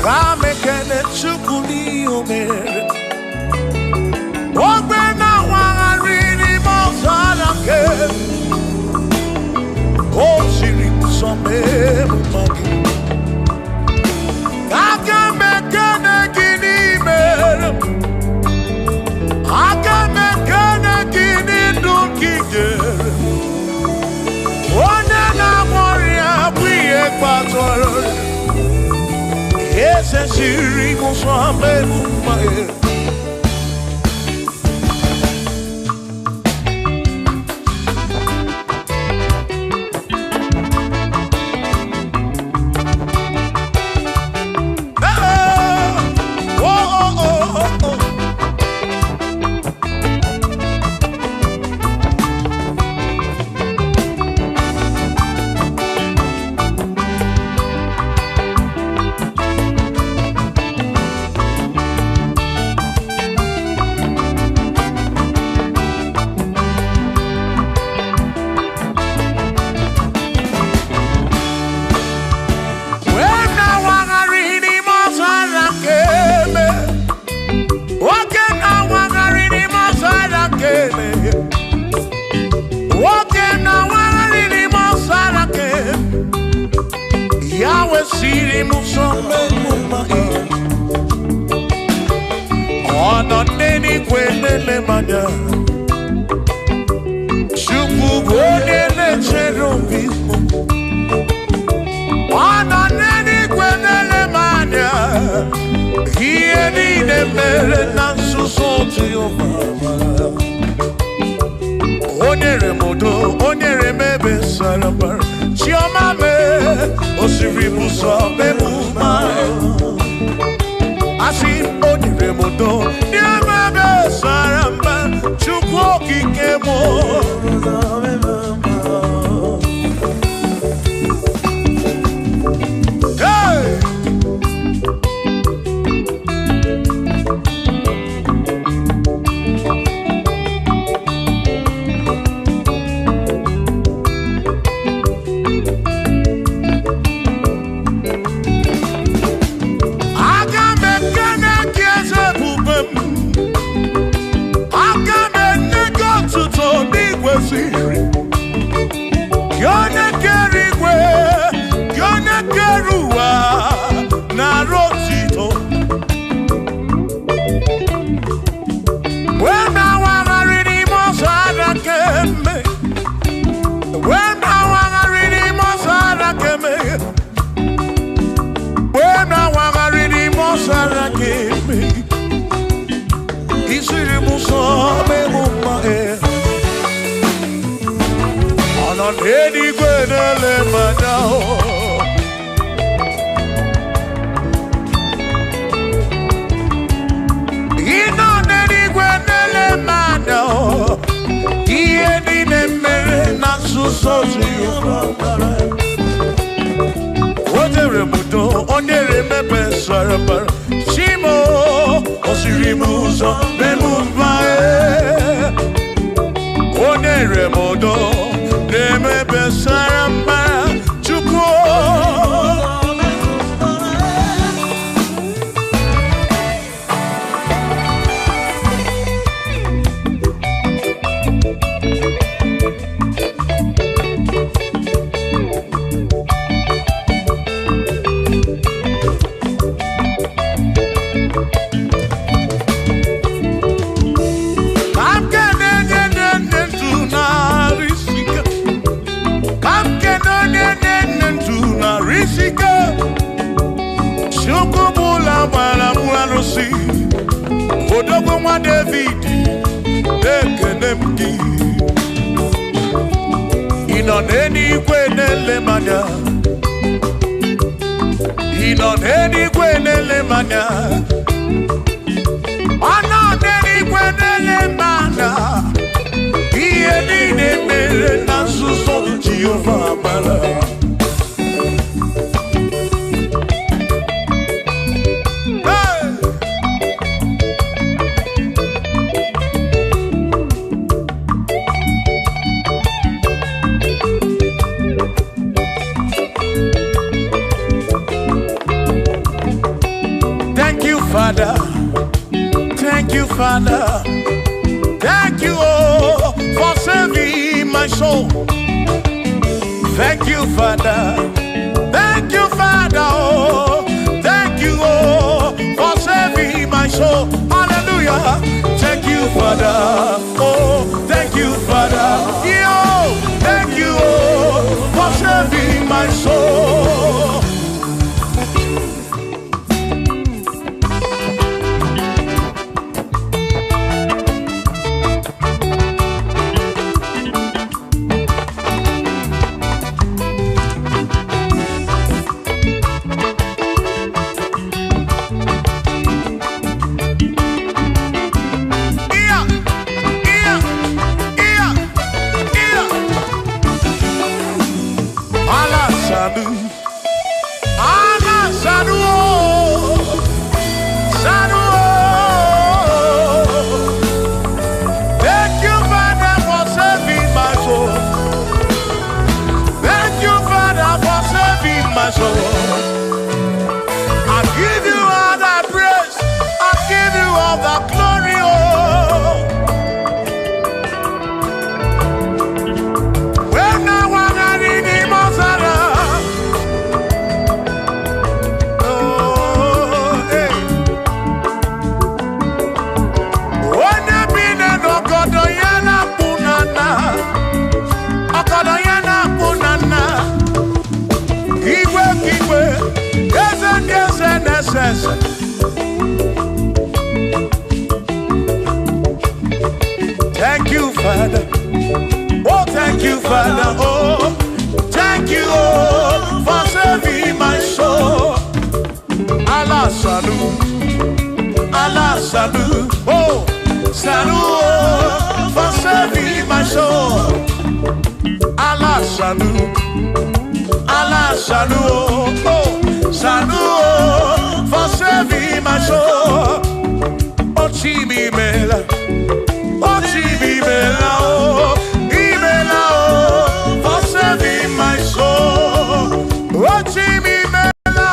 Ramekene chukuni omere. Ogbe na wangari mozala ke. O siri some magi. Aka mekene gini mere. Aka mekene gini dukijere. One na moria bwiye patoro. Yes, and she removes from my Father. Thank you, oh, for saving my soul. Thank you, Father. Thank you, Father. Oh, thank you, oh, for saving my soul. Hallelujah. Thank you, Father. Oh, thank you, Father. Yo, thank you, oh, for saving my soul. Thank you, Father. Oh, thank you, Father. Oh, thank you, oh, for saving my soul. Allah salut, Allah salut. Oh, salut, oh, for saving my soul. Allah salut, Allah salut. Oh, salut, oh, for saving my soul. Oh, Chimi Mela. Oh, Chimi Mela. Oh, Imela. Oh, for saving my soul. Oh, Chimi Mela.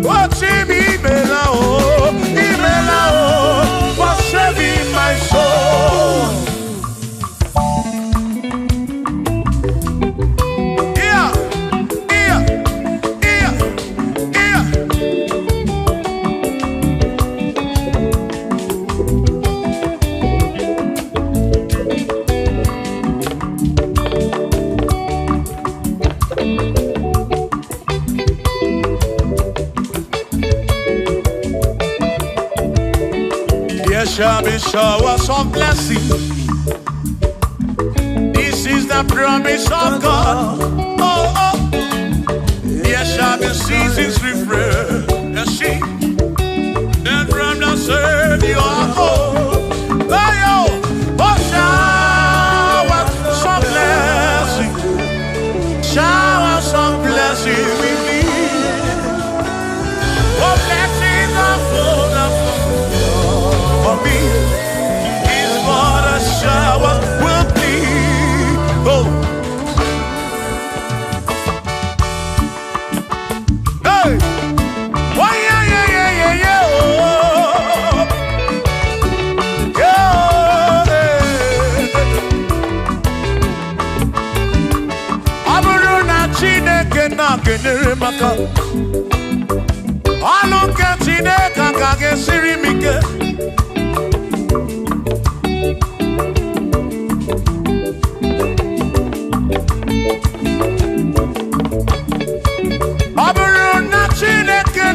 Oh, Chimi Mela. Oh, Imela. Oh, for saving my soul. Yeah, yeah, yeah, yeah. There shall be showers of blessing. This is the promise of God. Oh, oh. There shall be seasons refreshed. The sheep that from the serve you are home. Oh, showers of blessing. Showers of blessing we need. Oh, blessings are full of for me is what a shower will be. Oh, hey, oh yeah, yeah, yeah, yeah, yeah. Oh, yeah. Aburu na Chineke na kenere maka. Alunke Chineke kage siri mike. Chineke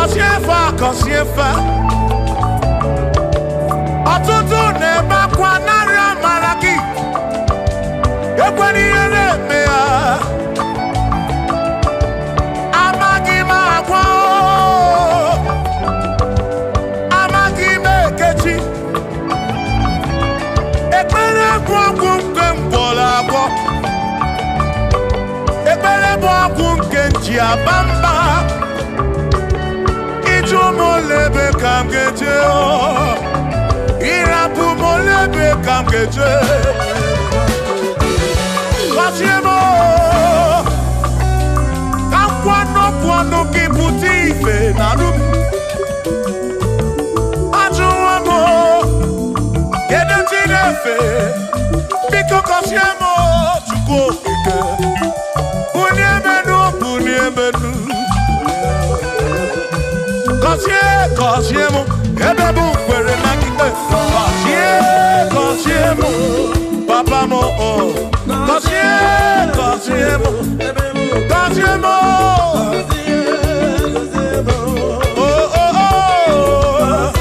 Kosiefa ọtụtụ na-ebakwa narị amara gị ekwere ihe na-eme ya amaghị m agwa amaghị m ekechi ekpere bụ ọgwụ nke mgbọrọ agwọ ekpere bụ ọgwụ nke nji aba mba Molebe kam geje irapu molebe kam geje Kasiemo kam kwano kiputi ife nanu Ajuwamo Gede tinefe Biko kasiemo Chuko ike Uniemenu Kosiemo, ebebu kwere na kite. Kosiemo, papa mo oh. Kosiemo, Kosiemo. Oh oh oh.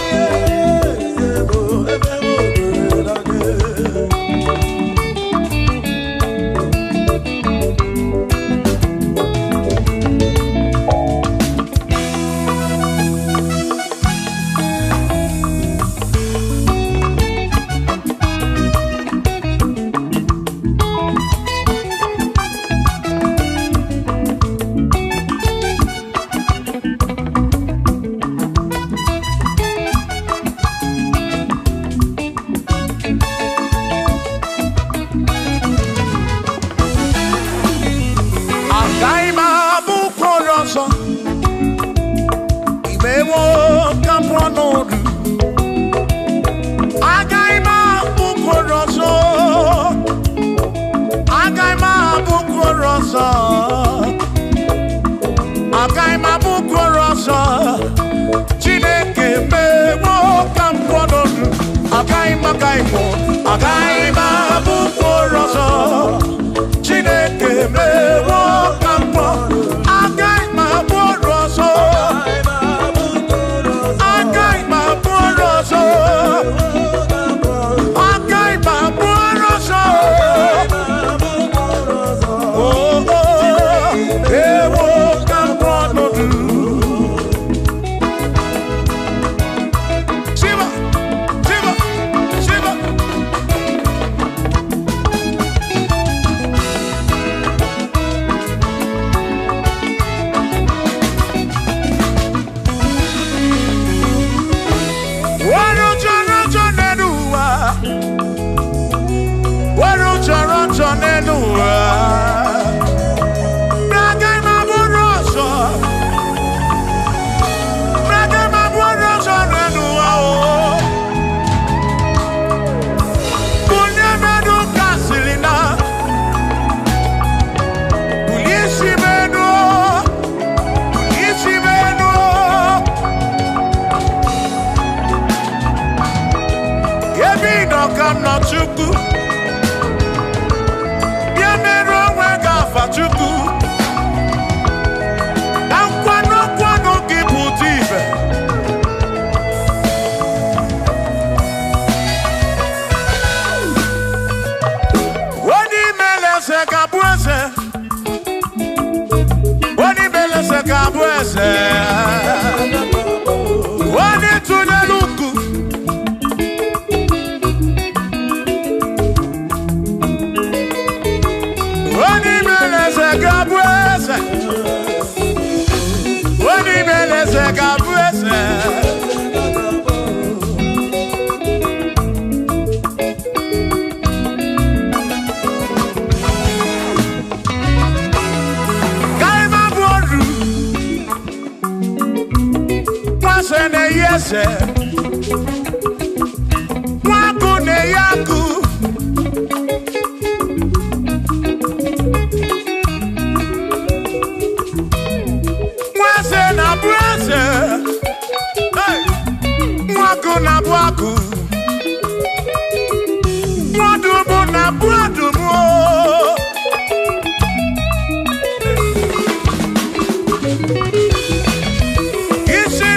Isi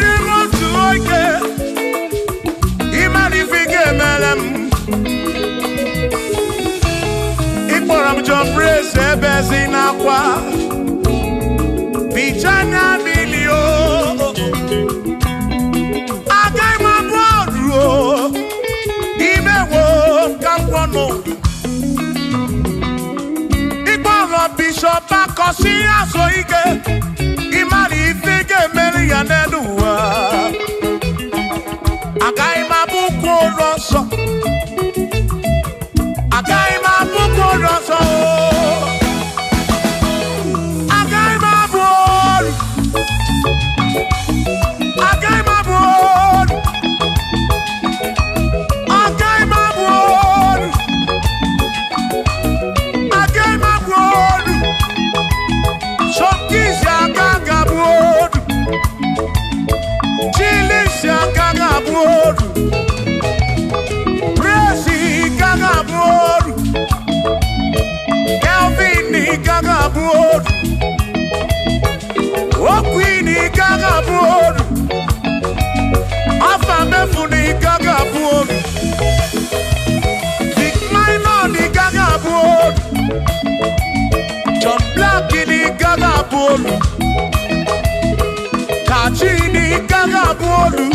Ebezinakwa Bichanya milio Agaima brodro Imewo Kampono Igboro Bishop Akosi Asoike Imari Ifike Meri Yaneluwa Agaima Buko Rosso Agaima Buko Rosso Kachini gaga bolu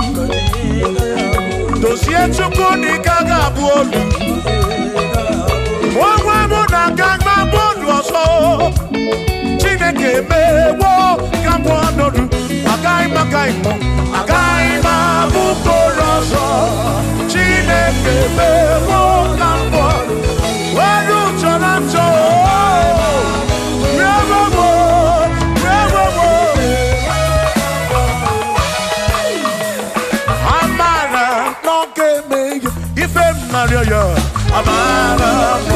Dosie chukuni gaga bolu Mwa muna gaga bolu oso Chineke mewo gambo nodu Agaima gaimo Agaima bukoroso Chineke mewo gambo Wadu chonacho Maria, Amara,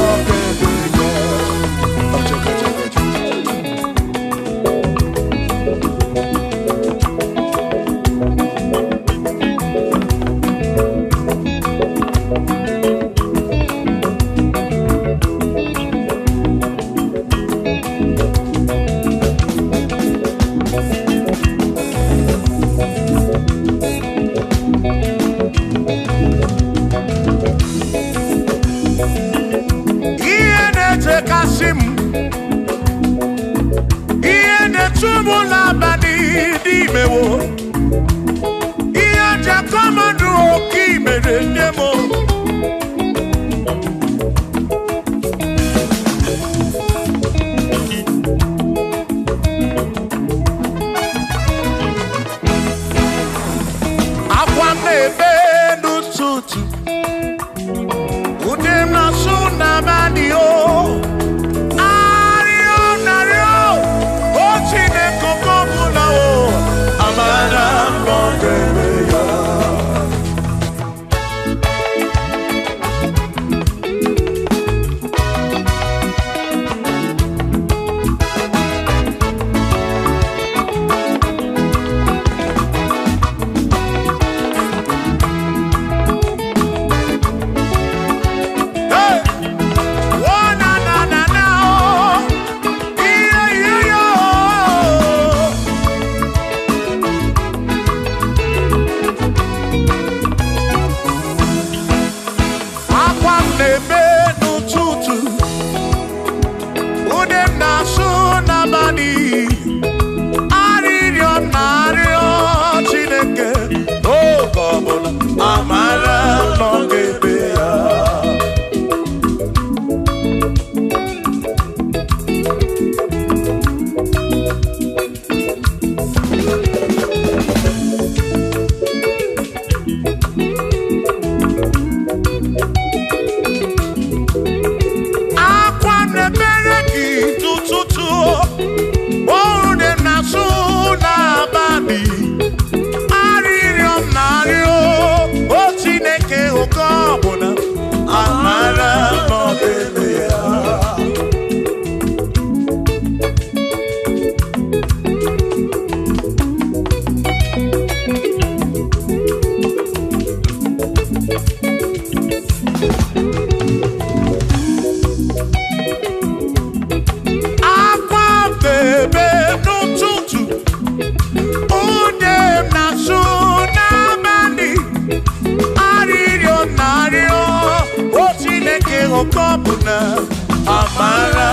Amara,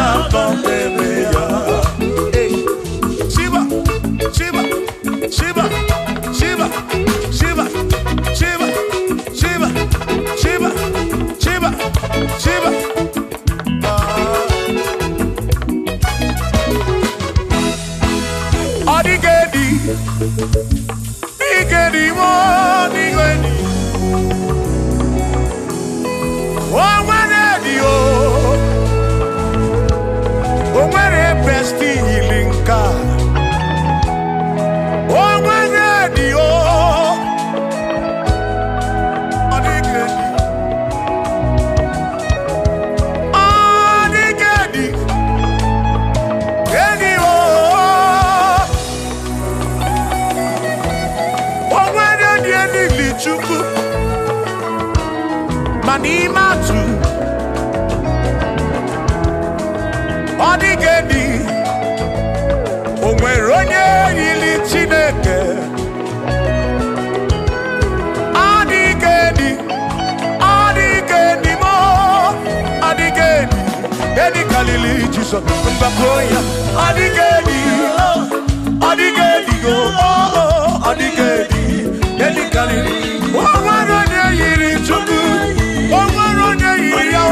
chukwu ma n'ime atụ ọ dịghị edi o nwere onye yiri Chineke ọ dịghị edi mo ọ dịghị edi kalili Jizọs mgbakọ ya ọ dịghị edi ọ dịghị edi ọ dịghị edi kalili o nwere onye yiri chukwu o nwere onye yiri ya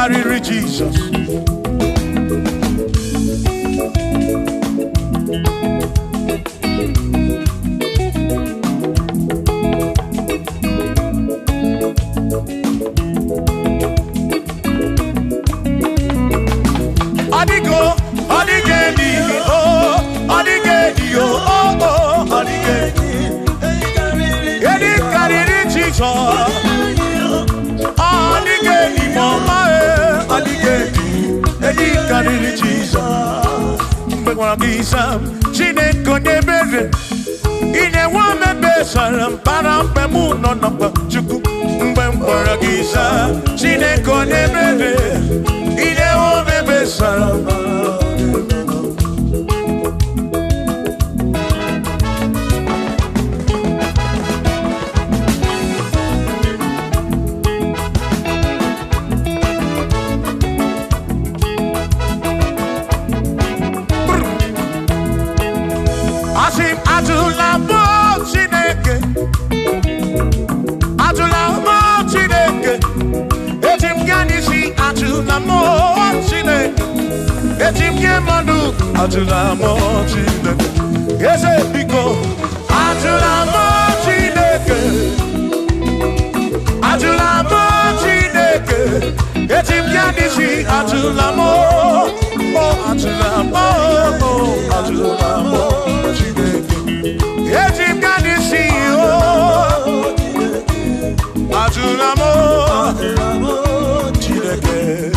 karịrị Jesus Chineke onye mere ine nwa mebe sara mpara mpe mụ nọ n'ọkpa Chukwu mgbe m gwara gị saa Chineke onye mere ine nwa mebe sara Atula mo Chineke, eze biko. Atula mo Chineke, atula mo Chineke. Etim yanisi atula mo, oh atula mo, oh atula mo Chineke. Etim yanisi oh, atula mo Chineke.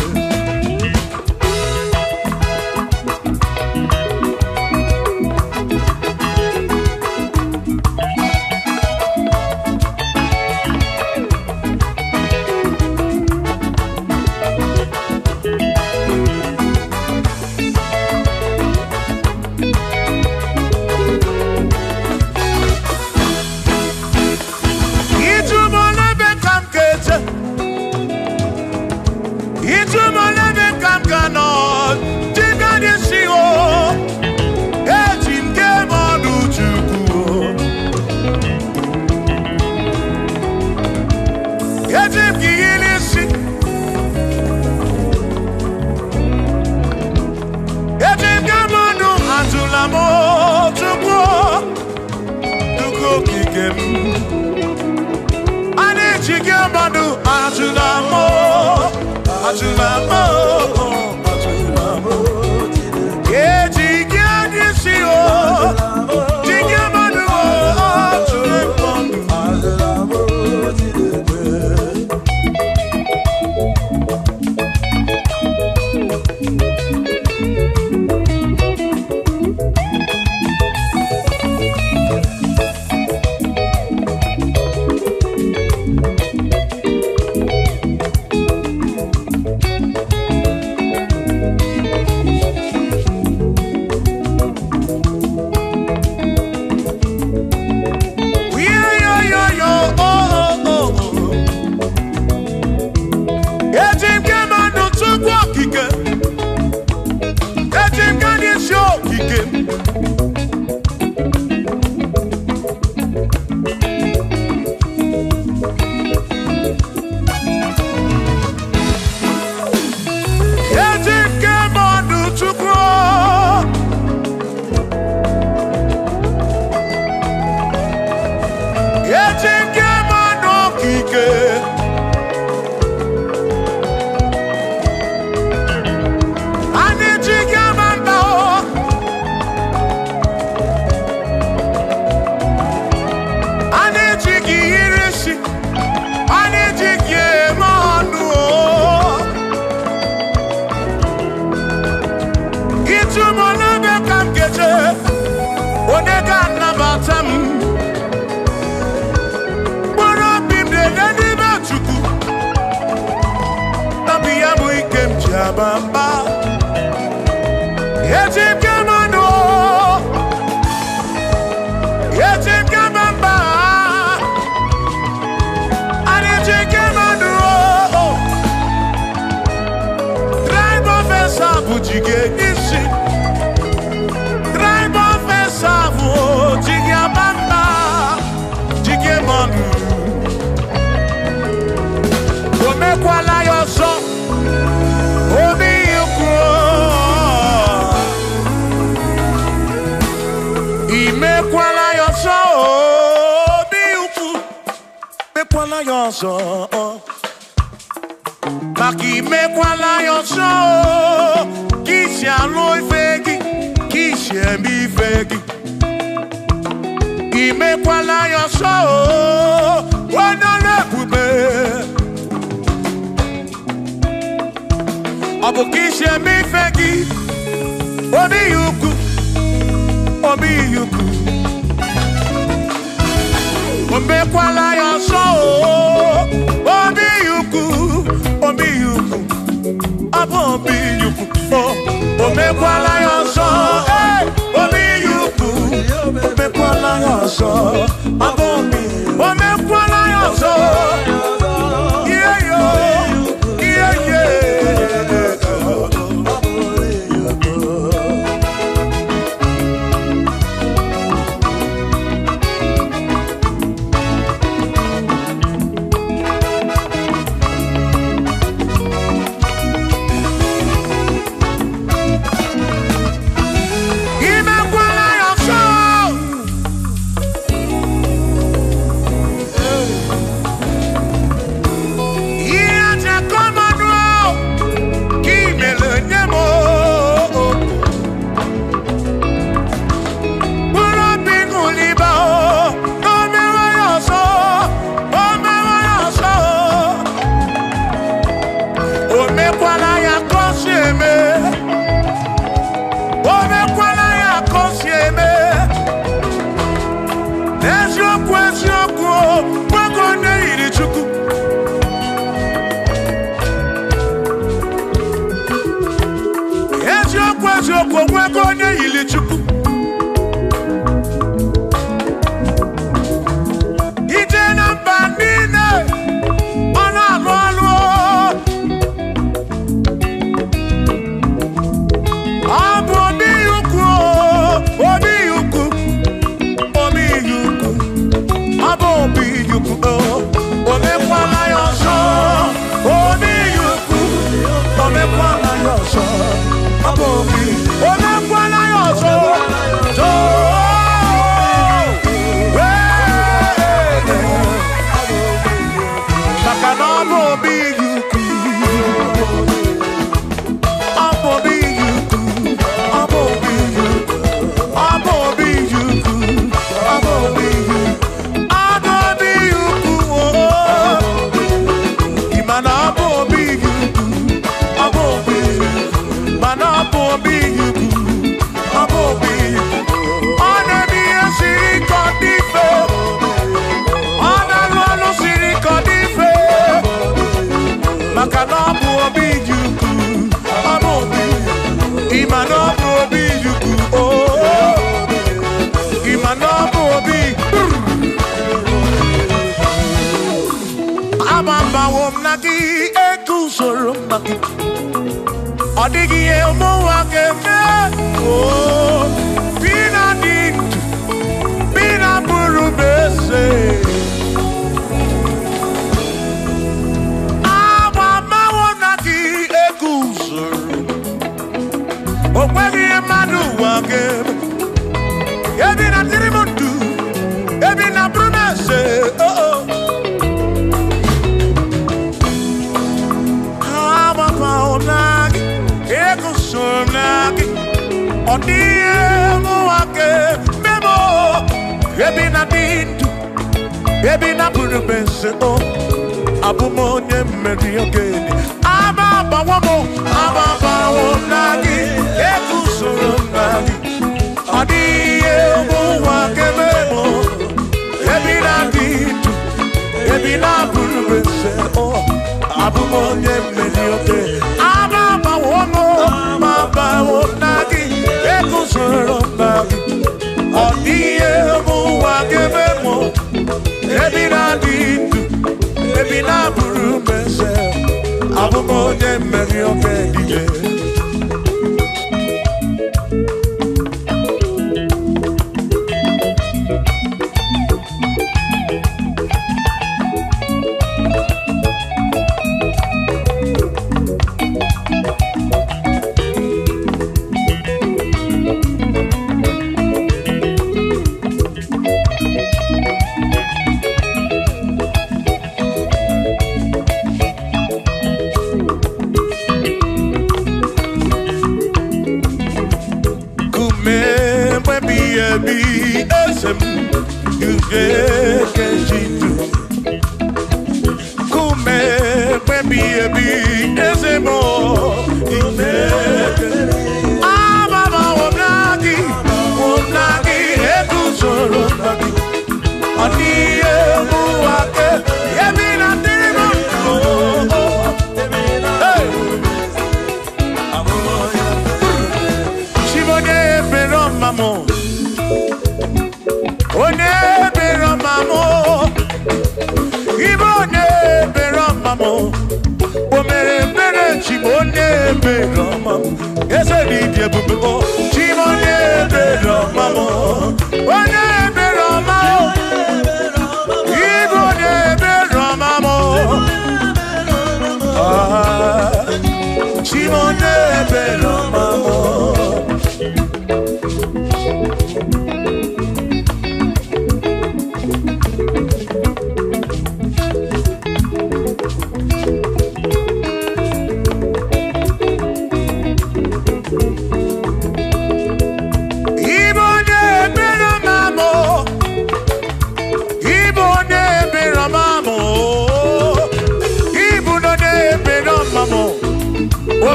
Bamba, Yajib Gamano, Yajib Gamamba, and Yajib Gamano. Drive off a sabu, Jiggy, drive off a sabu, Jiggy Bamba, Jiggy Manu. Omekwala your song. Imekwala yoso, biuku. Mekwala yoso, maki mekwala yoso. Kishi aloi fegi, kishi embi fegi. Imekwala yoso, wana lepube. Abu kishi embi fegi, obi yuku. Obi yuku, omekwala yoso. Obi yuku, obi yuku, abo obi yuku. Omekwala yoso, obi yuku, omekwala yoso. Abo obi, omekwala yoso. Yeah yo, yeah yeah. Odigi elmo akeme, oh, bina dit, bina burubese. Awa mawonaki ekusoro, okwegi emadu akeme. Ebina tirimutu, ebina burubese, oh oh. Awa mawonaki. Odie muake memo ebi na dindu ebi na burubese o abumonye mmeri ogeni aba bawo nagi ekusoro ebi esem yuge kejitu kume baby ebi esemo yuge mama wonagi ekusoro nagi ani emuake yemina timo Mamo, one bero mamo, Ibo ne bero mamo, Omere bere chimone bero mamo, Ese di bubo, chimone bero mamo, one bero mamo, Ibo ne bero mamo, chimone bero mamo.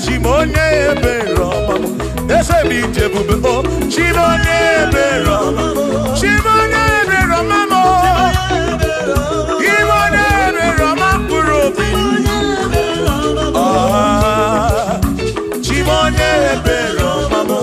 Chimone bero mamo, ese bije bube o. Chimone bero mamo, chimone bero mamo, chimone bero mamo robi. Ah, chimone bero mamo.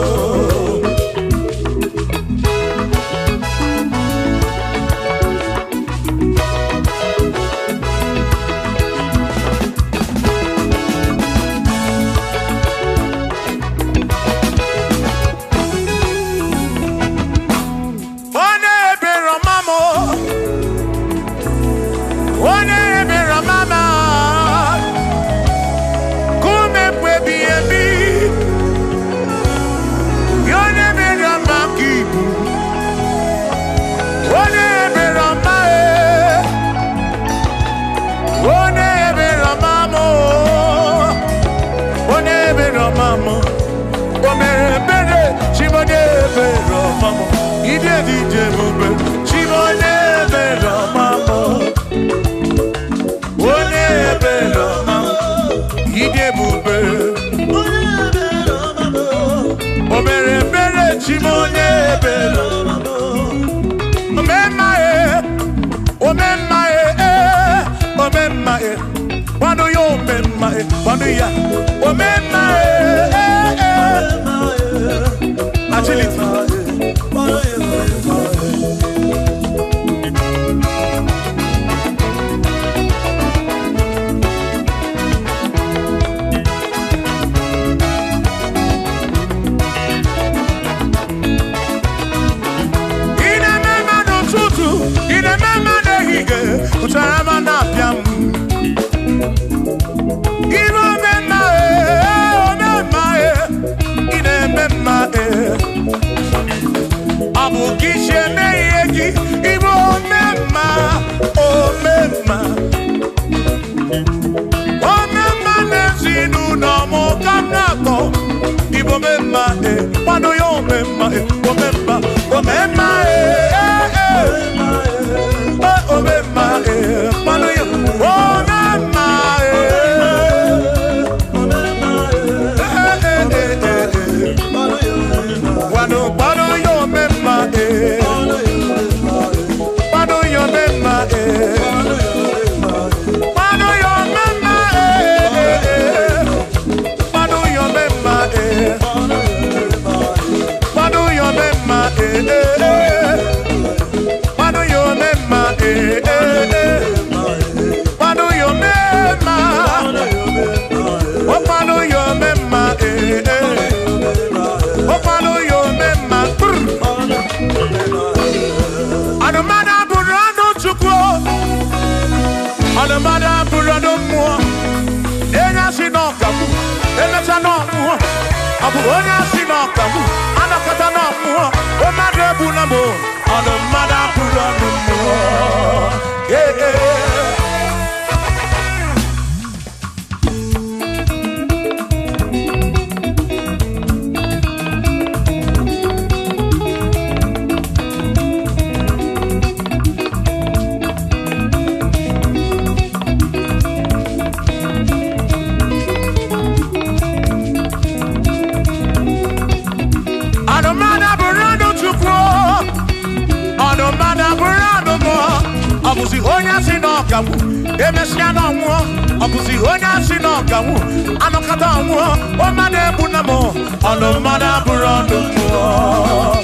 Obusi onya si no gawu. Emesia no nwo. Obusi onya si no gawu. Anokata nwo. O made bunamo. Ono mada burondo mo.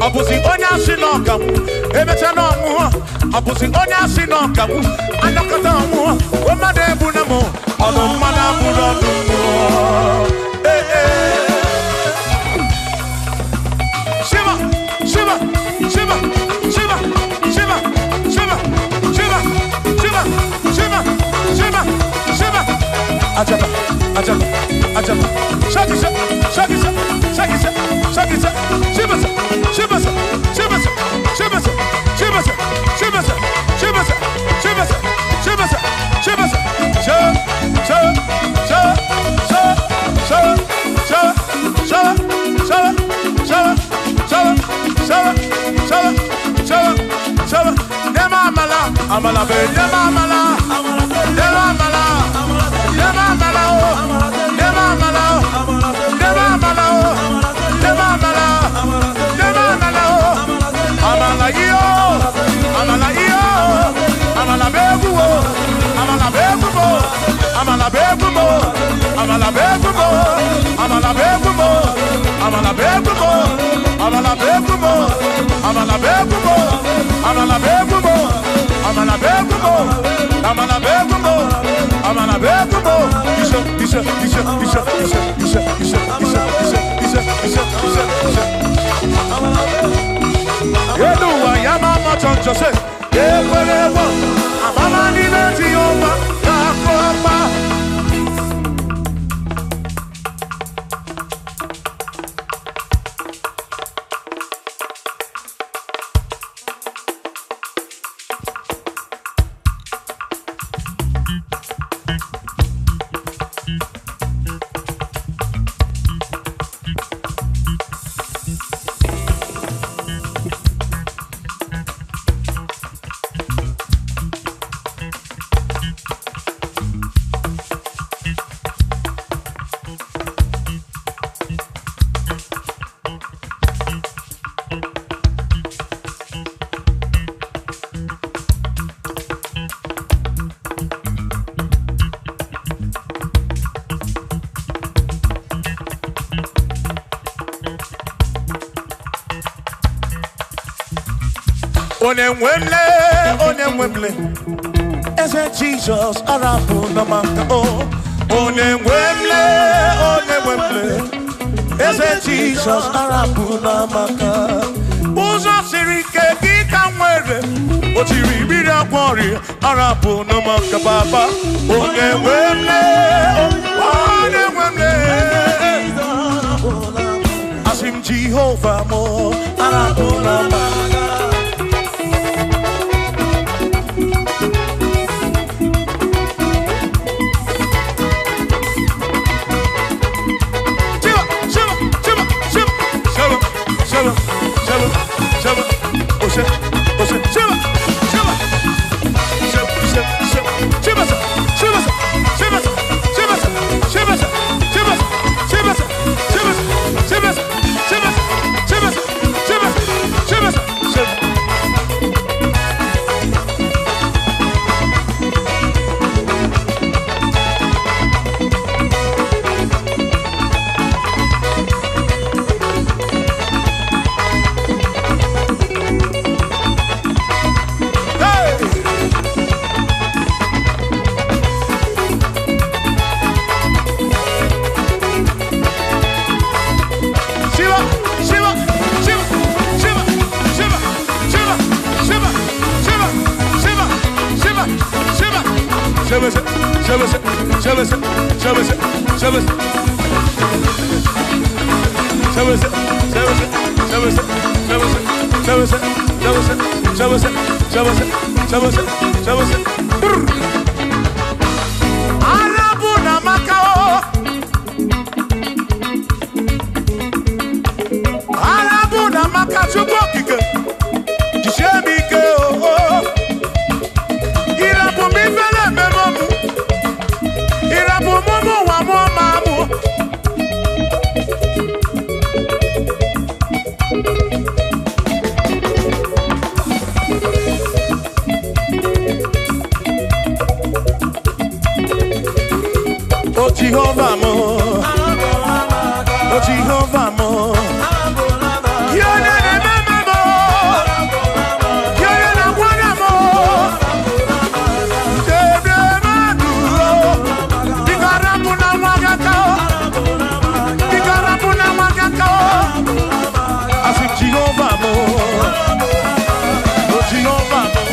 Obusi onya sinoka ebecha no mu obusi onya sinoka anokata mu o made bunamo ono mana burodo Shiva Shiva Shiva Shiva Shiva Shiva Shiva Shiva Shiva Shiva Shiva Ajaba Ajaba Ajaba Shakisa Shakisa Shakisa Shakisa Shiva Shiva Shiva Shiva Shiva Shiva Shiva Shiva Shiva Shiva Amala be amala amala amala Onemwemle, is it Jesus? Arabu namaka oh. Onemwemle, is it Jesus? Arabu namaka. Uzo sirike kikamwere, otiri bira kwori. Arabu namaka baba. Onemwemle, asim Jehovah mo. Arabu namaka. Jehovah mo, oh Jehovah mo, yone ne mama mo, yone na wana mo, dede maduro, digarabu na wagaka, asi Jehovah mo, oh Jehovah mo,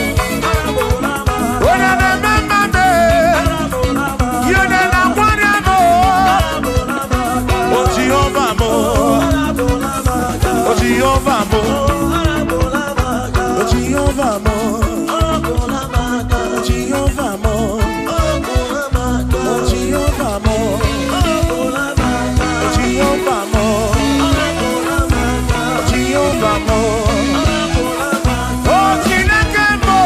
yone ne mama me, yone na Jehovah mo, oh Jehovah mo, oh Jehovah mo, Jehovah mo, oh Jehovah mo, Jehovah mo, Jehovah mo, oh Chineke mo.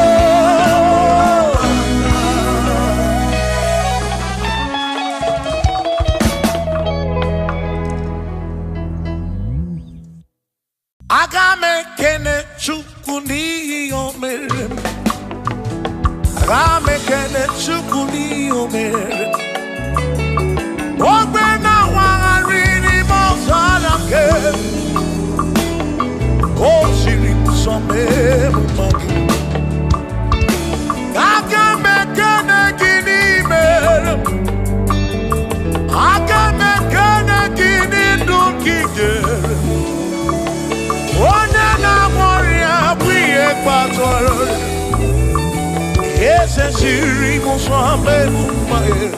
Agamekene chukuni omere, agamekene chukuni omere. Ogbe na wangari mozalake, o siri some magi. Agamekene gini mere, agamekene gini dukigere. One na moria bwiye patoro, ese siri musame mumae.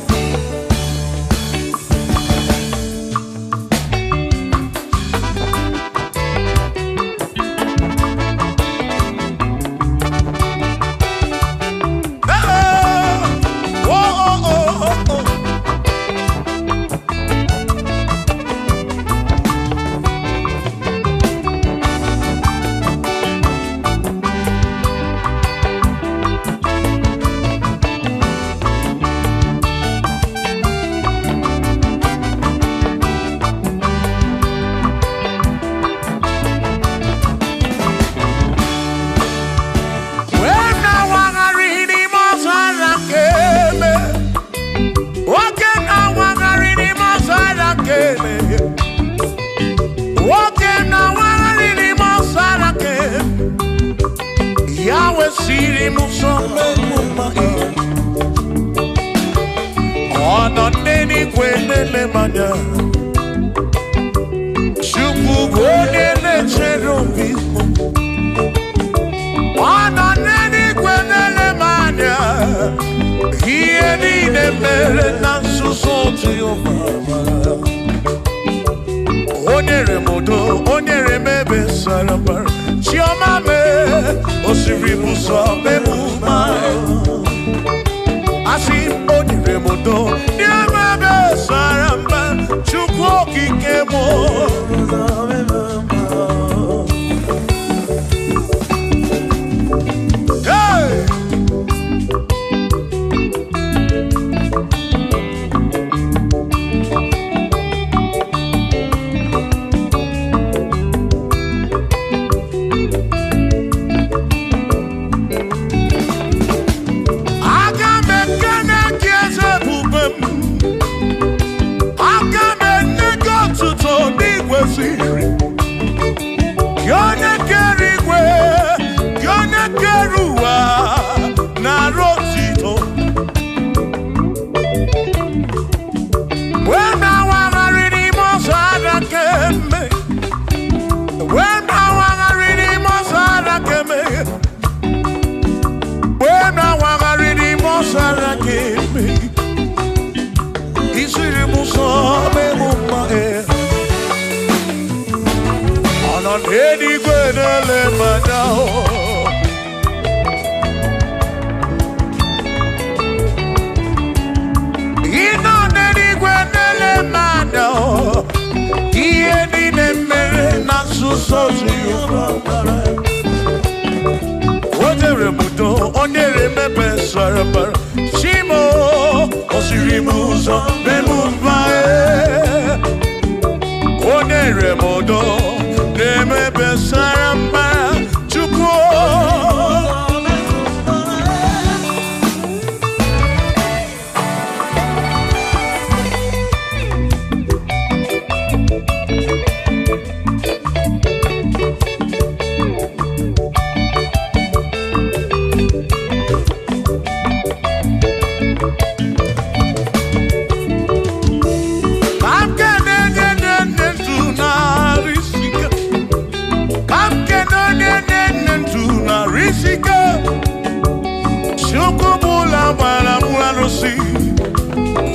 Yahweh siri musome mumae, ona neni kwenele manya, shuku kwenele cherubismo, ona neni kwenele manya, hieni ne mere nansusoti omama, onyere modo, onyere mebe salabar. Chioma me, osiri muso me mumae. Asi onire modo, niame be saramba, chukwu okike mo. Hey! n'eluigwe na-ele manya ịnọ n'eluigwe na-ele manya ihe niile mere na nzuzo Jehova o nyere m udo o nyere m ebe sara mbara Chimo o siri m ụzọ mee m mba o nyere m udo na-eme ebe sara mbara Chukwu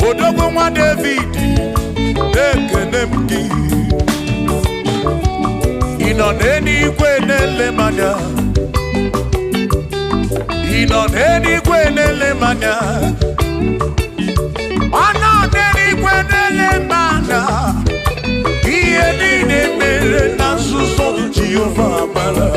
Odogwu nwa David ekene m gị ị nọ n'eluigwe na-ele m anya ị nọ n'eluigwe na-ele m anya ọ nọ n'eluigwe na-ele m anya ihe niile mere na nzuzo Jehova mara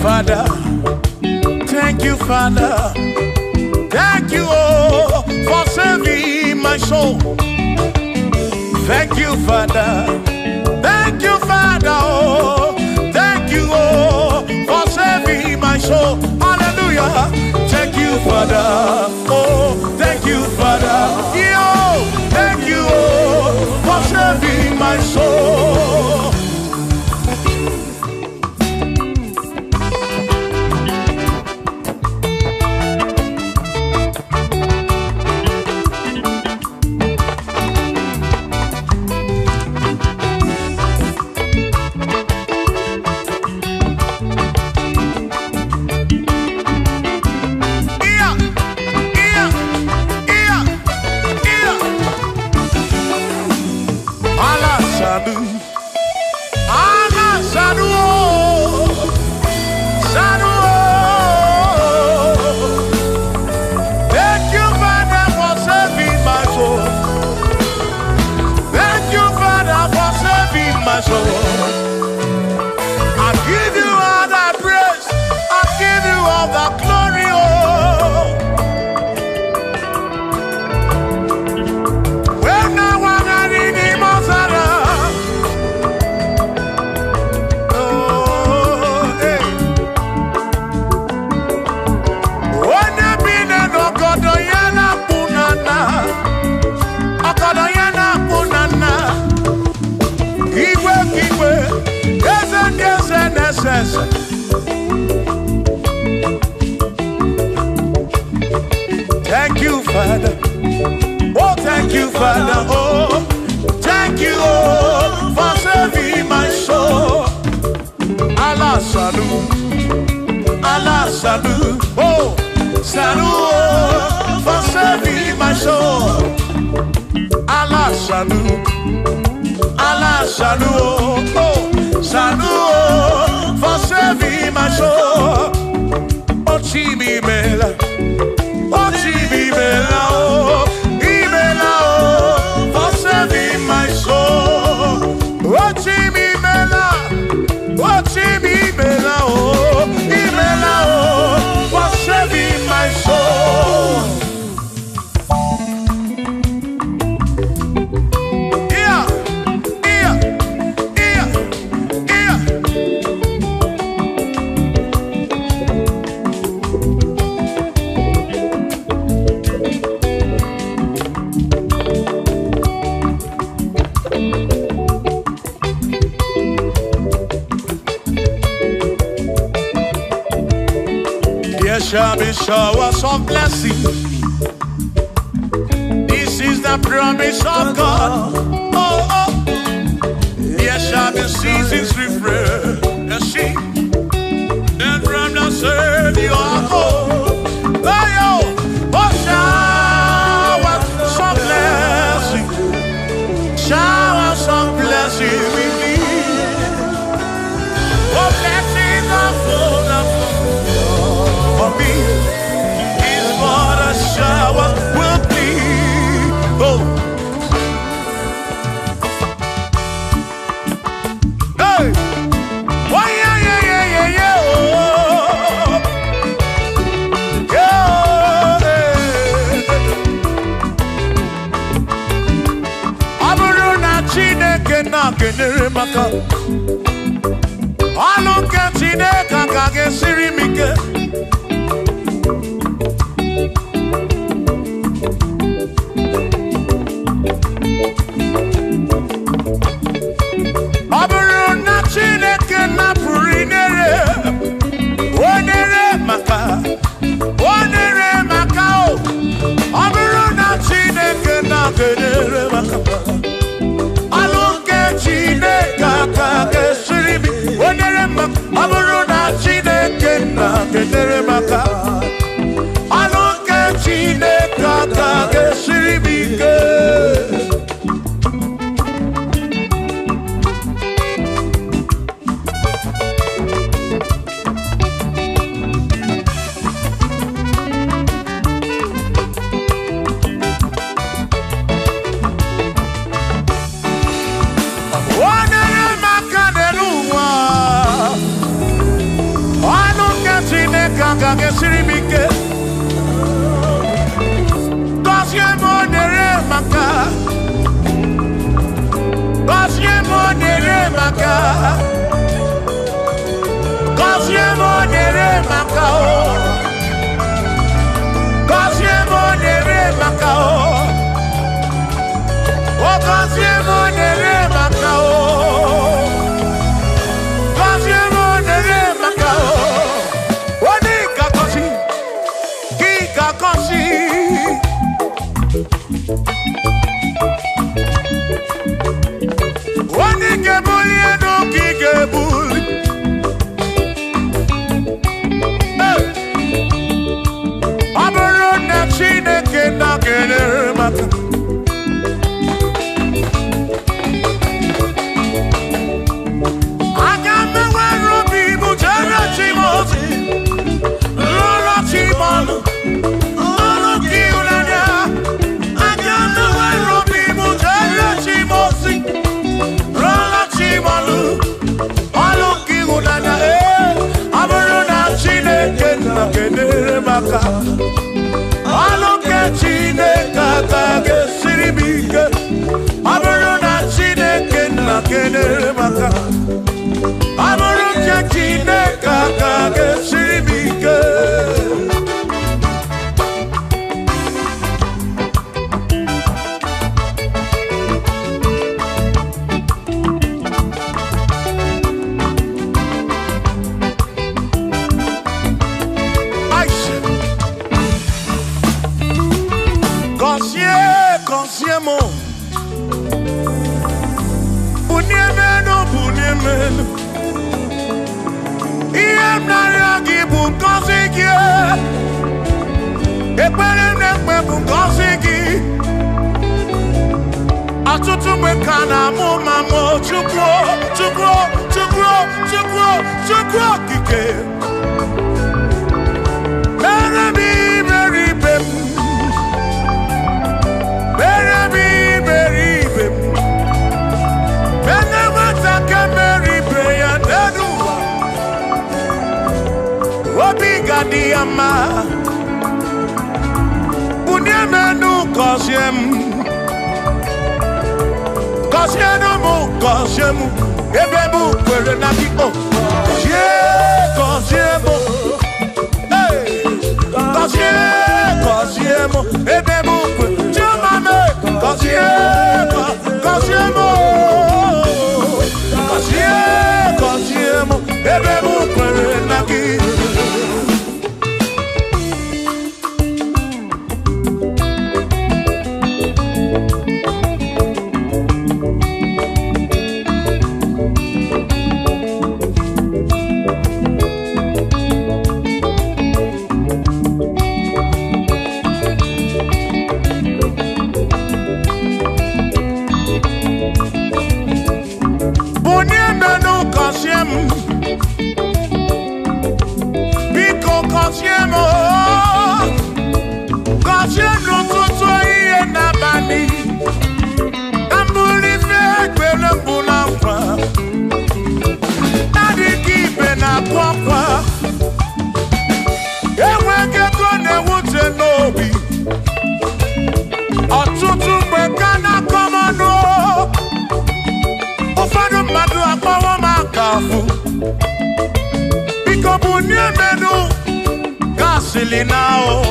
Father, thank you, Father, thank you, oh, for saving my soul. Thank you, Father, oh, thank you, oh, for saving my soul. Hallelujah. Thank you, Father, oh, thank you, Father, yo, thank you, oh, for saving my soul. Thank you, Father. Oh, thank you, Father. Oh, thank you, oh, for saving my soul. Allah salut, oh, salut, oh, for saving my soul. Allah salut, oh, salut, oh, for saving my soul. Oh, Chimimela, oh, Chimimela, oh, Imela, oh, for saving my soul. Oh, Chimimela, oh, Chimimela, oh, Imela, oh, for saving my soul. There shall be showers of blessing. This is the the promise of God. Oh, oh. There shall be seasons refreshed. You see, and from the Savior I go. Oh, shower some blessing. Shower some blessing with me. Oh, blessings are full for me. Is what a shower will be. Oh. Hey. Oh, yeah, yeah, yeah, yeah, yeah. Oh. Yeah. Aburuna Chineke na kenere maka. Aluke Chineke kage siri mike. Aburuna Chineke na purinere. Onere maka. Onere maka o. Aburuna Chineke na kenere maka. Aluke Chineke kage siri mike. Onere maka. Aburuna Chineke na kenere maka. Aluke Chineke kage siri mike. silly now.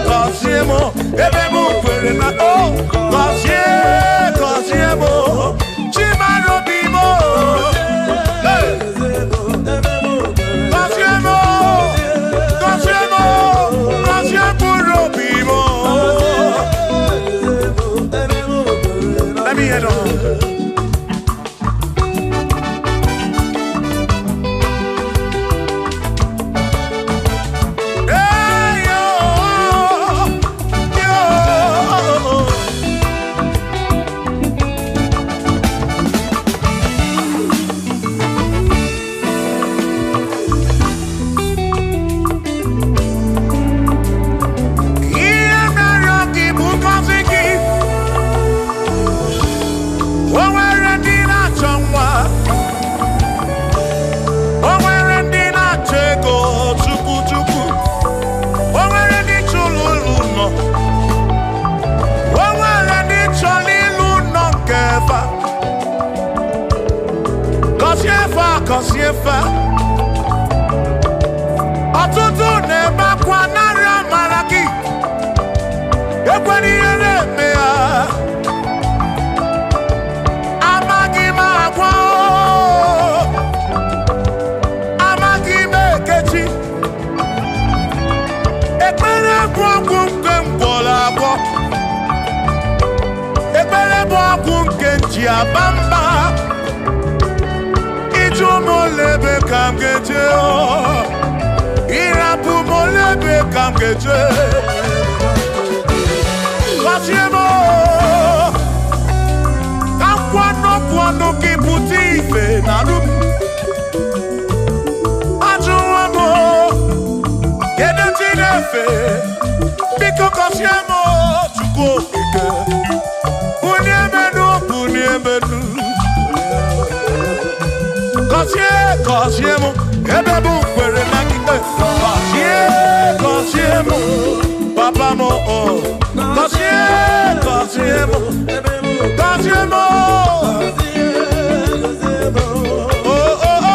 Cosiemo, ebemu perena oh. Cosiemo, chimano bimo. Cosiemo bimo. Let me head on. Cosiefa Otutu neba kwa nara maraki Ekwani yere mea Amagi magwa Amagi mekechi Ekpere kwa kumke mbola kwa Ekpere kwa kumke njiabamba Molebe kam geje oh Irapu molebe kam geje Cosiemo Kam kwano kiputi na lup Ajuamo Gede tinefe Biko cosiemo Chuko ike Uniemenu Cosiemo, ebebu kwere na kite. Cosiemo, papa mo oh. Cosiemo, oh oh oh.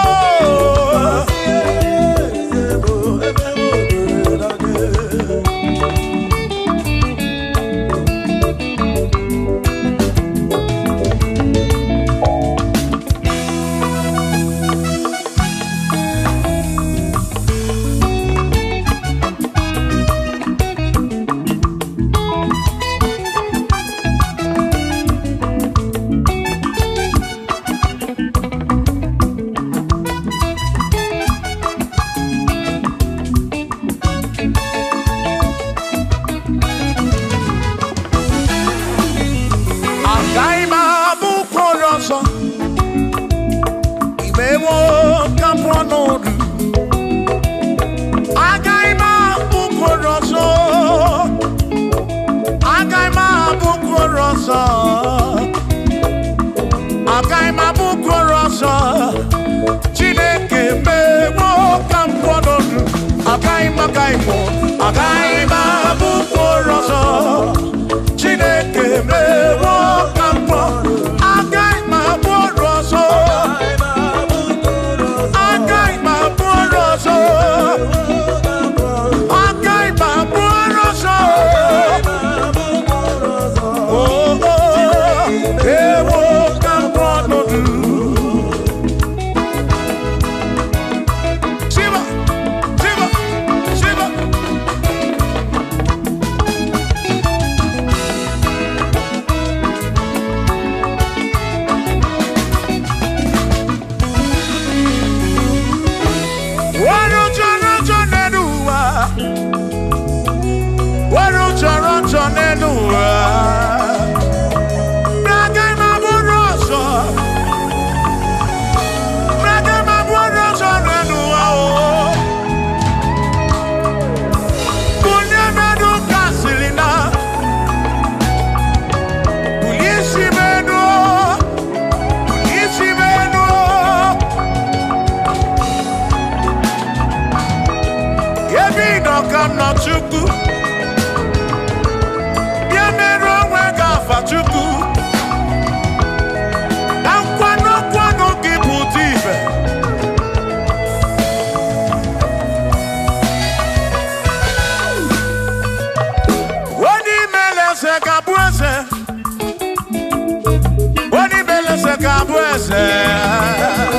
ese.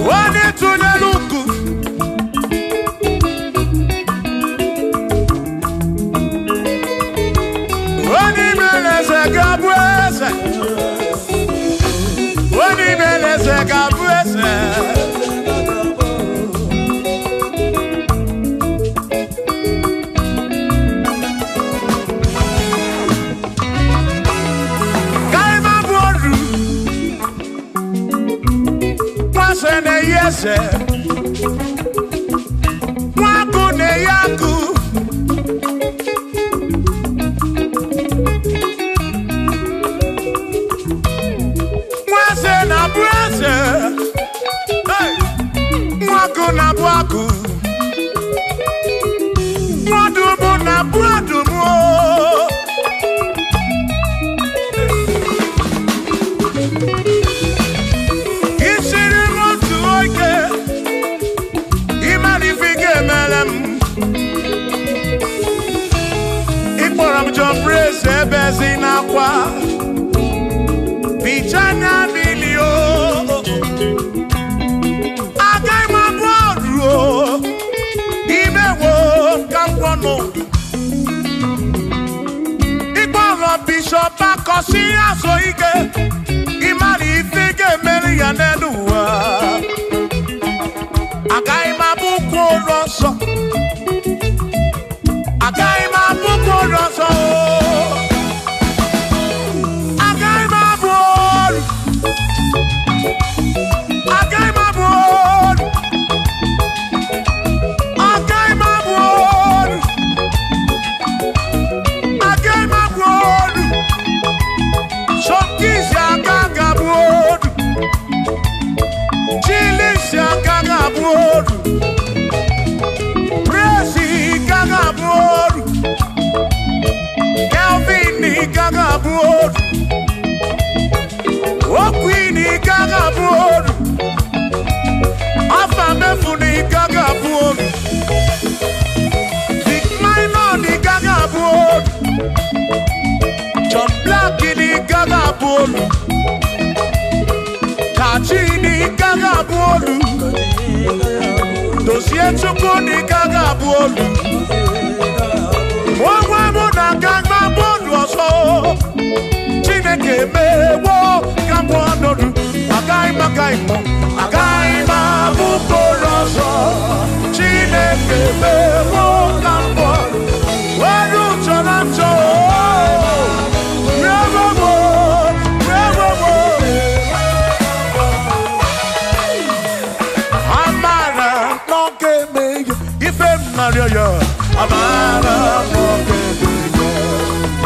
Wani tuneluku. Wani meleze gabuese. Wani meleze gabuese. Ne yese waku ne yaku wase na brase hey waku na bwaku wadumu na bwadumu John praise bezina kwa Pichana bilio Agai mabodro Imewo kampono Igboro bishop akosi aso ike Imari ifike meri yanenuwa Agai mabuko roso Agai mabuko roso Agai mabod Agai mabod Agai mabod Agai mabod Shokisi agaga bod Chilisi agaga bod Presi gaga bod Kelvin gaga bod Okwini gaga bod Afamefuni gaga bod Vic Minor ni gaga bod John Black ni gaga bod Kachi ni gaga bod Dossier Chukwu ni gaga bod Wawamo na gaga bod oso Chineke mewo gambo anodu Agai mo Agai mabuko roso Chineke mewo gambo Waru chorancho Amara no ke me Ife Mario yo Amara no ke me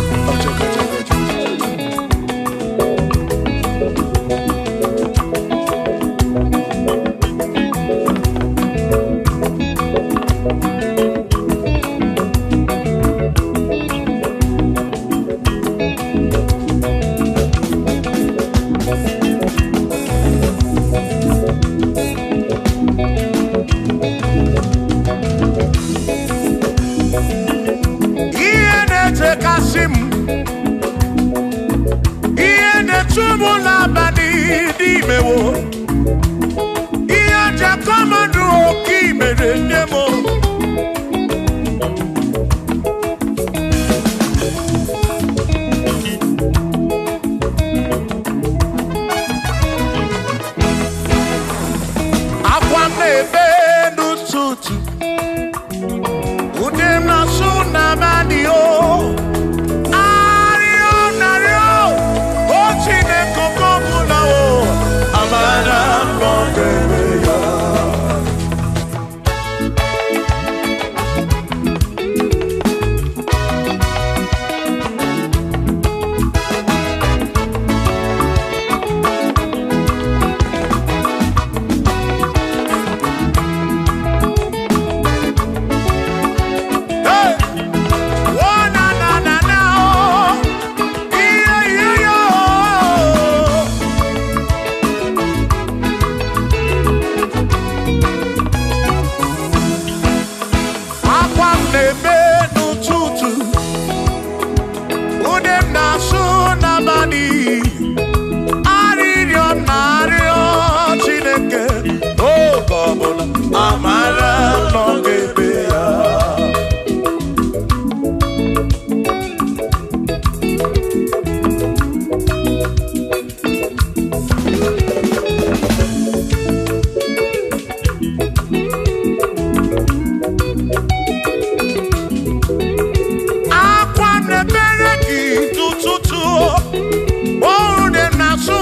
Oh, them not so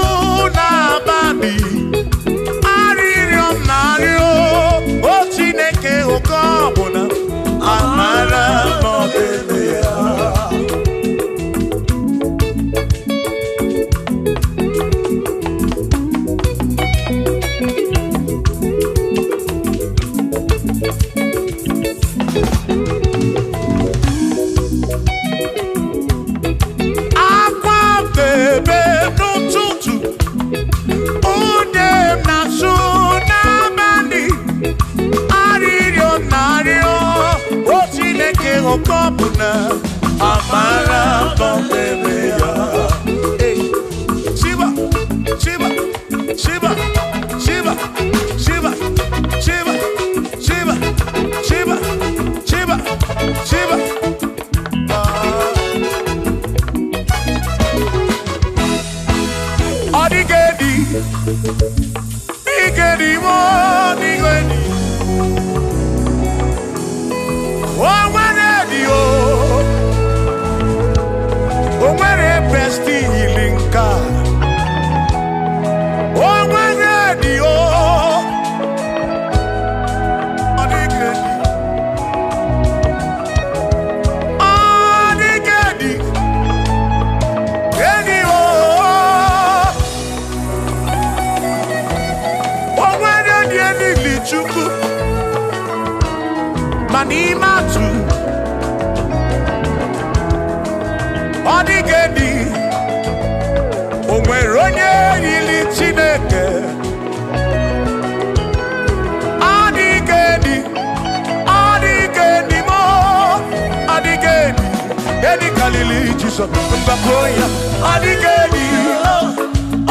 na badi. Aririon nario. Oh, Chineke okabona. Amara no bebeya. Kopuna amara bombeya. Hey, Shiva, Shiva, Shiva, Shiva, Shiva, Shiva, Shiva, Shiva, Shiva, Shiva. Odigedi, digedi mo, digedi. Oh, where best healing God. Oh, where the Manimatu Odigedi Onweronye yili Chineke Odigedi Odigedi mo Odigedi Edi Kalili Jesus Mbakoya Odigedi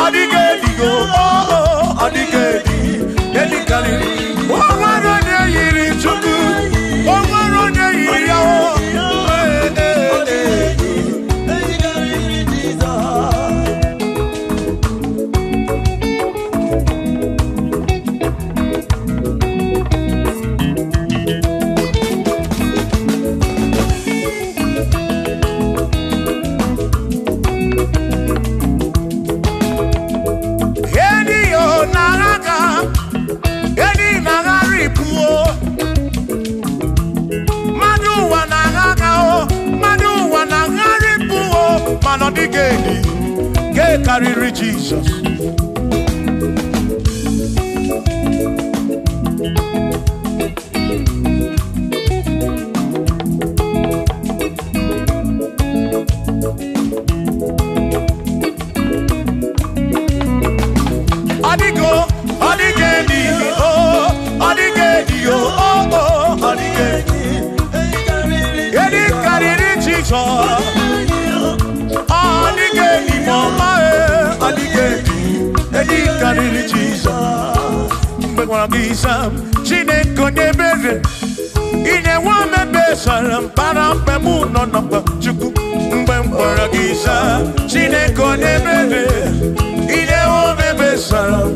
Odigedi go Odigedi Edi Kalili Onweronye yili Chukwu Onweronye yili Yawo Carry Jesus. Odigo, odigedi, oh, odigedi, oh, odigedi. Edi carry Jesus. Jesus, but one of these Chineke nebere, ine wame besaram param pemu no no chuku, mbem paragisa. Chineke nebere, ine wame besaram.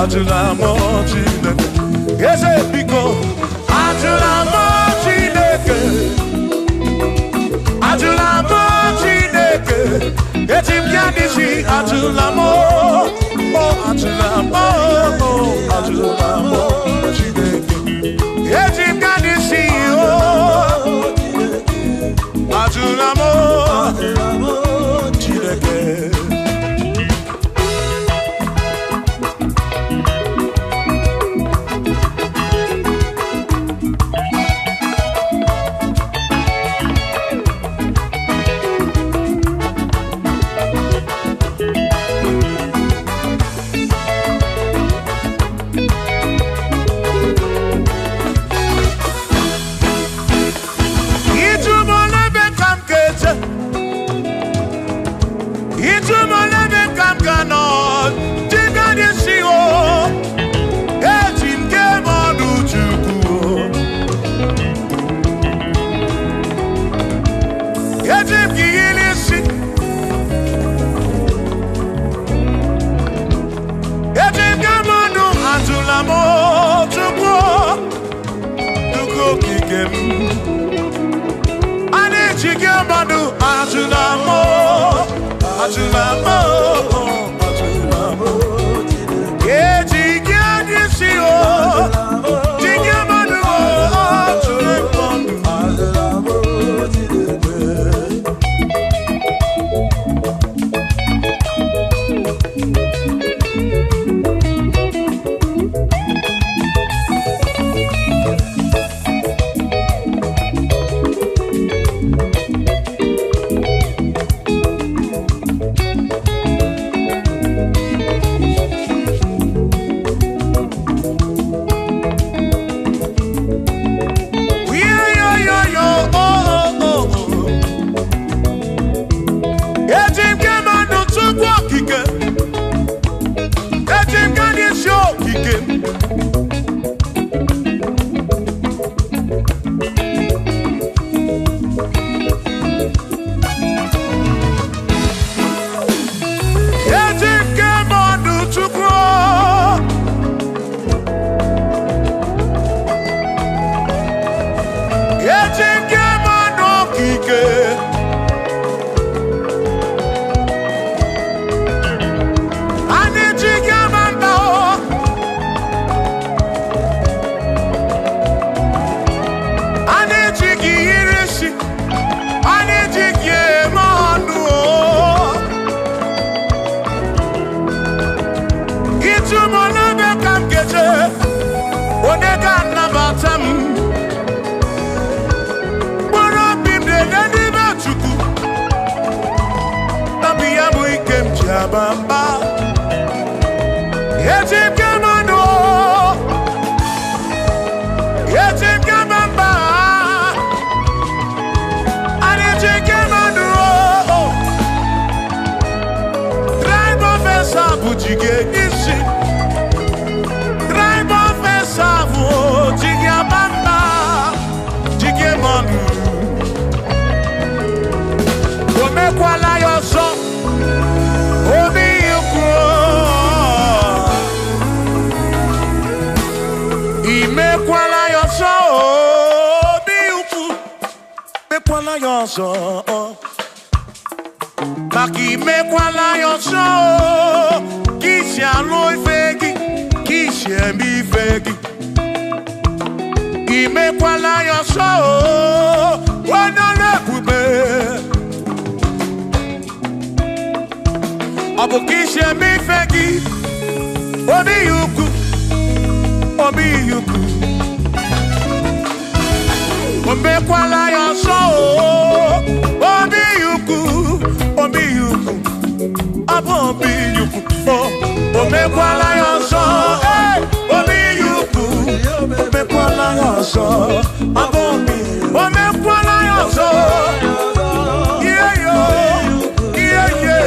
Ajula mo Chineke, ese pico. Ajula mo Chineke, ajula mo Chineke. Etim yadisi ajula mo, oh ajula mo, oh ajula mo Chineke. Etim yadisi oh, ajula mo Chineke. Maki mekwala yoso, kisha loi fegi, kisha mi fegi. Imekwala yoso, wana lekube. Abu kisha mi fegi, obi yuku, obi yuku. Imekwala yoso, obi yuku. Obi yuku, oh, mekwala yoso, obi yuku, mekwala yoso, abobi, mekwala yoso, yeah yeah, yeah yeah.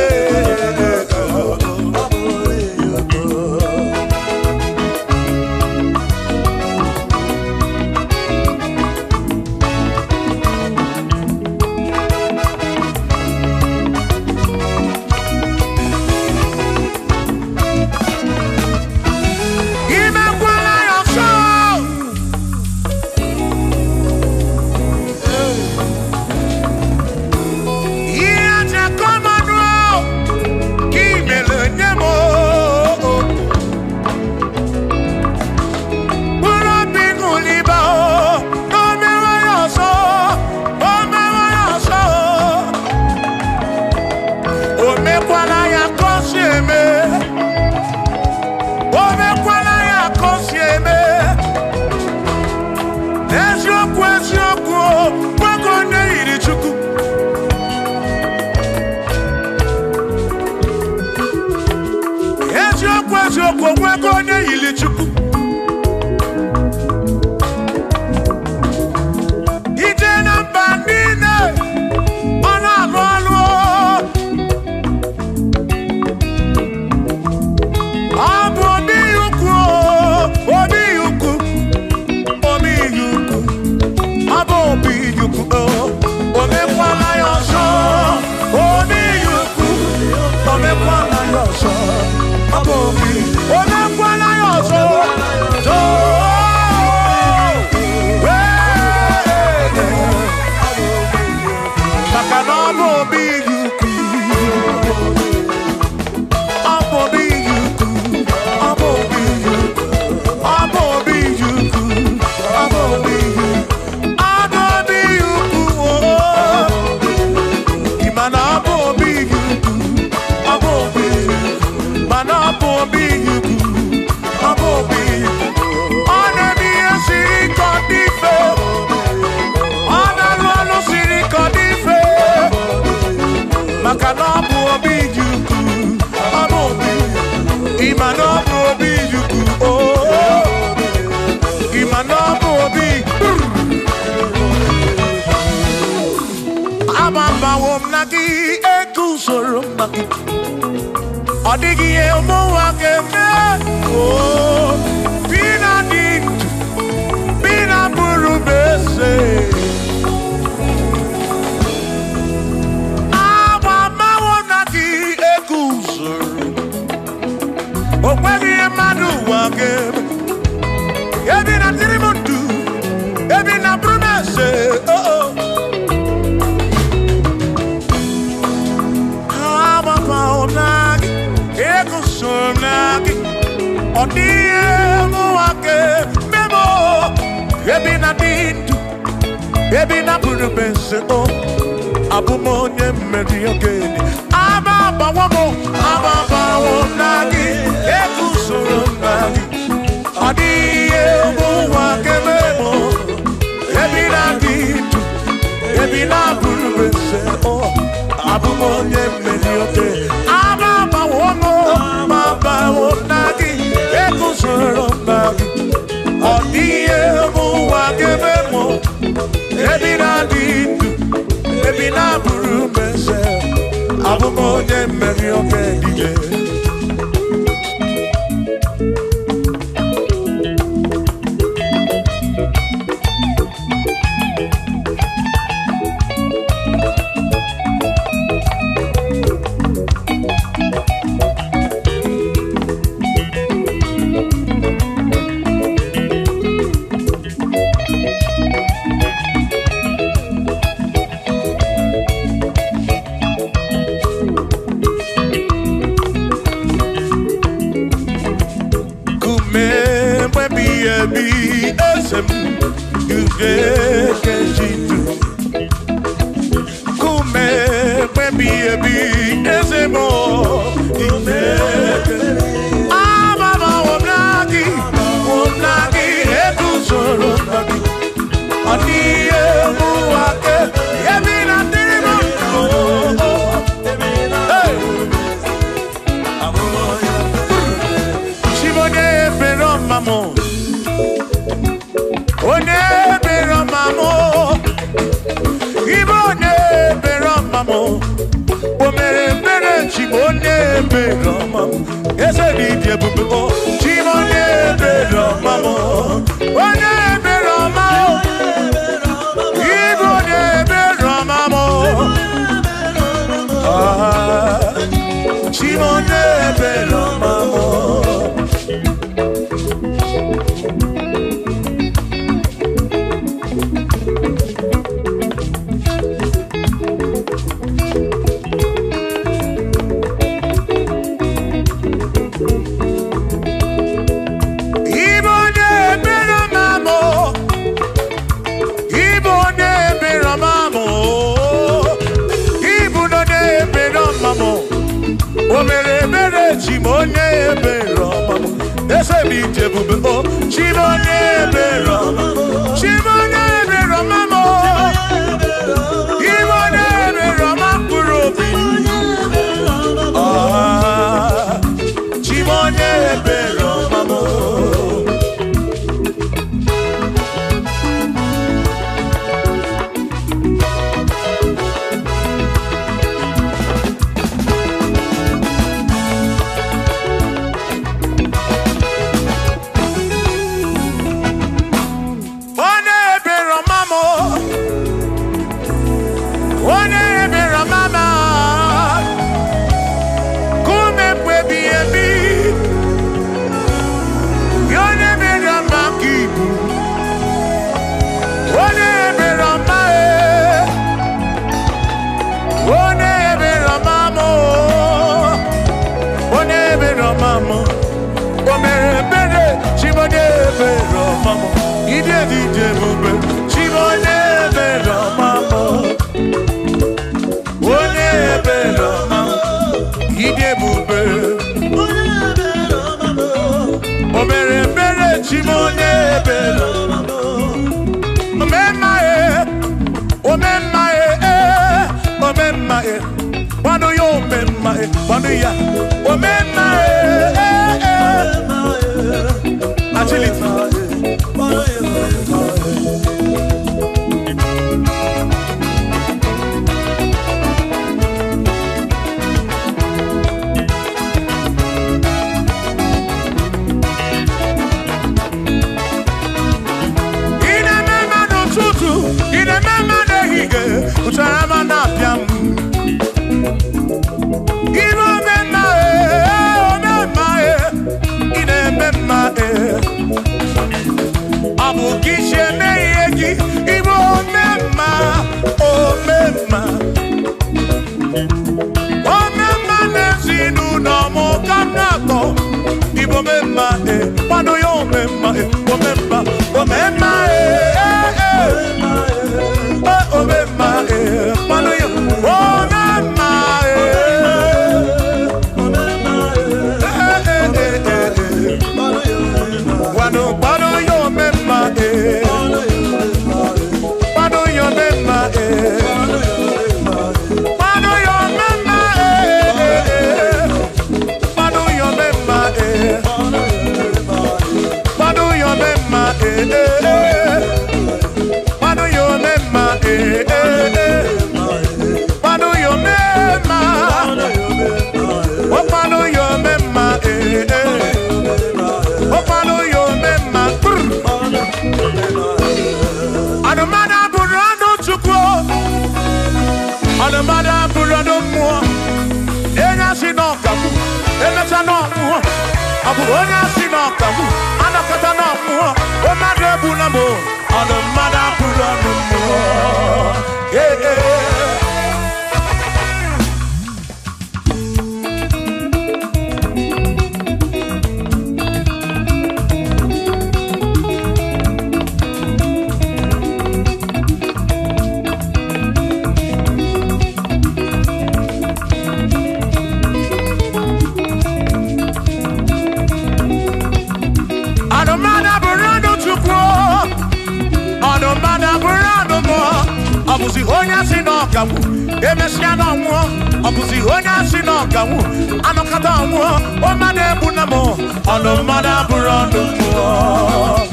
Makanobu Obijuku, Abobi, Imanobu Obijuku, oh, Imanobu Obi, Abamba Womnaki, Ekusorumaki, Odigi Elmoake, oh, Pina Dit, Pina Burubese. Okwegi emadu wake, ebi na tirimundu, ebi na promesse, oh oh. Ababa onagi, ekusonagi, odie wake, memo, ebi na dindu, ebi na promesse, oh. Abumonye mediokeni, ababa wamo, ababa onagi. Ekusurumagi, adiye muwake memo, ebina ditu, ebina bulubese o, abumonye meliote, ababa womo, baba wonagi, ekusurumagi, adiye muwake memo, ebina ditu, ebina bulubese, abumonye meliote diye. omema Banuya omema agility Utarama na piam Ino mema Ine mema Abu kishe meyegi Ibo mema Nezinu na mo kanako Ibo mema Pano yo mema Omema Abusi honya sinokamu, emesiano mo. Abusi honya sinokamu, anokata mo. Omade bunamo, anomada burando mo.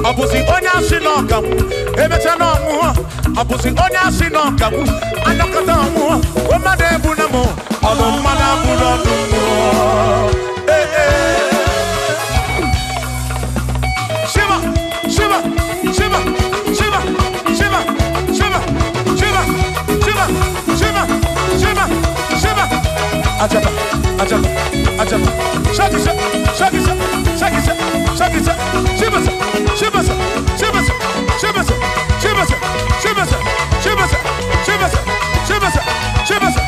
Abusi onya sinokamu, ebetano mu. Abusi onya sinokamu, anokata mu. Omade bunamo, anomada bunamo. Shiva, Shiva, Shiva, Shiva, Shiva, Shiva, Shiva, Shiva, Shiva, Shiva, Shiva. Ajaba, ajaba, ajaba. Shakisa, shakisa, shakisa, shakisa. Shiva, Shiva, Shiva, Shiva, Shiva, Shiva, Shiva, Shiva, Shiva, Shiva,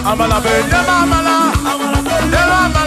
Amala be, amala, amala,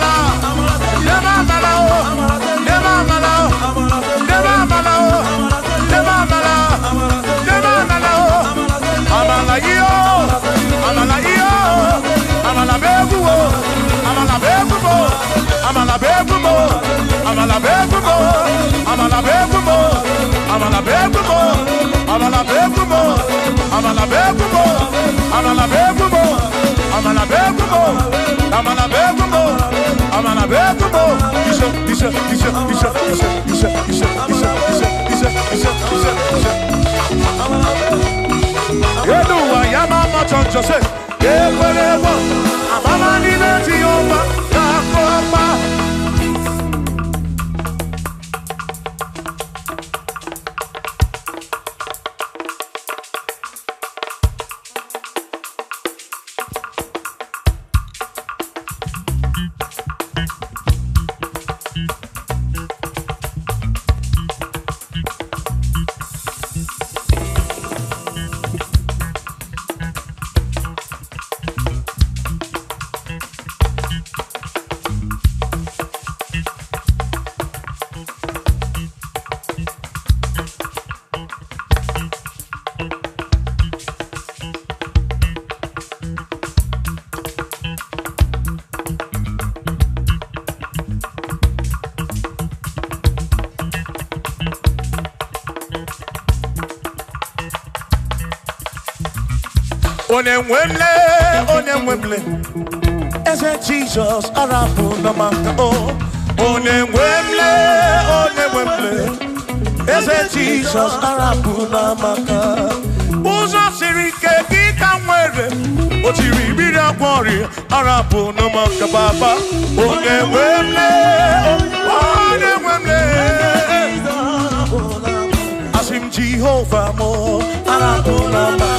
Amala Onemwemle, eze Jesus arapu namaka oh. Onemwemle, eze Jesus arapu namaka. Uzo sirike kika mwere, otiri bira kwori arapu namaka baba. Onemwemle, asim Jehovah mo arapu namaka.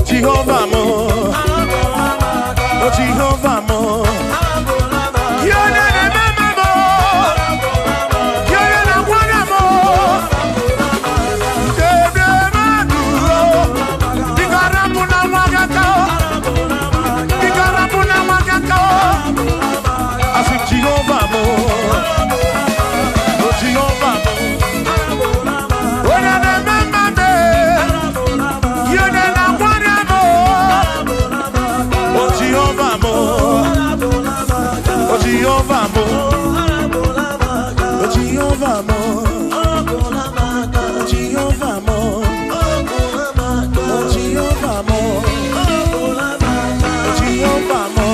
Jehovah mo, oh Jehovah mo, you're not a mama mo, you're not a one mo, Ikarapuna wakako, Ikarapuna wakako, I said Jehovah mo, oh Jehovah mo, you're not a mama mo, you're not a Jehovah mo, oh Jehovah mo, oh Jehovah mo, Jehovah mo, oh Jehovah mo, Jehovah mo,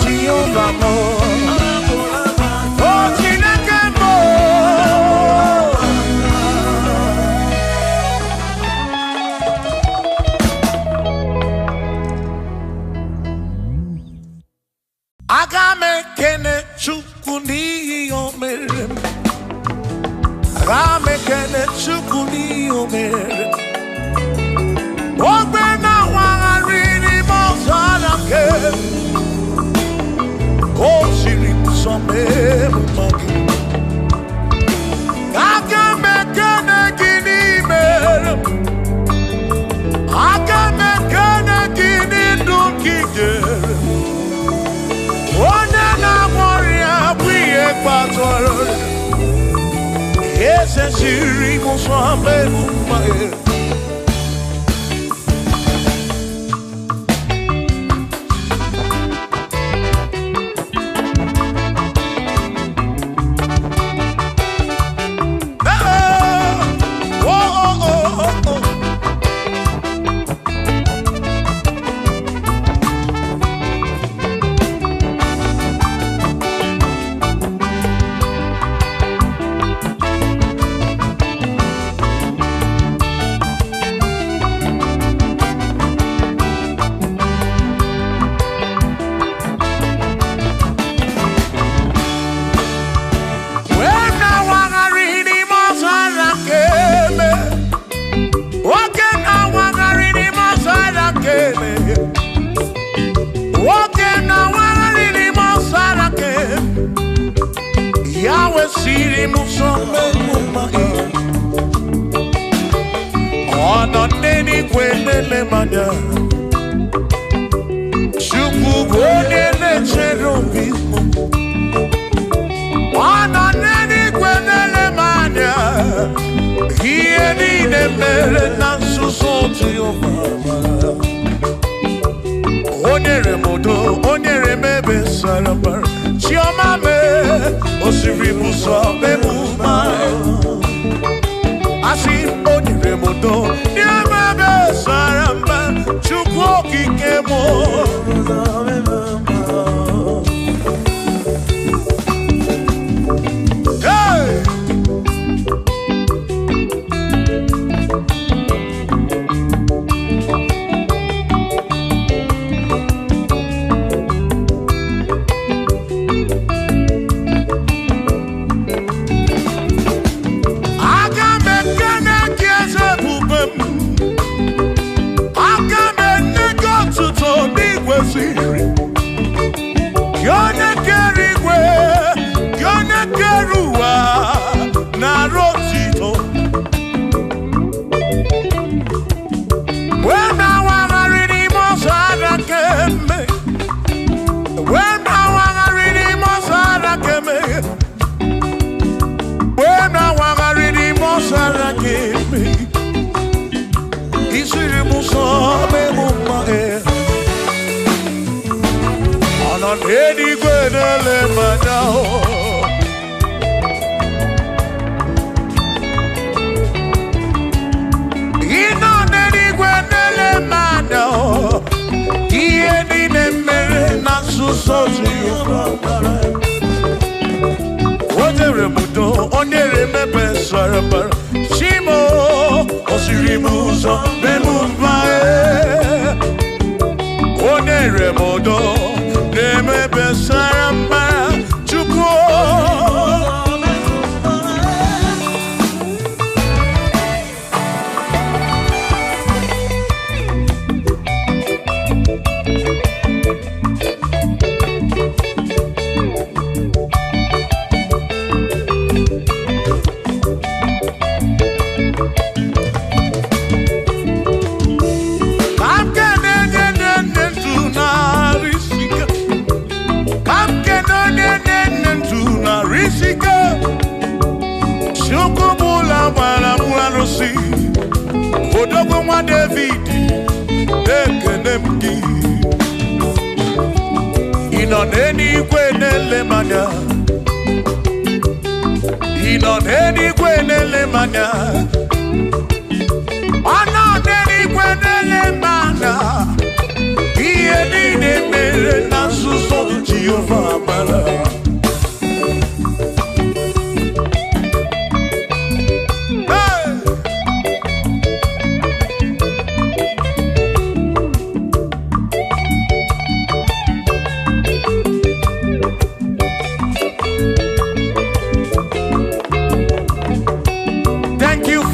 Jehovah mo, oh Chineke mo. Agame kene chukuni omere, agame kene chukuni omere. Ogbe na wangari mo salake, o siri some magi. Agame kene kini mere, Yes, and she removes my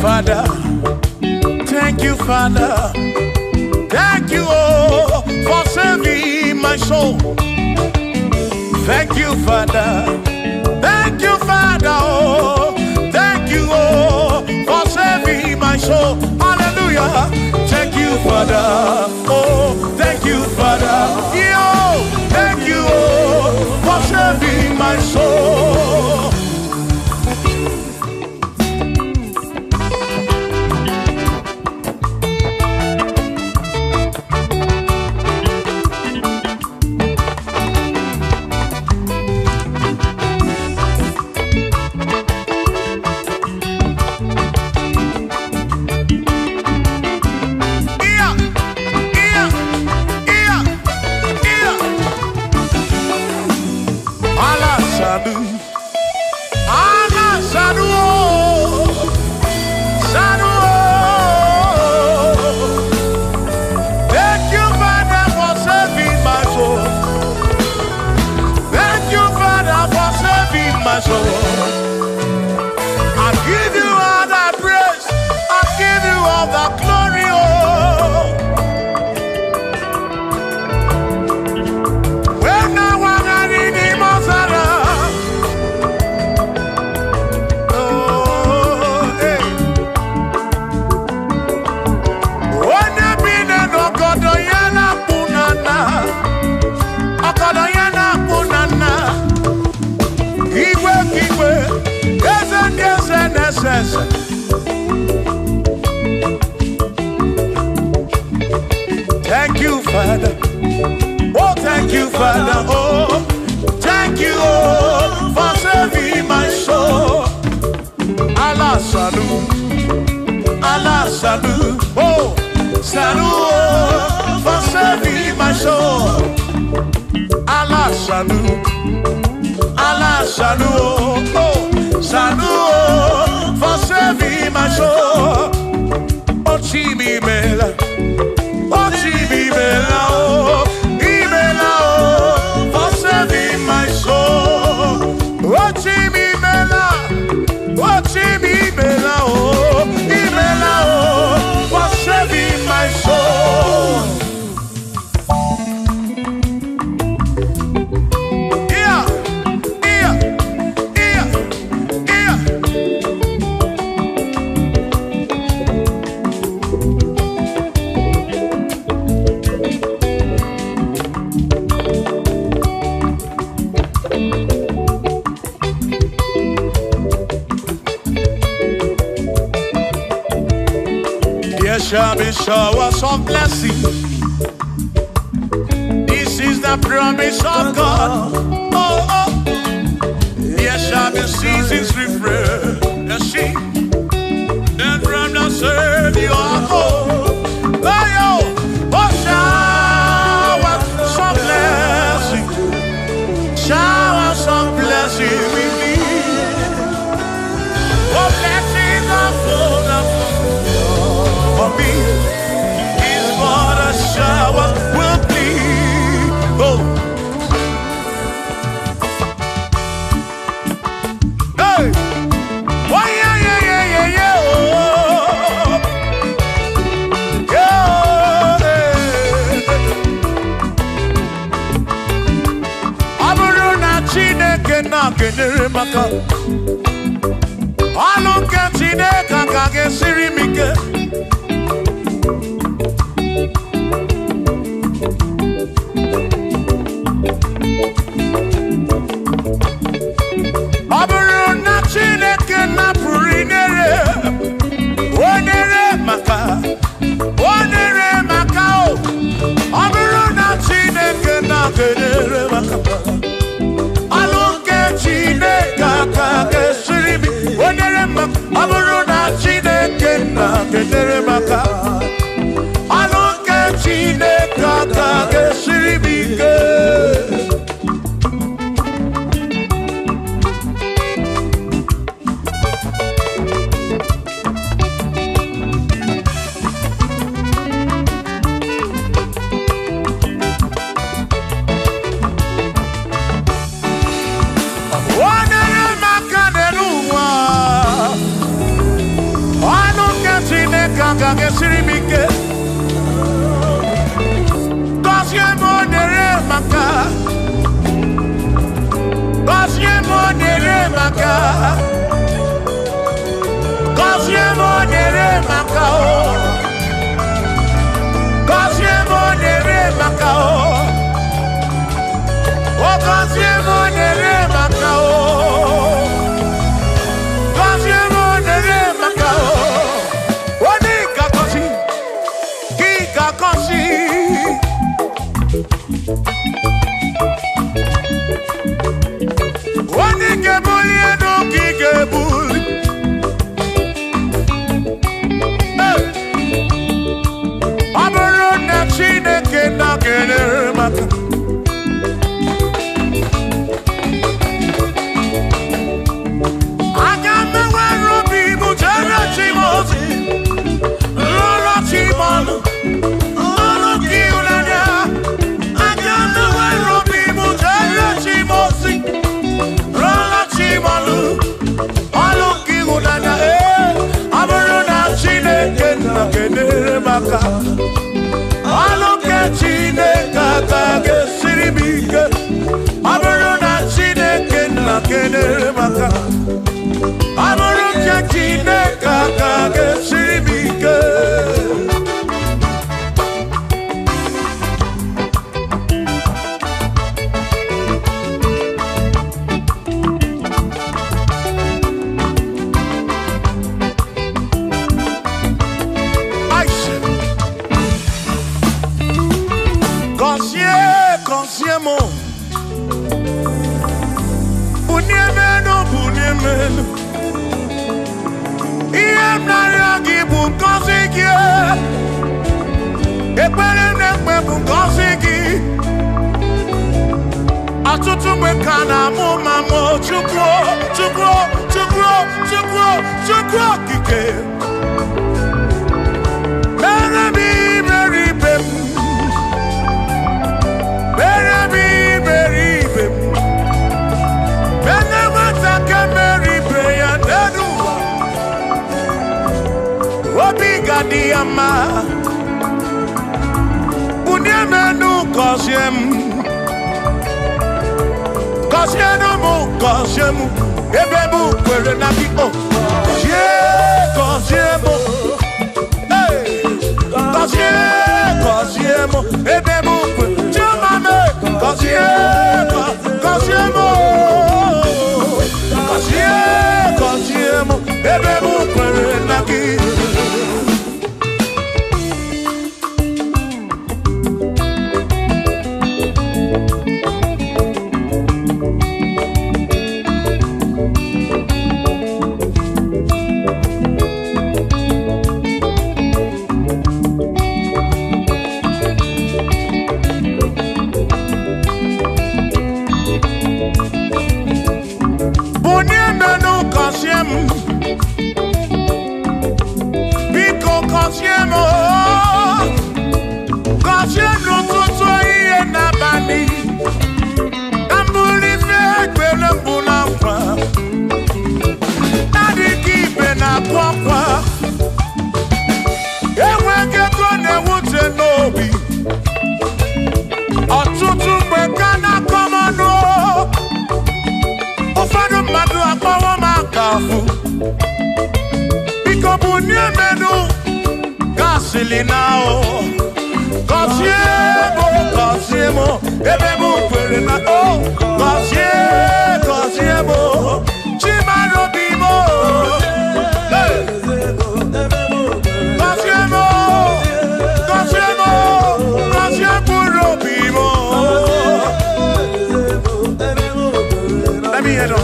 Father. Thank you, Father. Thank you, oh, for saving my soul. Thank you, Father. Thank you, Father. Oh, thank you, oh, for saving my soul. Hallelujah. Thank you, Father. Oh, thank you, Father. Yo, thank you, oh, for saving my soul. my soul. I give you all the praise. I give you all the glory. Oh, when I want to read the Mosara. Oh, hey. When I be the Okodoyana Punana, Okodoyana Punana, Igwe, yes. Thank you, Father. Oh, thank you, Father. Oh, thank you, oh, for saving my soul. Allah salut, Allah salut. Oh, salut, oh, for saving my soul. Allah salut, Allah salut. Oh, salut, for saving my soul. Oh, Chimimela, oh, Chimimela, oh, Imela, oh, for saving my soul. Oh, Chimimela, oh, Chimimela, oh, Imela, oh, for saving my soul. Shall be showers of blessing. This is the promise of God. Oh, oh. There shall be seasons refreshing. Then from the Savior, oh, oh, showers of blessing. Showers of blessing we need. Oh, blessings are full of for me is what a shower will be. Oh, hey, oh yeah, yeah, yeah, yeah, yeah. Oh, yeah. Aburuna Chineke na kenere maka. Alonke Chineke kage sirimike. Consiemo. Bunyemenu. Iem na yagi bunkosiki. Ekpere nekpe bunkosiki. Atutu mekana mamo chukwo kike. Diama Bunyamenu Kosiemu Ebebu Kwere Naki O Kosiemu Kosiemu Ebebu Kwere Chumame Kosiemu Ebebu Kwere Naki Now, Kosiemo, Ebebu Kwere na O, Kosiemo, Chimano Bimo, Kosiemo Bimo. Let me head on.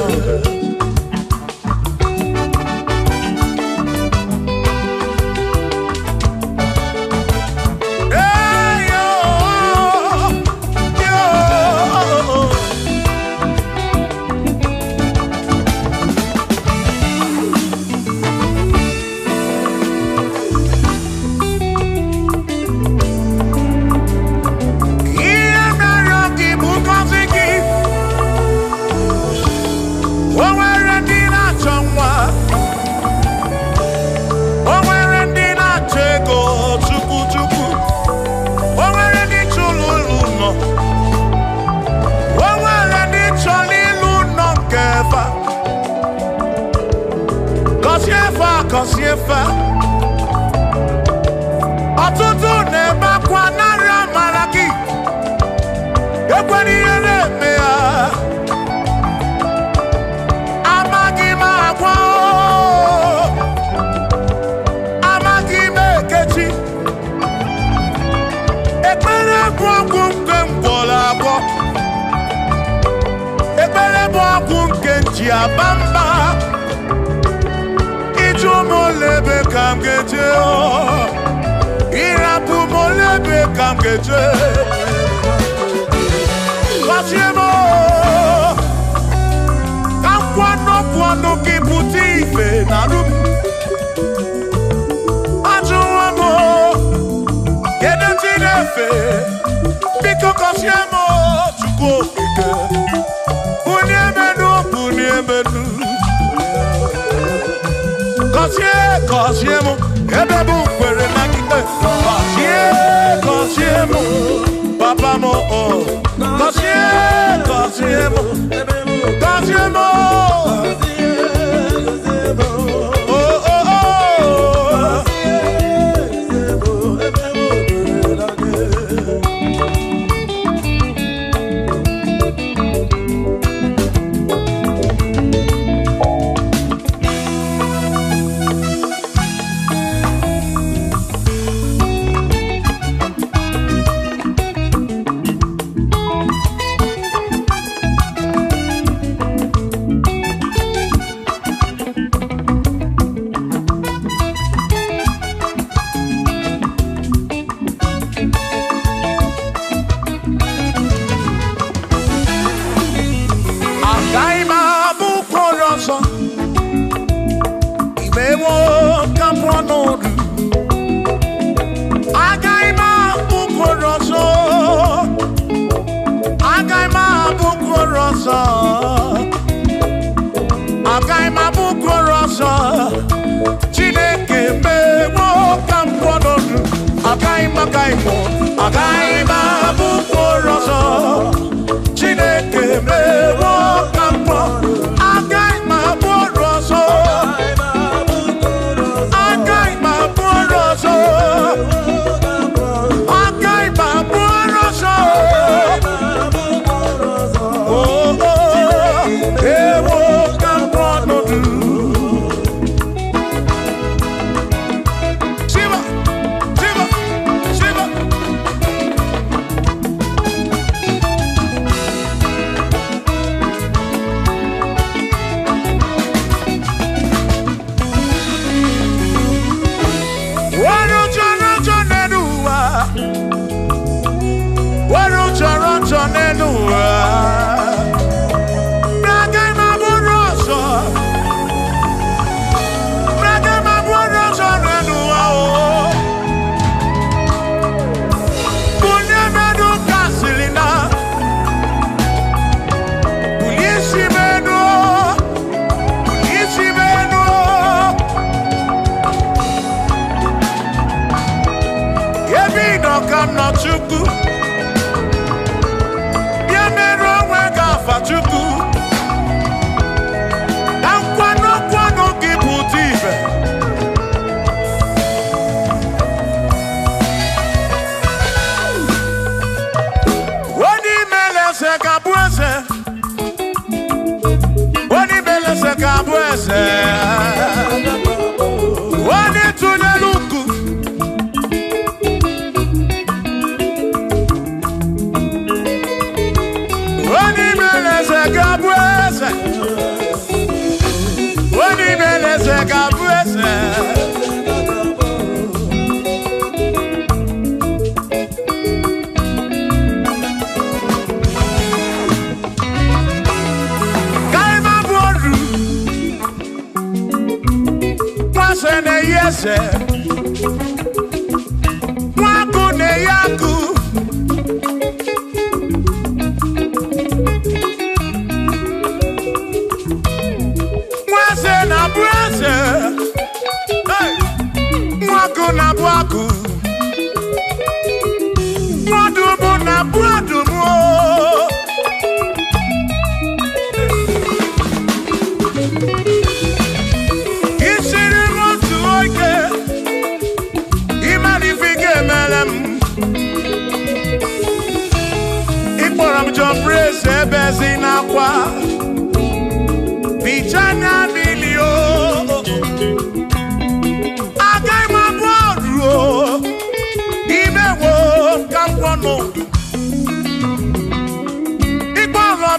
Kosiefa Otutu neba kwa nara maraki Ekwani yele mea Amagi magwa Amagi mekechi Ekpere kwa kumke mbola bo Ekpere kwa kumke njiabamba Molebe kam geje o Irapu molebe kam geje Kosiemo Kam kwano kiputi ife narum Ajuwamo Gede tinefe Biko Kosiemo Chuko kike Bunyemenu Kosiemo, Ebebu Kwere Naki Kosiemo, Papa mo Kosiemo, agaghị m abụ mkpụrụ ọzọ Chineke mewo ka mkpọ agaghị m abụ ọrụ ọzọ agaghị m abụ ọrụ ọzọ agaghị m abụ ọrụ ọzọ ewo ka mkpọ ọnọdụ Chukwu bịa mere onwe gị afa Chukwu na nkwanụ gị bụ ụdị ibe onye imele eze ga-abụ eze onye imele eze ga-abụ eze onye tụnyere ukwu Gabuese, Oni Meleze Gabuese. Kaima Bodu, Pasene Yese, Wakune Yaku. Mwaku na bwaku Mwadubu na bwadubu Isiri motu oike Imanifike melem Ikporam John Praise ebezi na kwa Vijana milio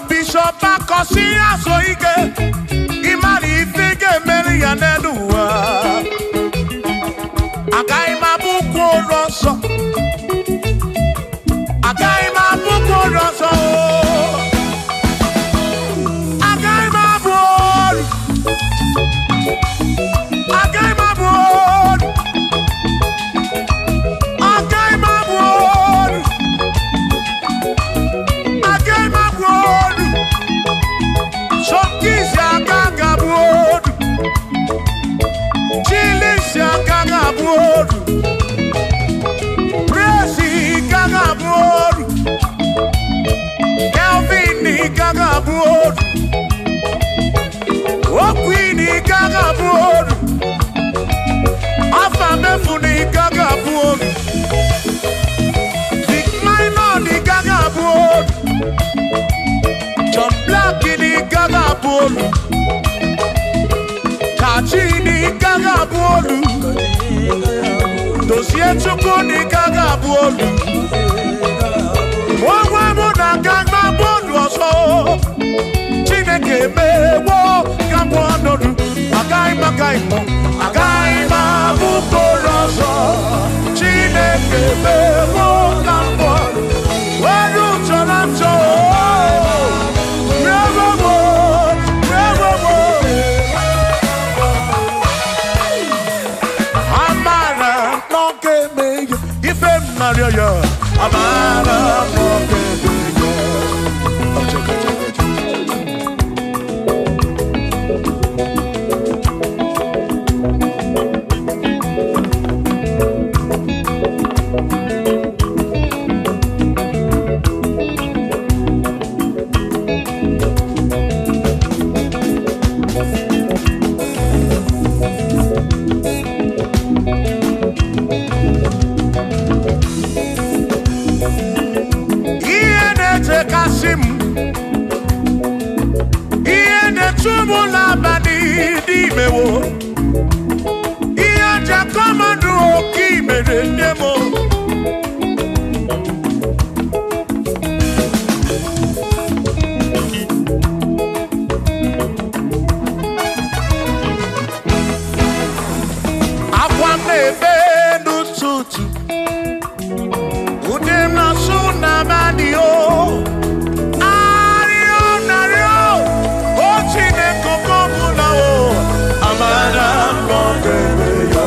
Bishop Akosi Asoike Imani Ifike Meri Yanedua Agai Mabuko Rosso Agai Mabuko Rosso Agai Mabur Agai Mabur Agai Mabur Agai Mabur Shokisha Gagabur Chilisha Gagabur Presi Gagabur Kelvini Gagabur Okwini Gagabur Afamefuni Gagabur Big Minor Gagabur John Black Gagabur Kachini Gagabur Dossier Chukuni Gagabur Wawamuna Gagabur Rosso Chineke Mewo Gagabur Agai Magaimo Agai Mabuko Rosso Chineke Mewo Gagabur Waru Toronto Maria, masim iye ne tumu la bani di mewo iye jakomadu oki mere nemo akwam nebe n'ututu udem na suna bani o ario nario o chineke kobula o amara mbebe ya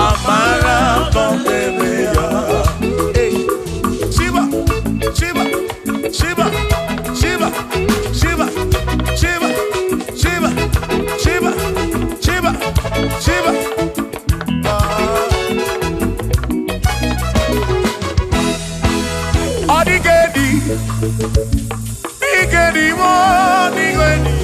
amara mbebe ya Shiba Shiba Shiba Shiba Shiba Shiba Shiba Shiba Shiba Shiba Odigedi Igedi mo Igedi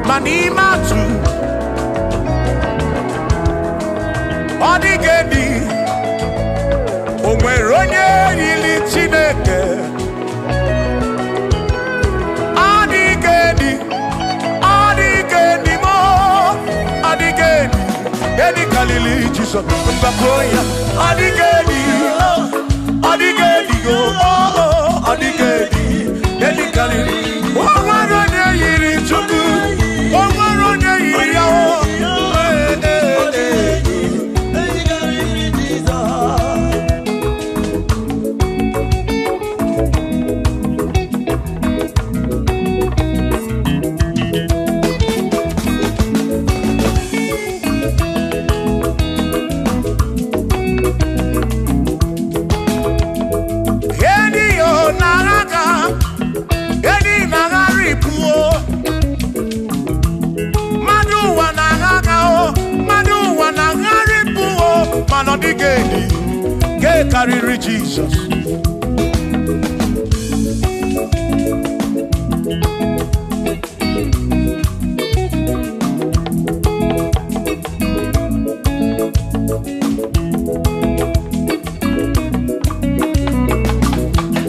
Manimatu Odigedi Onweronye yili Chineke Odigedi Odigedi mo Odigedi Edi kalili Jesus Mbakoya Odigedi Odigedi oh Odigedi Edi kalili Onweronye yili Chukwu Odigedi, get carry Jesus.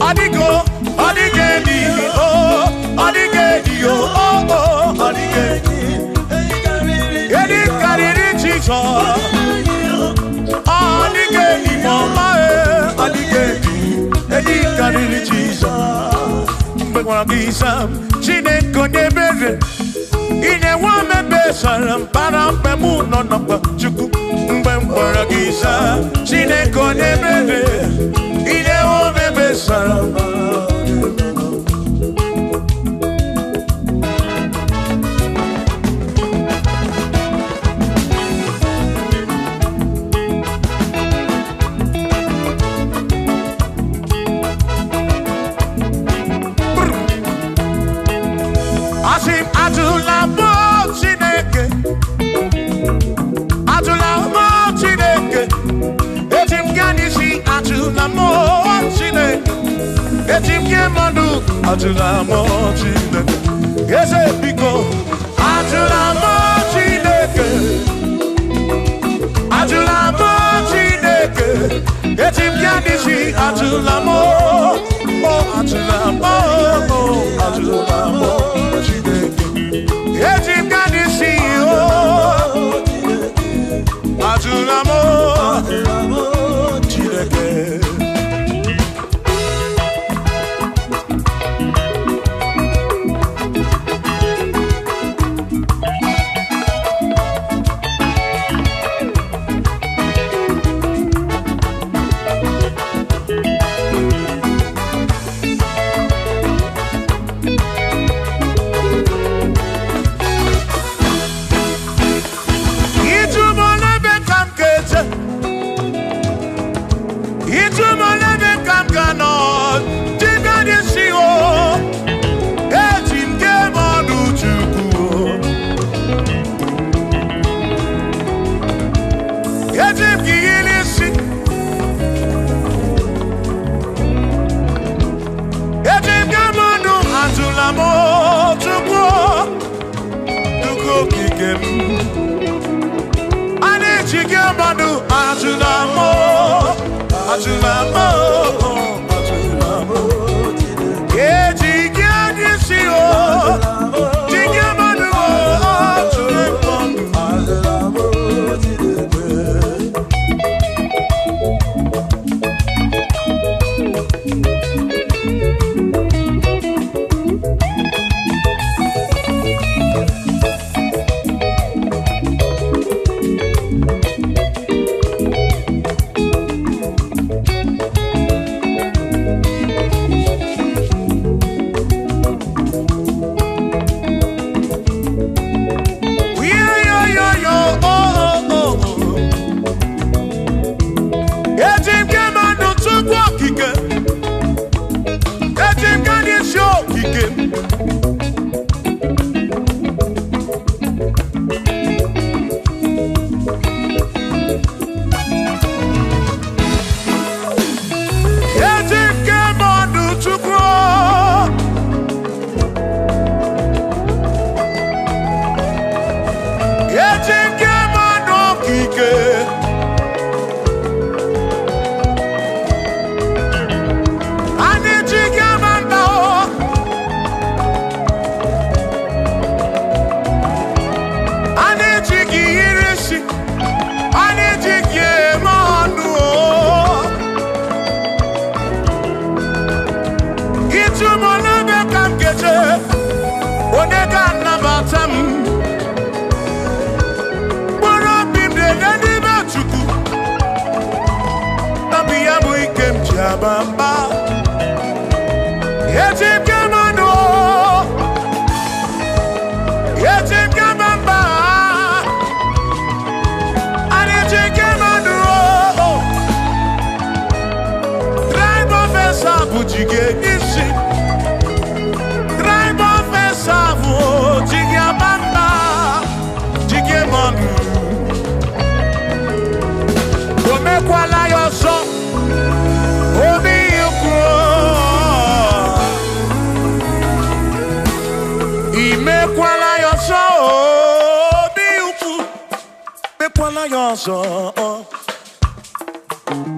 Odigo, Odigedi, oh, Odigedi, oh, Odigedi, get carry Jesus. karịrị Jizọs. Mgbe gwara gị Sam, Chineke onye ebere, ị na-enwe omebe sara mpara mgbe mụ nọ n'ọkwa Chukwu. Mgbe m gwara gị Sam, Chineke onye ebere, ị na-enwe omebe sara mpara. Atụla m Chineke, eze biko, atụla m Chineke, atụla m Chineke, eti m ya n'isi, atụla m, atụla m, atụla m Chineke, eti m ya n'isi, atụla m Chineke.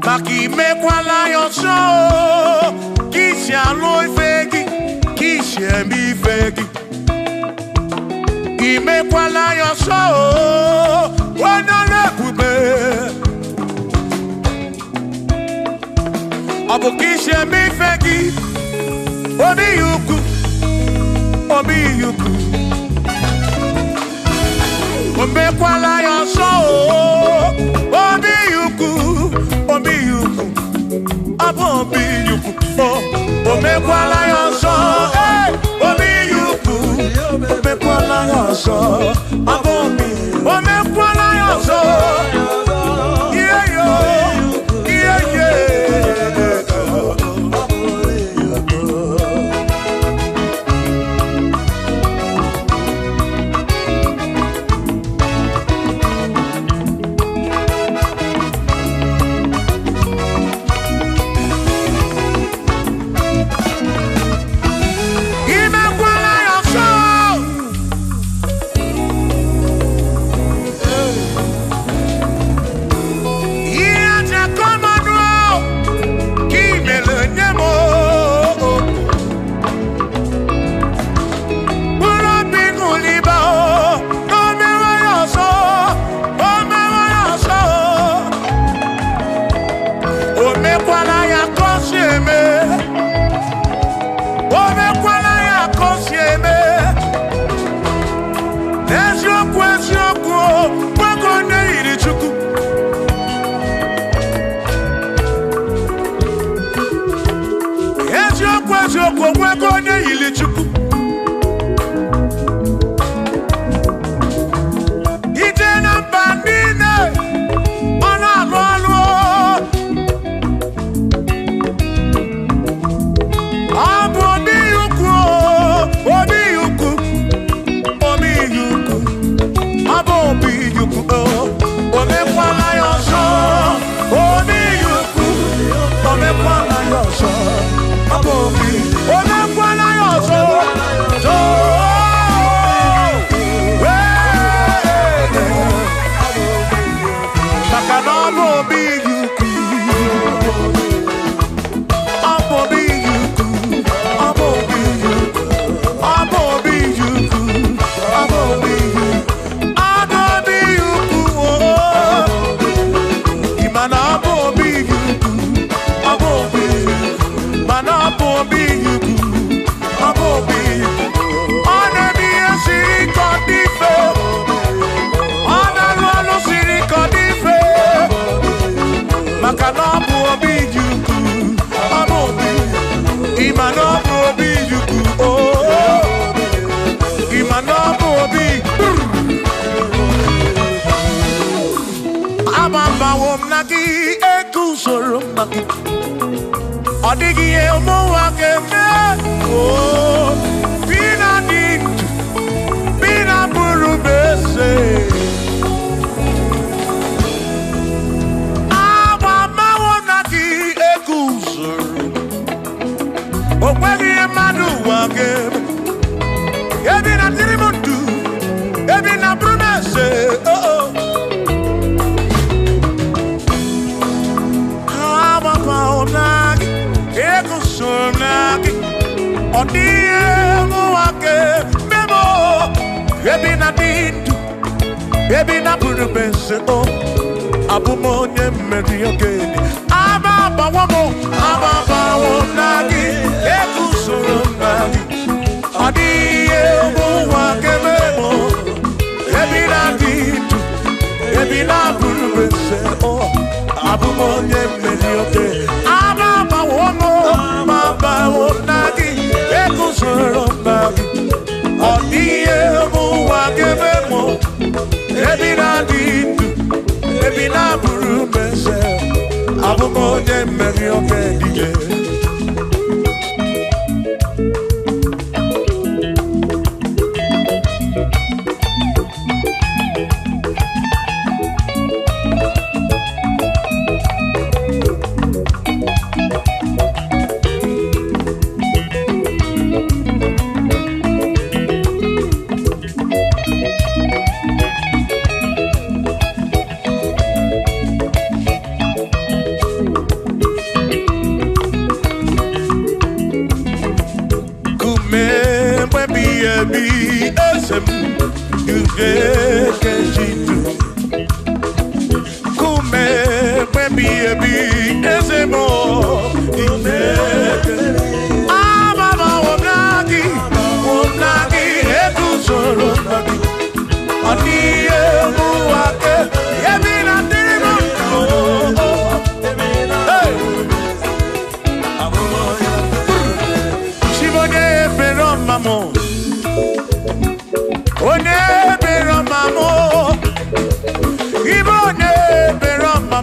Maki mekwala yoso, kisi aloi fegi, kisi emi fegi. Imekwala yoso, wana lekube. Abu kisi emi fegi, Obi yuku, obi yuku. Omekwala your soul. Obi yuku, obi yuku. Obi yuku, oh. Omekwala your soul. Hey, obi yuku. Omekwala your soul. Obi, omekwala your soul. Yeah, yeah, yeah. Odigi emo wakeme, oh, bina dintu, bina burubese. Aba mawonaki ekusoro, okwegi emadu wakeme. Ebina tirimutu, ebina burubese, oh oh. Aba mawonaki. Odie muake memo ebi na dindu ebi na burubese o abumonye mmeri ogeni aba bawo nagi ekusoro nagi odie muake memo ebi na dindu ebi na burubese o abumonye mmeri ogeni aba bawo nagi ekusoro nagi odie muake memo ebi na dindu ebi na burubese abumonye mmeri ogeni.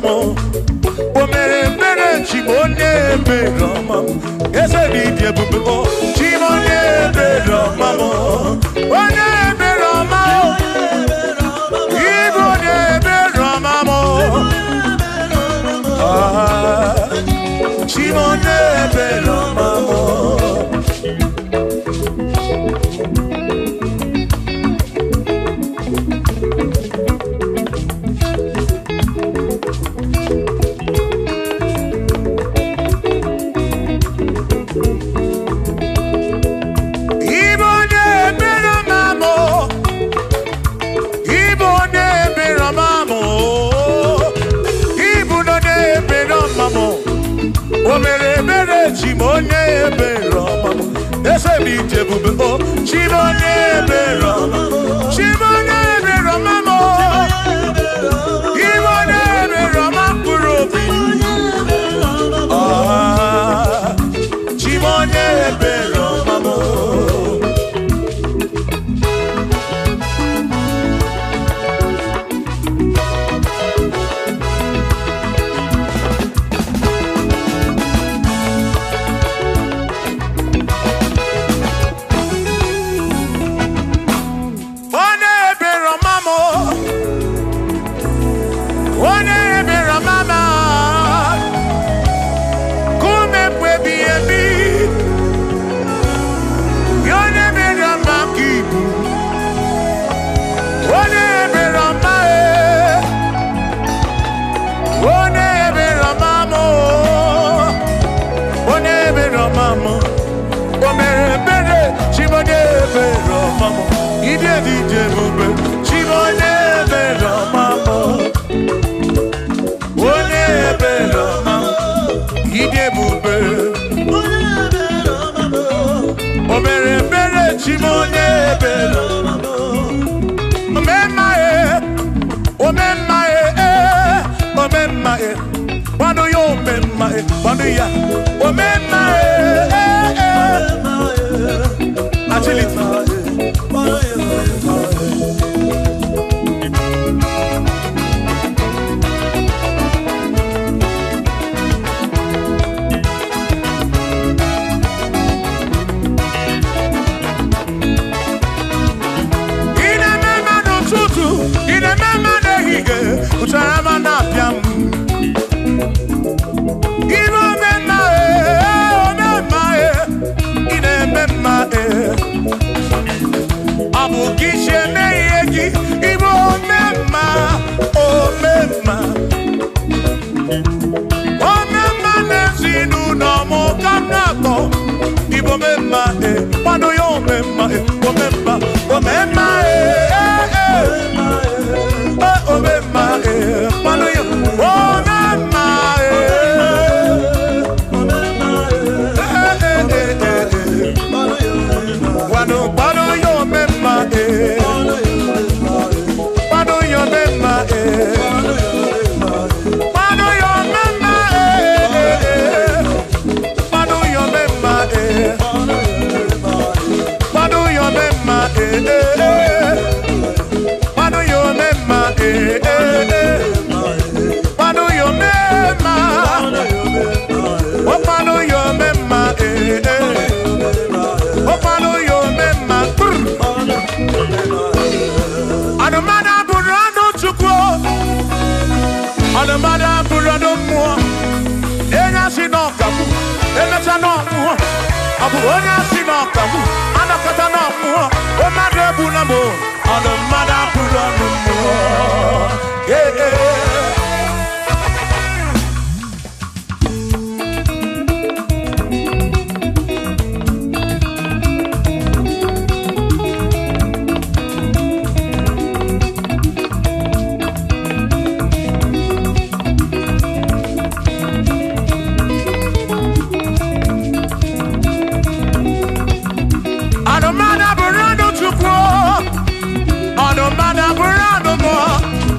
mamo. O mere chimone bero mamo. Ese di bubu chimone bero mamo. One bero mamo. Igbo ne bero mamo. Chimone bero mamo. Chimone bero mamo. Ese mi bubu chimone bero mamo. Chimone bero mamo. Chimone bero mamo. Chimone bero mamo.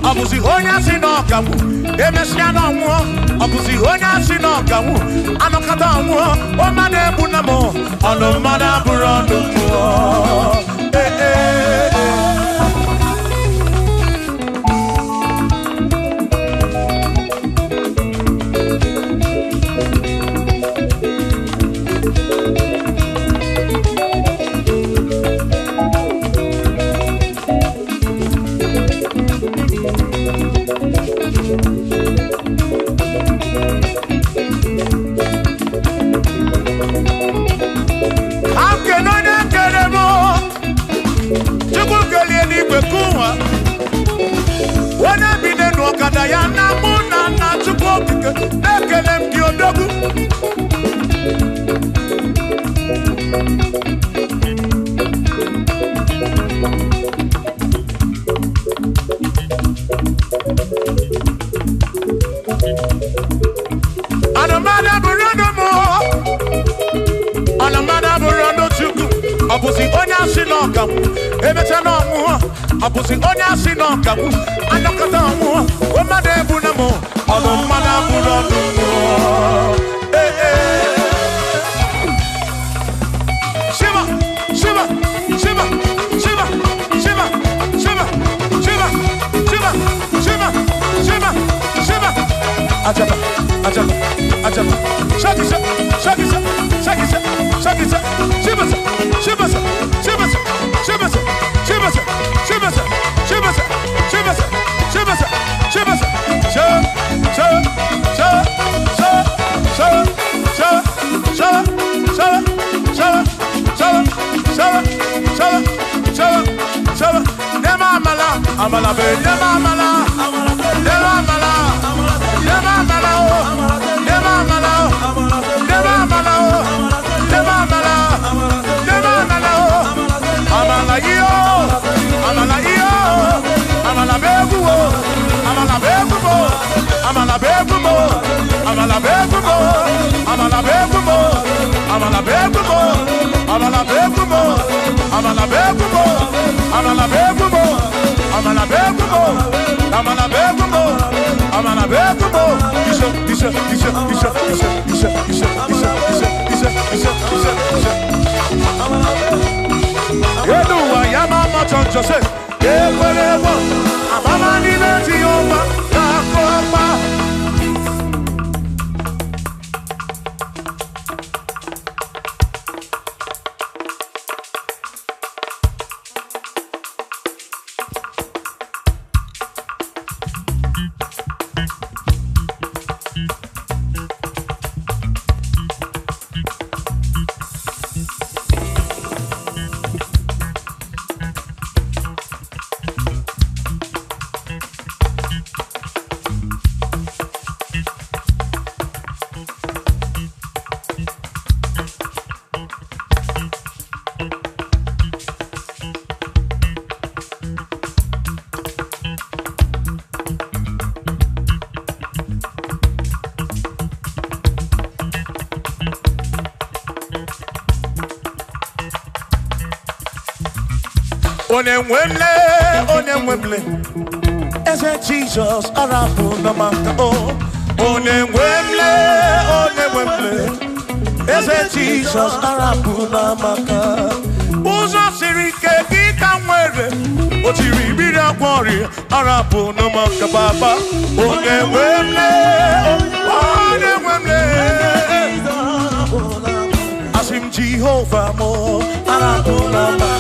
Obusi honya sinokamu, emesiana muo. Obusi honya sinokamu, anokata muo. Omane bunamo, onomana burondo muo. Abusi onya si no kabu anakata mu o made ebu na mo ono mmana mu no Shiva Shiva Shiva Shiva Shiva Shiva Shiva Shiva Shiva Shiva Shiva Ajaba Ajaba Ajaba Shakisa Shakisa Shakisa Shakisa Shiva Shiva Shiva Shiva Shiva Amala be nema amala nema amala nema amala nema amala nema amala nema amala nema amala amala yo amala yo amala bebu amala bebu amala bebu amala bebu amala bebu amala bebu amala bebu amala bebu amala bebu Amala begumo, amala begumo, amala begumo. Isa. Yedu wa yama macho se, yekwelewa, amama ni beti yoma, nakoma. Onemwemle, ese Jesus arapu no maka oh. Onemwemle, ese Jesus arapu no maka. Uzo sirike kita mwere, otiri bira kwori arapu no maka baba. Onemwemle, asim Jehovah mo arapu no maka.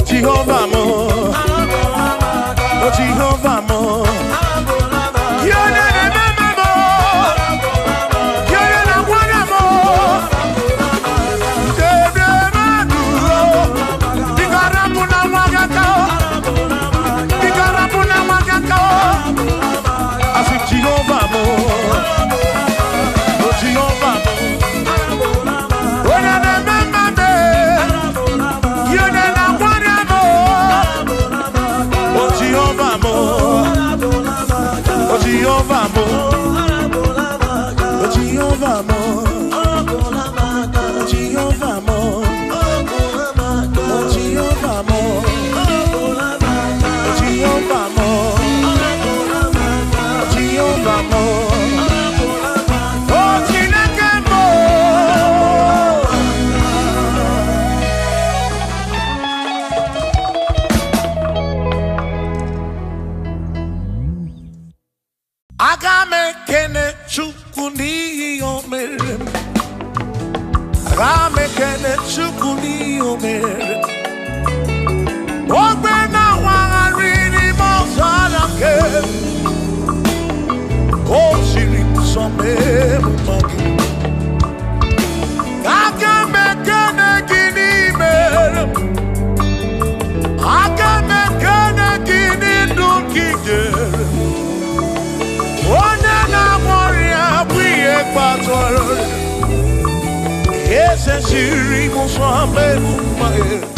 Jehovah mo, oh Jehovah mo, you're not a mama mo, you're not a one mo. ni omer. Rame kene chukuni omer. Ogbe na wangari ni mozara ke. Osiri some magi. Aka me kene gini mer. Aka me kene gini dunki ger. One na moria bwiye patoro. Ese siri musame mumae.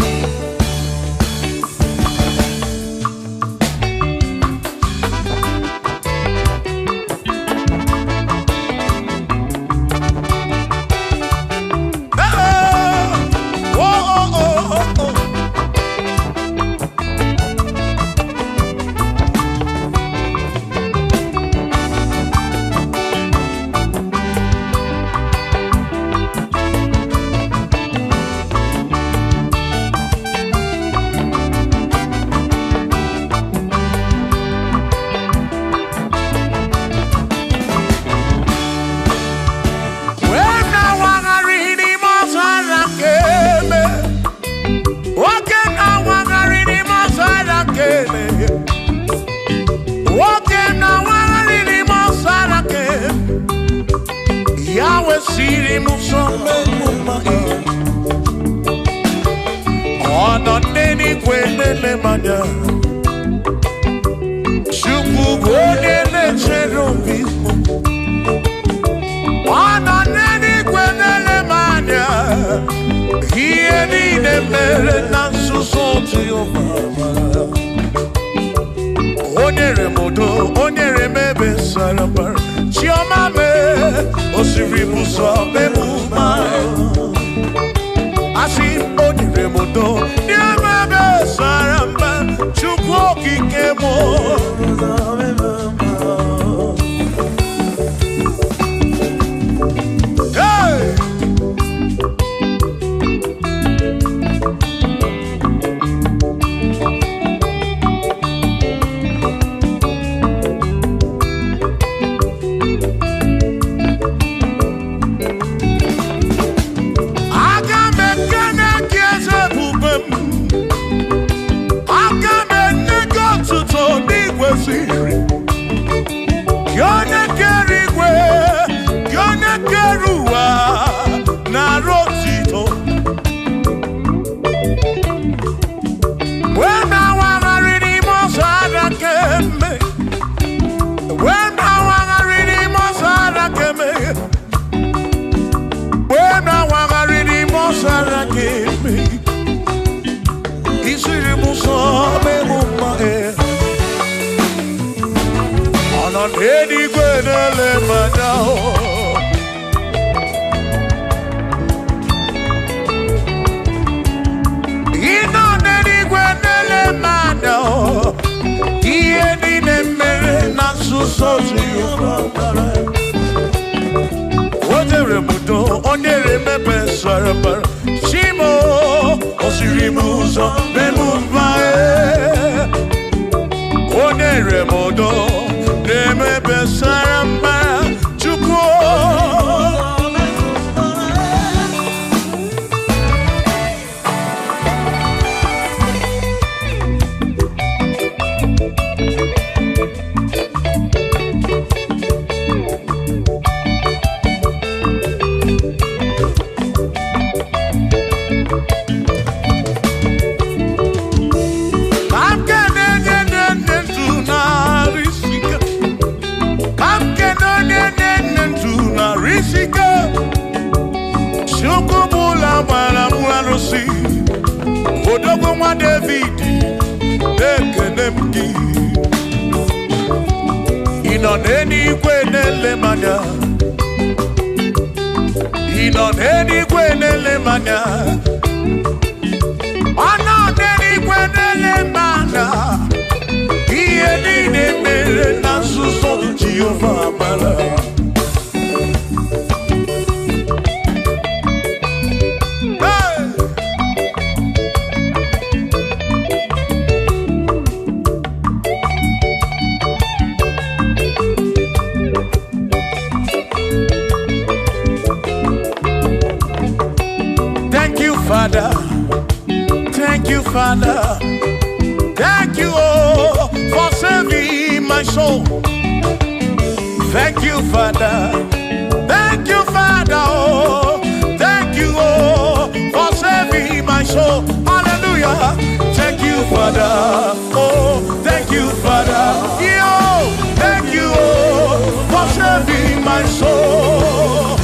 Father. Thank you, Father. Thank you, oh, for saving my soul. Thank you, Father. Thank you, Father. Oh, thank you, oh, for saving my soul. Hallelujah. Thank you, Father. Oh, thank you, Father. Yo, thank you, oh, for saving my soul.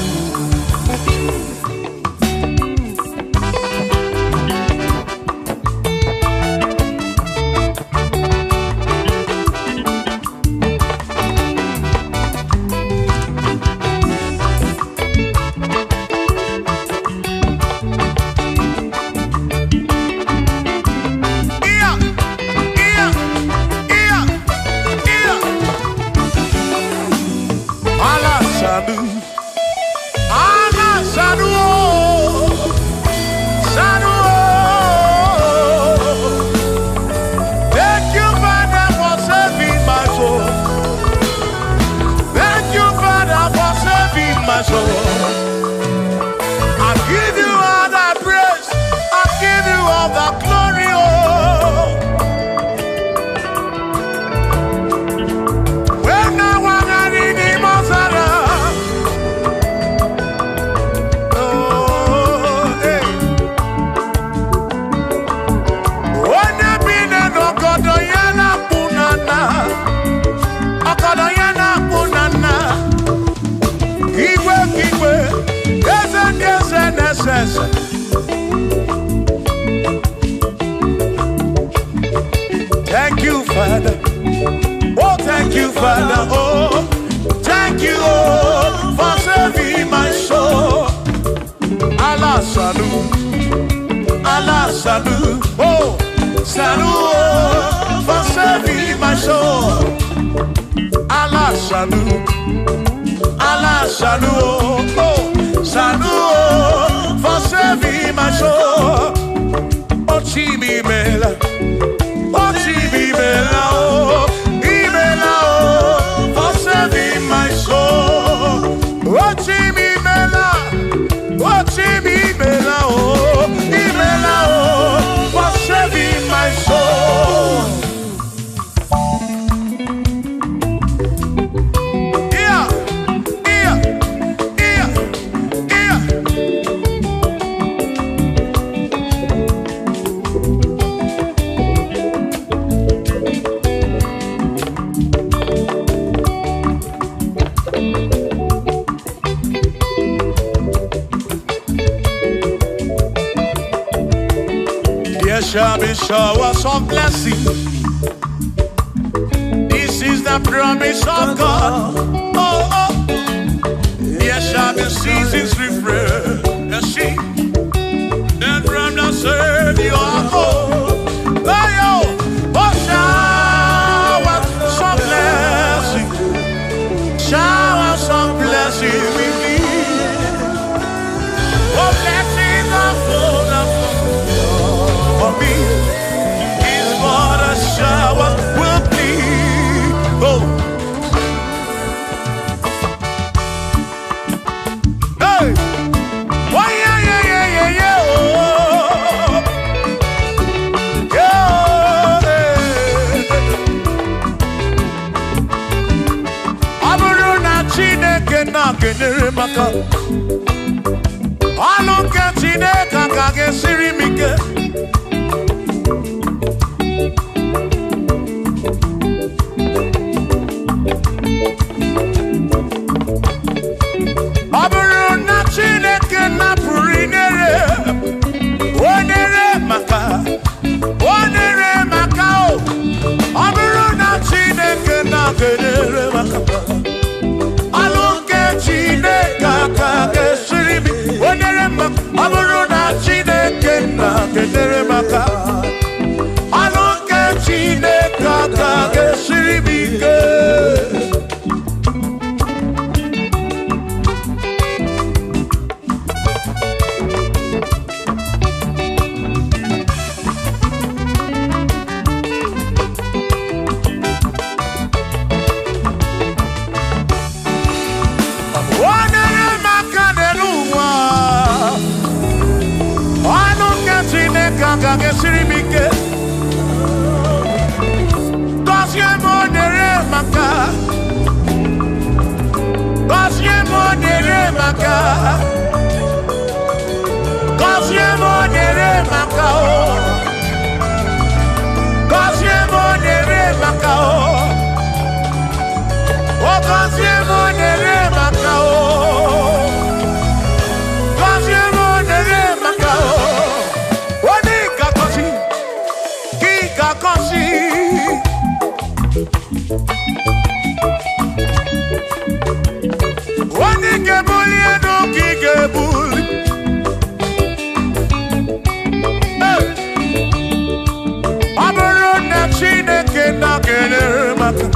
Thank you, Father. Oh, thank you, Father. Oh, thank you, oh, for saving my soul. Allah salut, Allah salut. Oh, salut, oh, for saving my soul. Allah salut, Allah salut. Oh, salut, oh, for saving my soul. Oh, Chimi Mela. Oh, Chibibela, oh, Ibela, oh, for saving my soul. Oh, Chibibela, oh, Chibibela, oh, Ibela, oh, for saving my soul. Yeah, yeah, yeah, yeah. There shall be showers of blessing. This is the promise of God. Oh, oh. There shall be seasons refreshing, and from the serve you are home. Oh, yo, oh, showers of blessing, showers of blessing we need. Oh, blessings are full of for me is what a shower will be. Oh, hey, oh yeah, yeah, yeah, yeah, yeah. Oh, yeah. Aburu na Chineke na kenere maka. Alunke Chineke kage siri mike. Alunke Chineke kage Chineke ga siri bike. Gozie mo nere maka. Gozie mo nere maka. Gozie mo nere maka o. Gozie mo nere maka o. O gozie mo nere maka o. Gozie mo nere maka o. Oni kakosi, ki kakosi. Oni kebuli eno ki kebuli. Aboro na Chineke na kenere maka.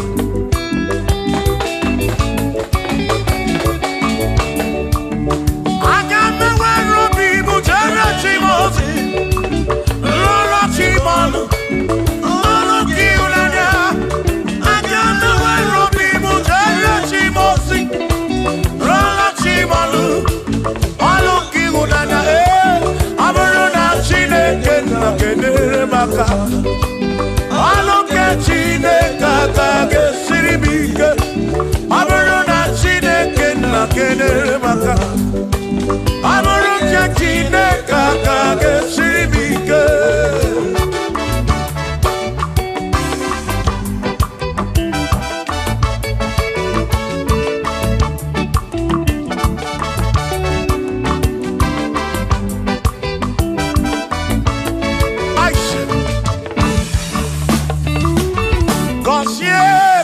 Aloke Chineke ga siri bike. Aburu na Chineke na kenere maka. Aburu ke Chineke ga siri bike.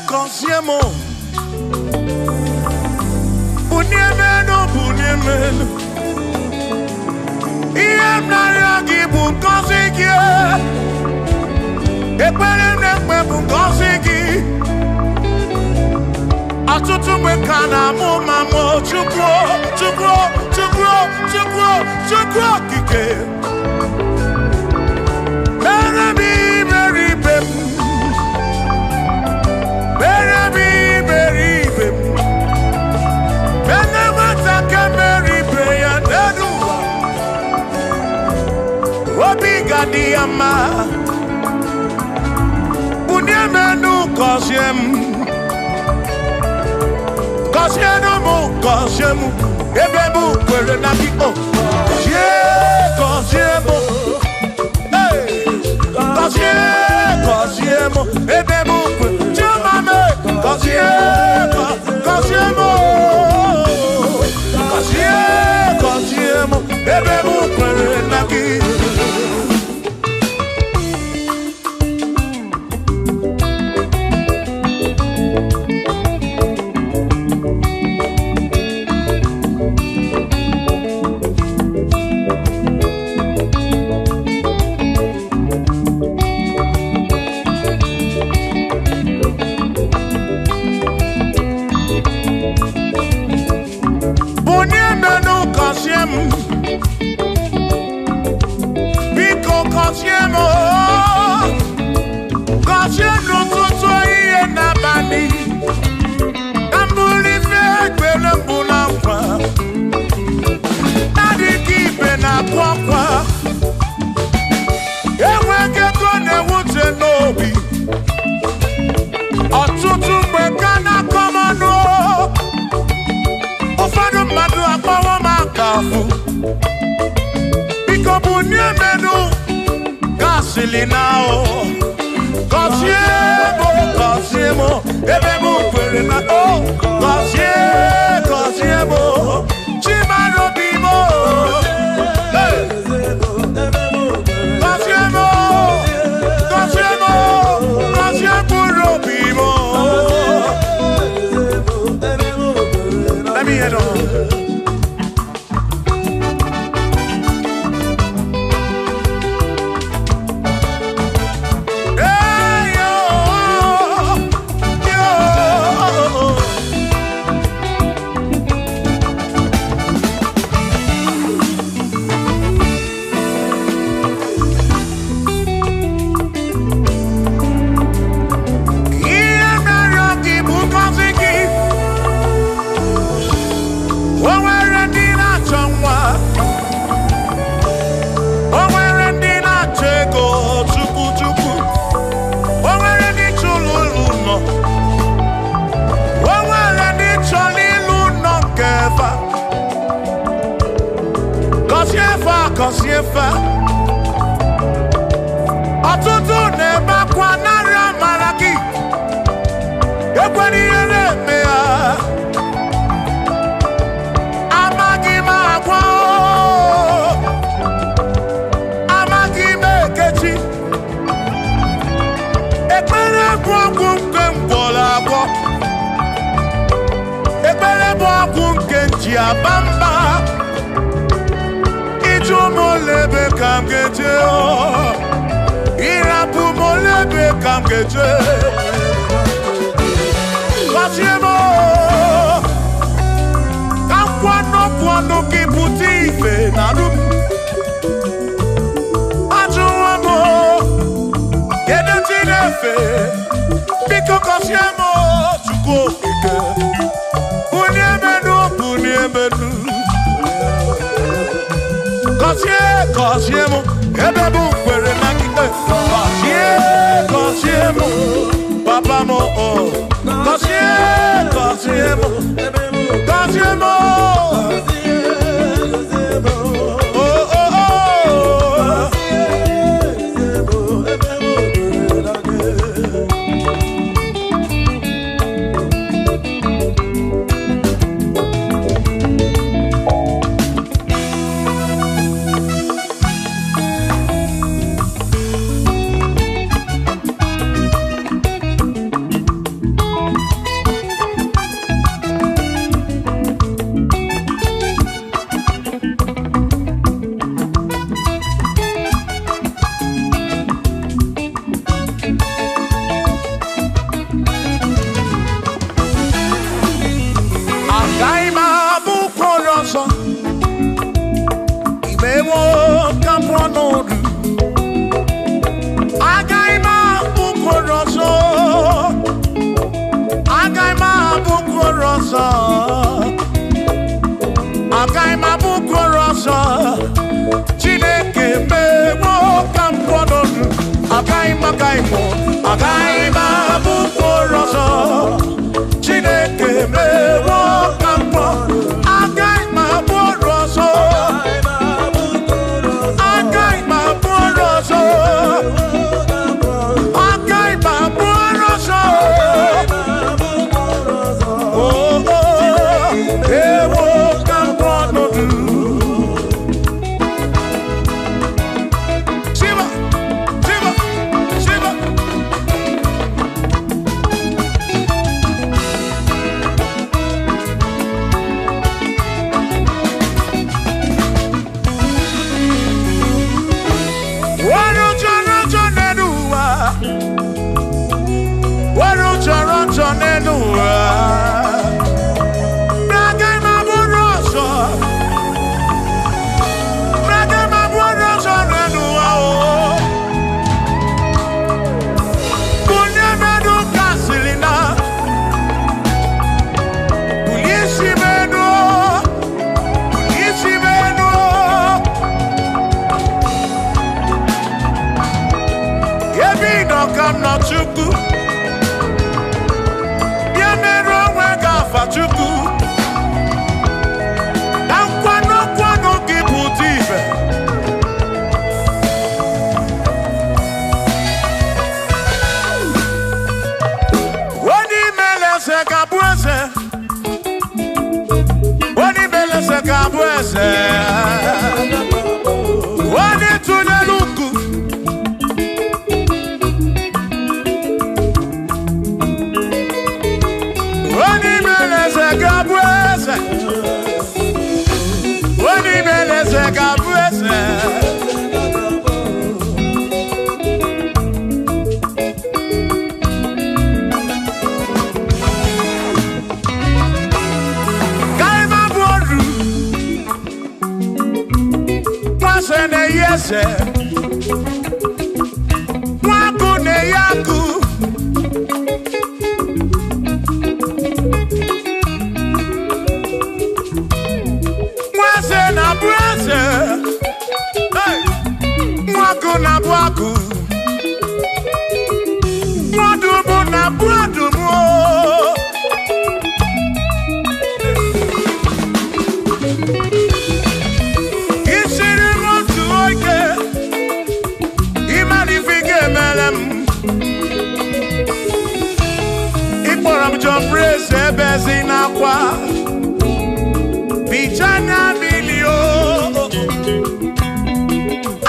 Consiamo Bunyemeno Bunyemeno Iem Nariagi Bunkosiki Ekpere Nekpe Bunkosiki Atutu Mekana Mumamo Chukwo Chukwo Chukwo Chukwo Chukwo Kike Meremi Meribem Diama Bunyemenu Kosiem Kosienu mu Kosiemu Ebebu Kwere Nabi O Kosiemu Kosiemu Ebebu Kwere Chumame Kosiemu Kosiemu Ebebu Kwere Nabi Biko Kosiemo Kosiemo tutu iye nabani Ambuli fekwe mbula kwa Nadi kipe na kwa Ewe kekone wute nobi Otutu mwekana komano Ufadu madu akwawa makafu Biko Bunyemenu Gasolinao Kosiemo Ebebu Kwere na o Kosiemo Chimano Bimo Kosiemo Bimo. Let me head on. chi ekpere bụ ọgwụ nke mgbọrọ agwọ ekpere bụ ọgwụ nke nji aba mba ịjụ m olebe ka m ga-eje ịrapụ m olebe ka m ga-eje gọzie m ka nkwanọpụ ọnụ gị pụta ife na rum ajụwa m kedu chi na-efe biko gọzie m Chukwu okike bunye menu gọzie m ebe bụ kwere na ikpe gọzie m papa m gọzie m gọzie m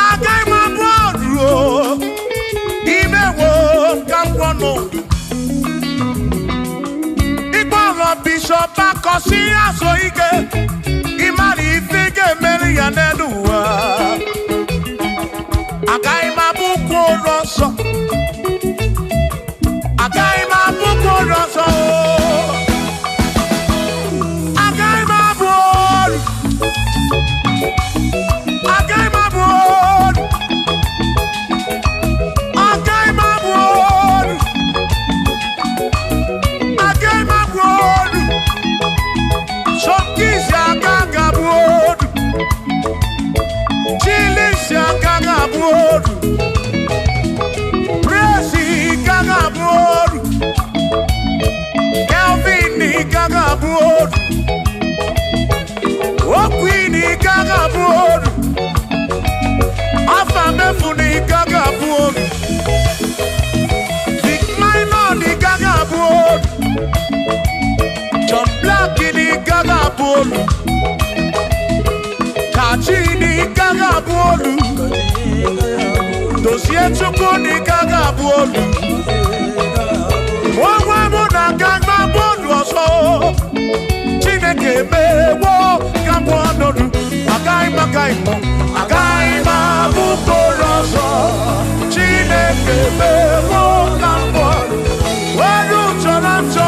Again, my brother. Osia so ike imari fige meri ya neduwa agai mabuko roso agai mabuko roso agai mabur agai mabur agai mabur agai mabur Shokisha kagabud Chilisha kagabud Presi kagabud Kelvini kagabud Okwini kagabud Afamefuni kagabud Vic Minor kagabud John Black ni kagabud Kachini kagabud Dossier Chuku ni kagabud Wawamuna kagabud Oso Chineke mewo Kagabud Agai magaimo Agai mabukoroso Chineke mewo Kagabud Waru Toronto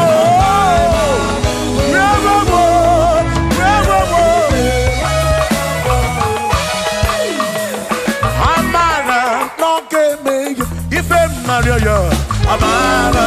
Mario, Amara,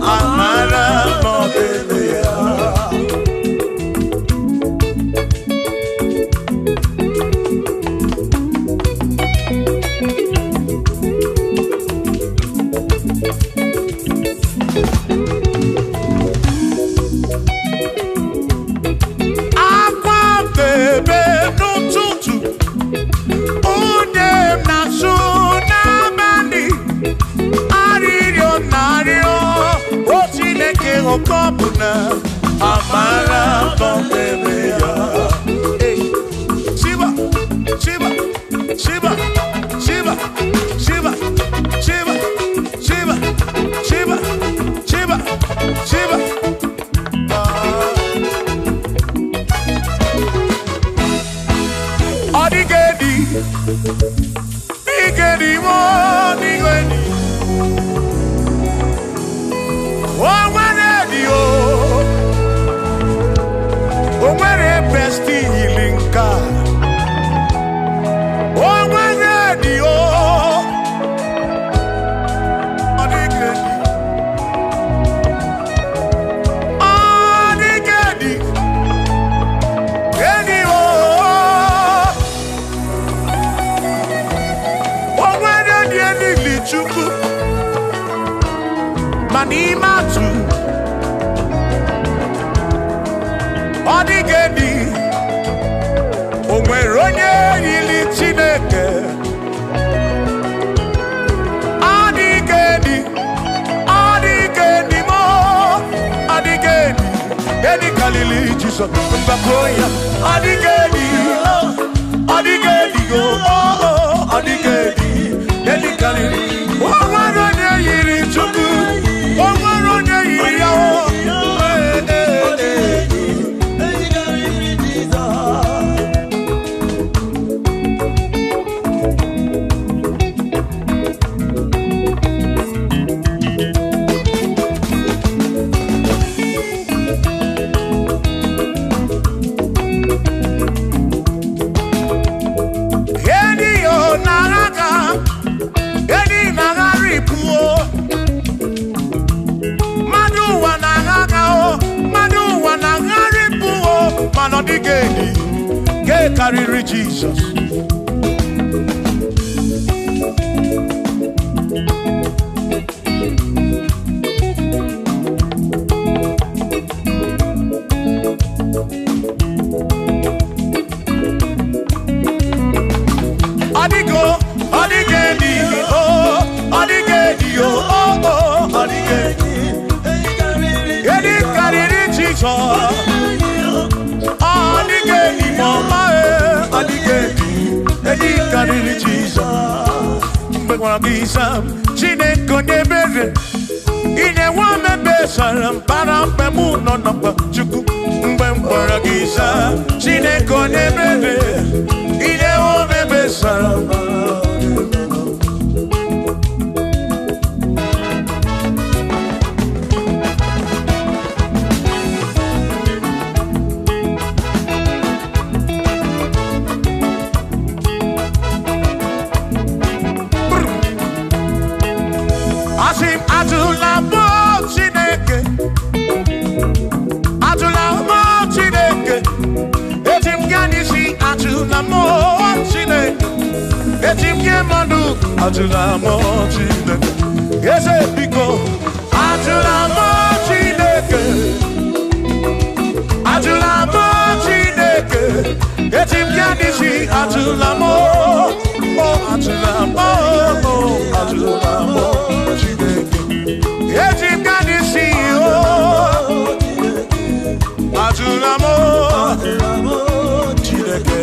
Amara Shiba, Shiba, Shiba, Shiba, Shiba, Shiba, Shiba, Shiba, Shiba, Shiba. n'imatu Odigedi o nwere onye yiri Chineke Odigedi mo Odigedi Edi kalili Jesus mbakoya Odigedi Odigedi Odigedi Edi kalili Omarone yiri Chukwu Omarone yiri Yawo Odigedi ke karịrị Jesus Odigedi Edi karịrị Jesus Odigedi mama Odigedi Edi karịrị Jesus mgbe gwara gị Sam Chineke onye mere ị na-enwe omebe sara mpara mgbe mụ nọ na mgba Chukwu mgbe m gwara gị Sam Chineke onye mere ị na-enwe omebe sara Ajulamo Chineke Eze biko Ajulamo Chineke Ajulamo Chineke Etim Yanisi Ajulamo Oh Ajulamo Oh Ajulamo Chineke Etim Yanisi Oh Ajulamo Chineke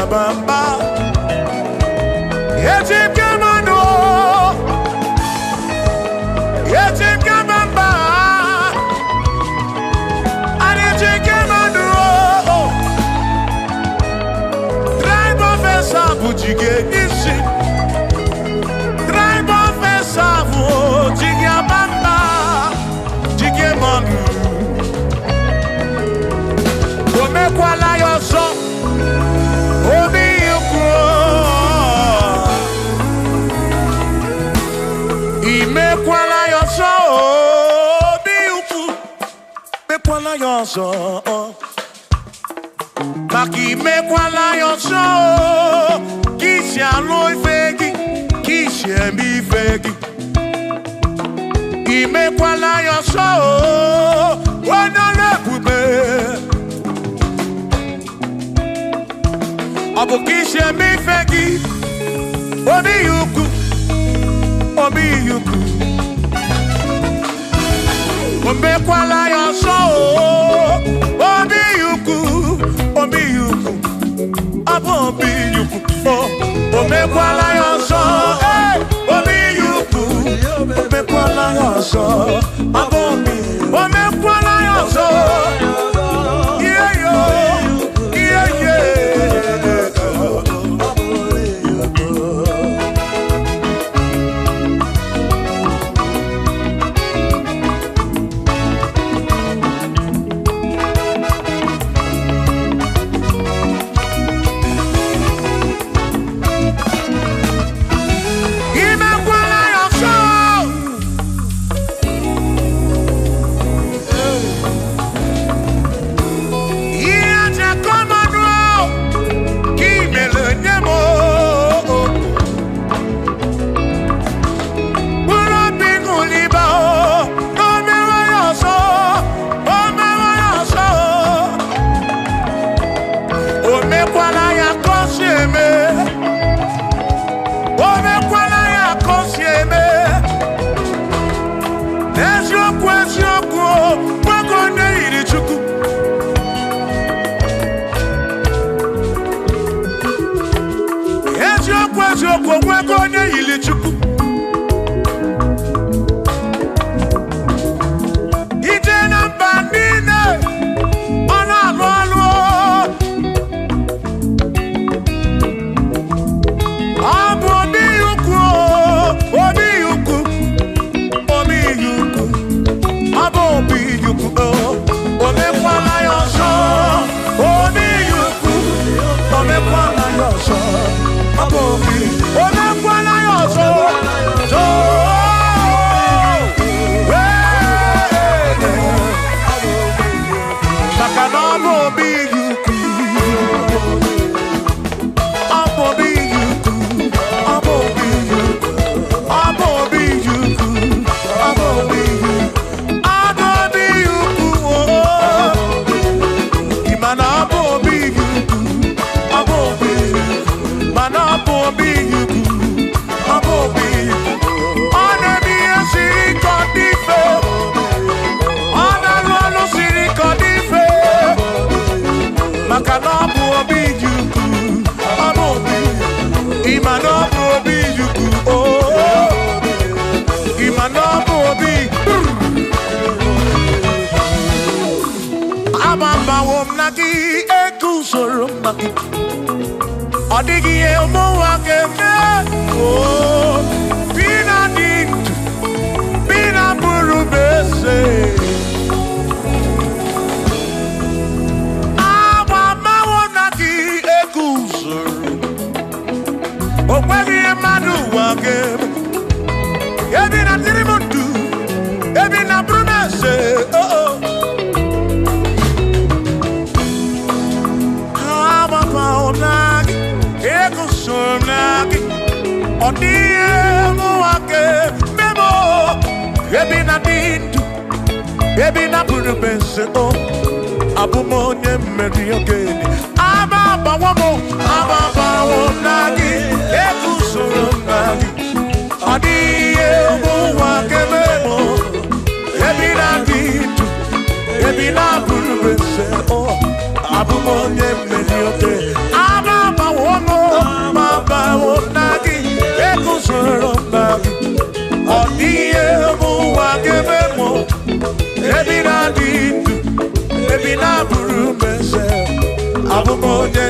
bamba. Yetim kamano. Yetim kamamba. Yetim kamano. Drive off a sabu jige isi. Drive off a sabu jige bamba. Jige manu. Ome kwala yoso. Obi yukro. Ime kwala yoso. Obi yukro. Me kwala yoso. Maki me kwala yoso. Kishi aloi fegi. Kishi emi fegi. Ime kwala yoso. Wana lekube. Abukishe mi fegi. Obi yuku. Obi yuku. Ombe kwala yoso. Obi yuku. Obi yuku. Abo obi yuku. Ombe kwala yoso. Obi yuku. Ombe kwala yoso. Abo obi. Ombe kwala yoso. Yeah yo. Yeah yeah.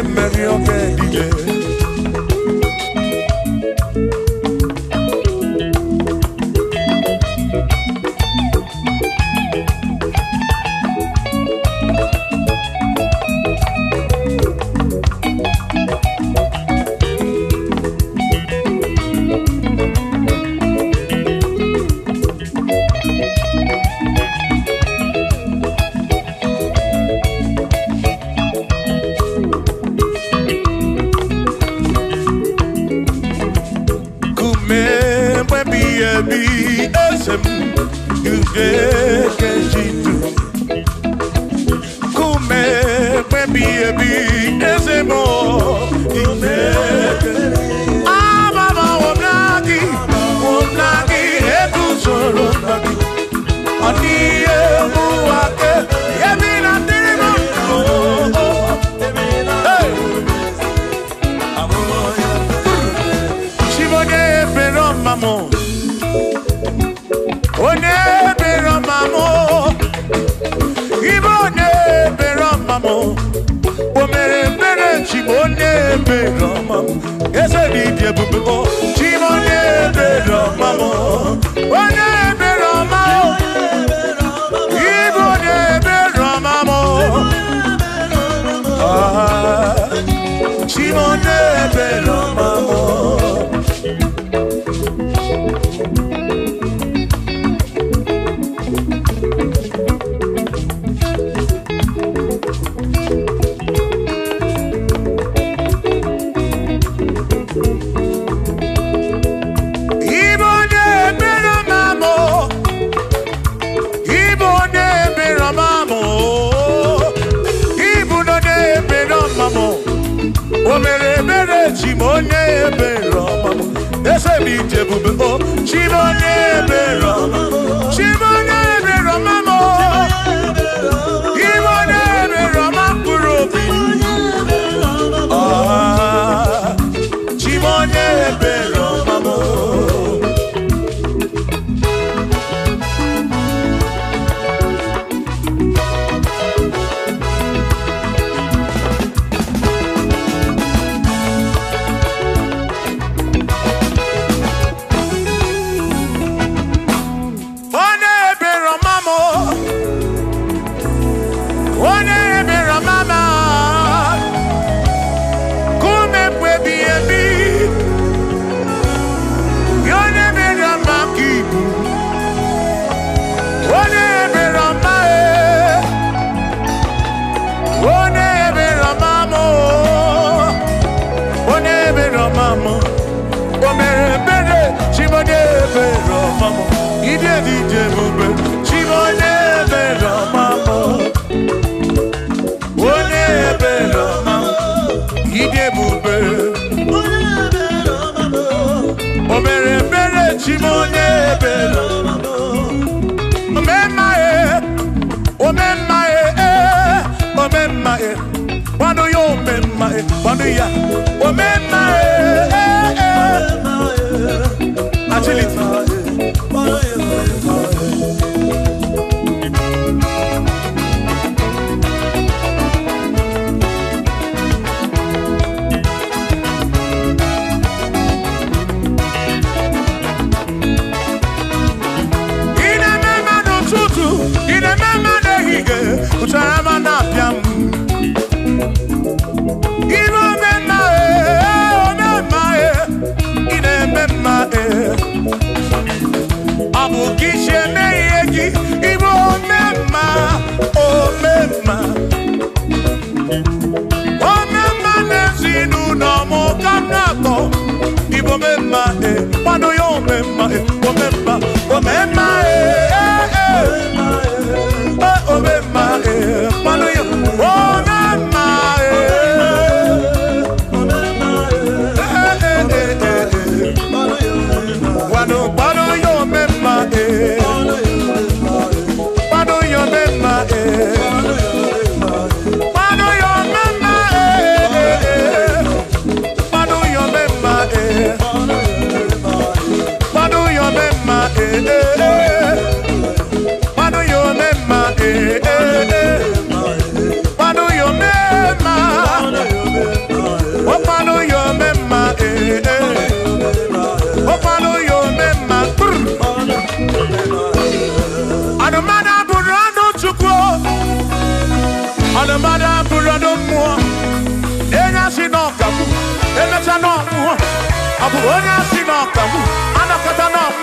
meri oge dije.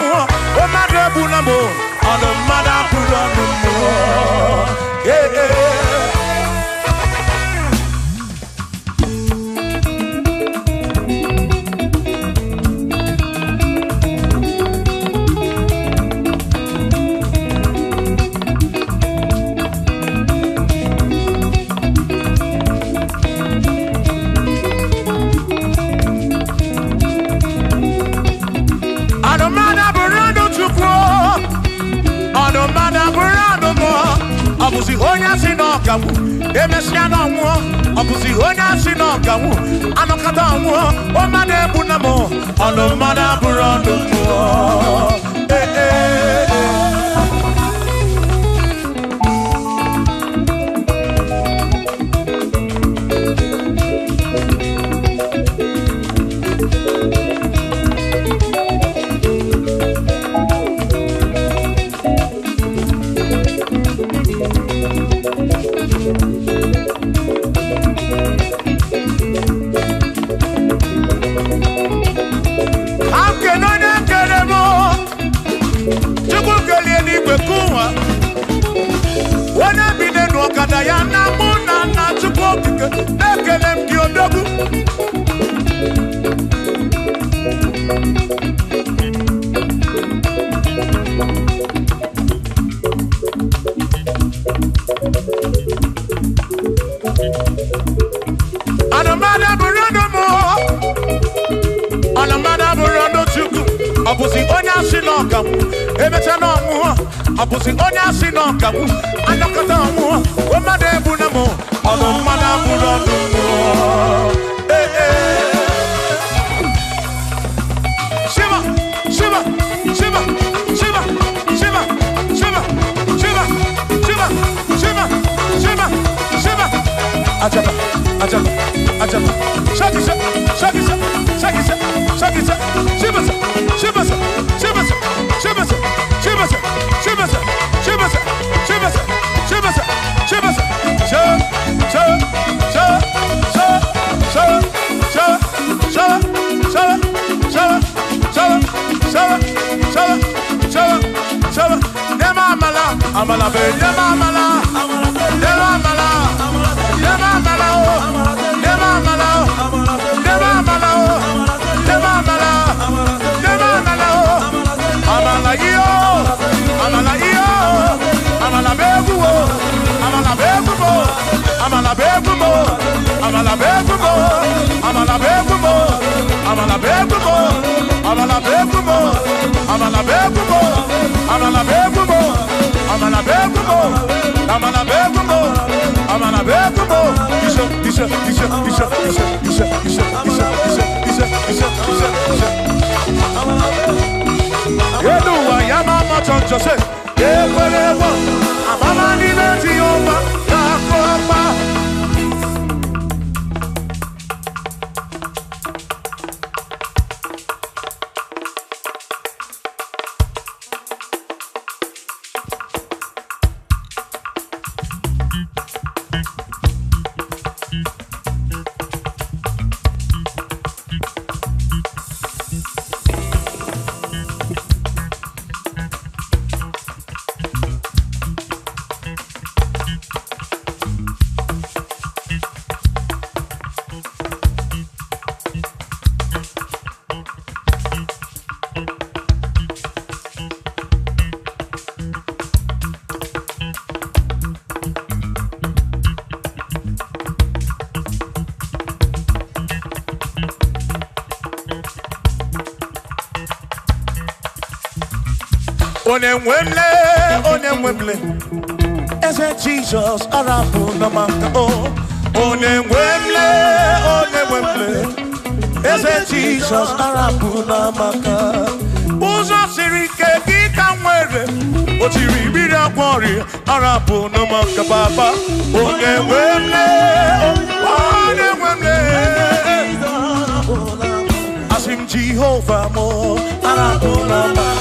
more. Oh, my Bunamo. On the mother put on the more. Yeah, yeah. Obusi onya sinokawu emesiano nwo obusi onya sinokawu anokata nwo o mane bunamo ono mana burondo mo Obusi onya sinokawu emechano nwo obusi onya sinokawu anokata nwo o made bunamo ono mana burondo Shiva Shiva Shiva Shiva Shiva Shiva Shiva Shiva Shiva Shiva Shiva Ajaba Ajaba Ajaba Shakisa Shakisa Shakisa Shakisa Shiva Shibasa, Shibasa, Shibasa, Shibasa, Shibasa, Shibasa, Shibasa, Shibasa, Shibasa, Amala be, amala, amala, Onemwemle, ese Jesus arabu no maka oh. Onemwemle, ese Jesus arabu no maka. Uzo sirike kita mwere, otiri bira kwori arabu no maka baba. Onemwemle, asim Jehovah mo arabu no maka.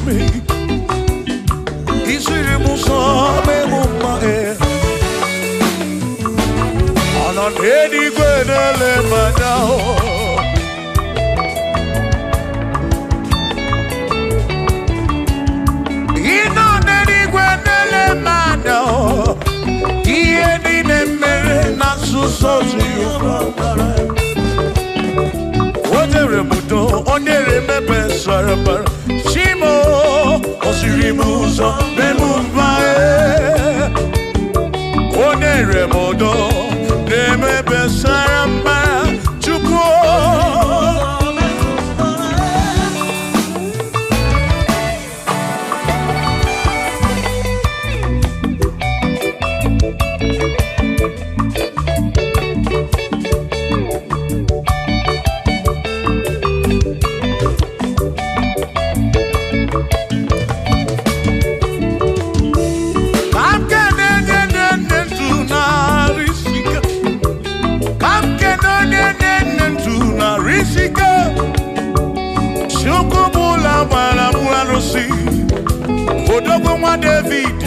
me. Isiri muso me mumae. Anan edi gwenele manao. Inan edi gwenele manao. Ieni ne mere na susozi yufamara. Remuto onere mepe sarapar Shimo osirimuzo memumbae Onere modo nemepe sarapar Chuko Odogo mwa David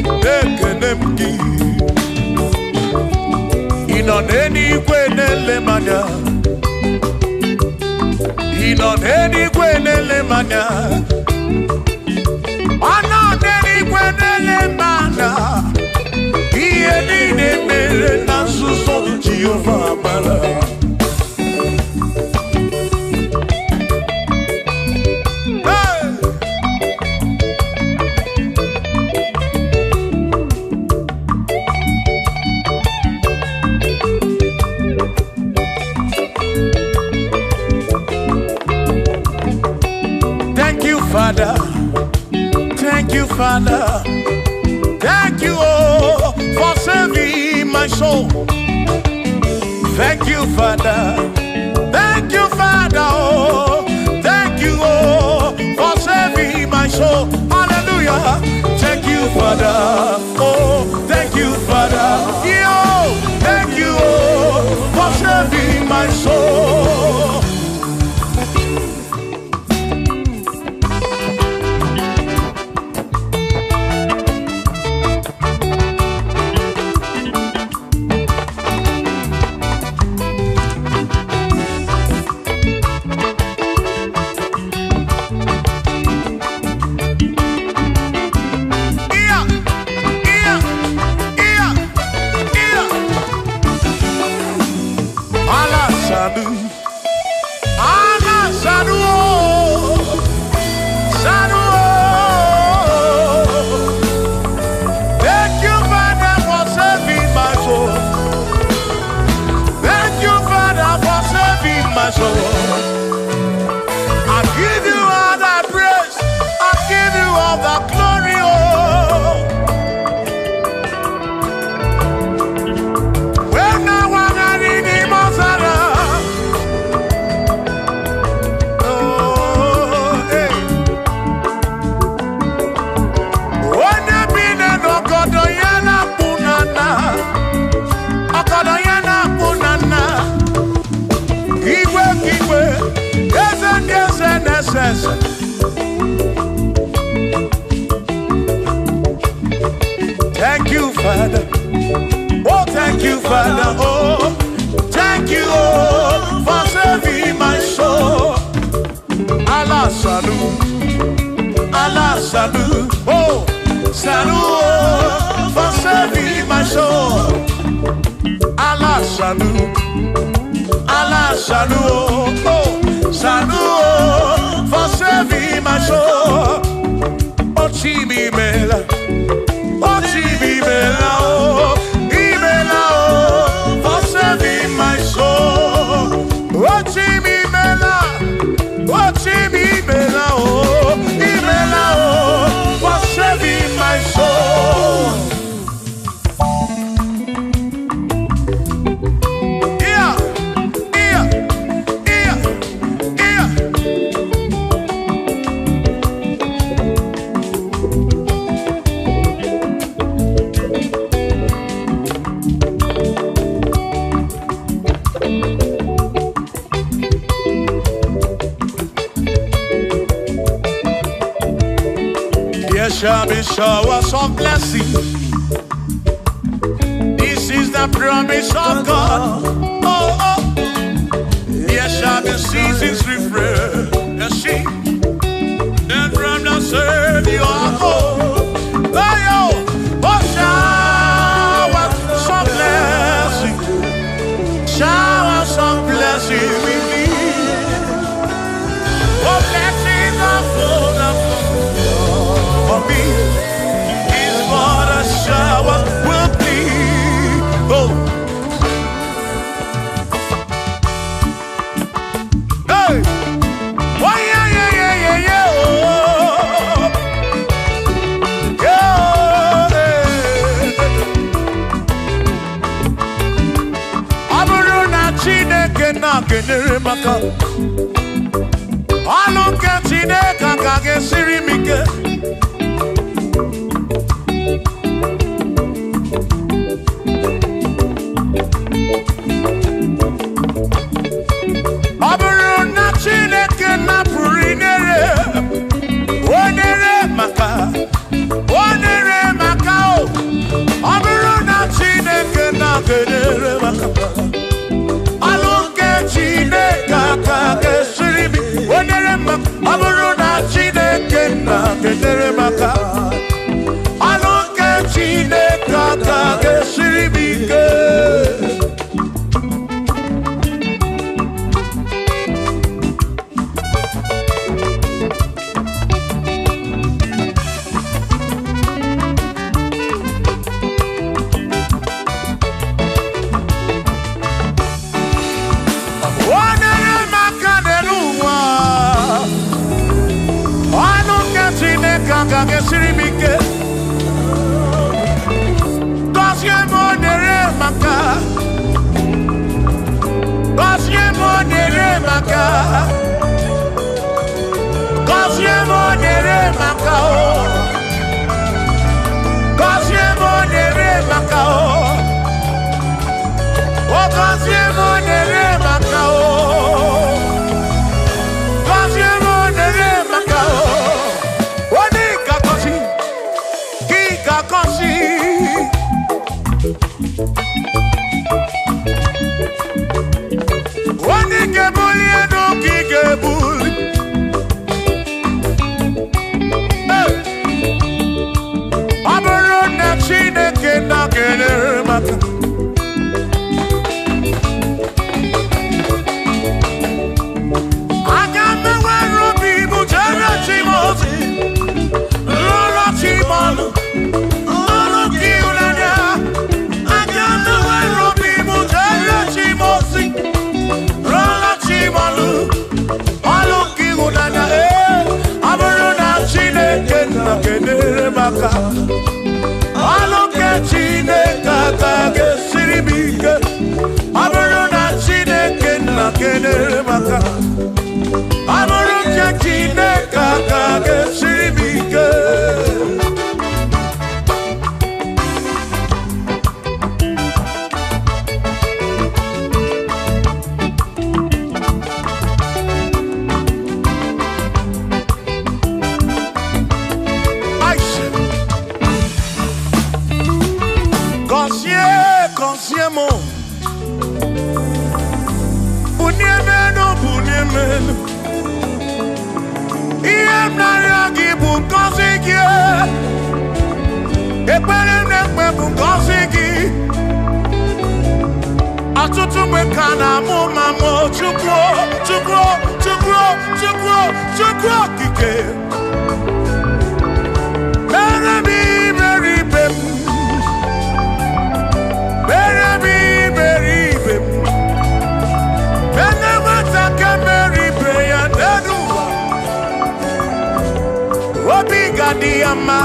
Ekenemki Inoneni kwenele manya Inoneni kwenele manya Anoneni kwenele manya Iyeni ne mere na suso Jehovah mala Father, thank you, Father. Thank you, oh, for saving my soul. Thank you, Father. Thank you, Father, oh. Thank you, oh, for saving my soul. Hallelujah. Thank you, Father. Oh, thank you, Father. Yo, thank you, oh, for saving my soul. Thank you, Father. Oh, thank you, Father. Oh, thank you, oh, for saving my soul. Allah salut, Allah salut. Oh, salut, oh, for saving my soul. Allah salut, Allah salut. Oh, salut, oh, for saving my soul. Oh, Chibi Mela. Oh, Chibi Mela. Oh, Imela. Oh, for saving my soul. Oh, Chibi Mela. Oh, Chibi Mela. Oh, Imela. Oh, for saving my soul. shall be showers of blessing. This is the promise of God. Oh, oh. There shall be seasons refreshed. The sheep, then from the earth you are home. Oh, showers of blessing. Showers of blessing we need. Oh, blessings are full for me. Is what a shower will be. Oh, hey, oh yeah, yeah, yeah, yeah, yeah. Oh, yeah. Aburuna Chineke na kenere maka. Alunke Chineke kage siri mike. Aburuna Chineke na purinere. Onere maka. Onere maka o. Aburuna Chineke na kenere maka. Alunke Chineke kage siri mike. Onere maka. Aburuna Chineke na kenere maka. Alunke Chineke kage siri mike. Kage siri mike. Kosye monere maka. Kosye monere maka. Kosye monere maka o. Kosye monere maka o. O kosye monere maka o. Kosye monere maka o. Wani kebuli eno ki kebuli. Aburo na Chineke na kenere maka. Agame wero bibu jere chimozi. Lolo chimolu. Alunke Chineke kage siri mike. Aburuna Chineke na kenere maka. Aburuna Chineke kage siri mike. Consiemo Bunyemenu Iem Nariagi Bunkosiki Eperem Nekme Bunkosiki Atutu Mekana Mumamo Chukwo Chukwo Chukwo Chukwo Chukwo Kike Berebi Beribem Diama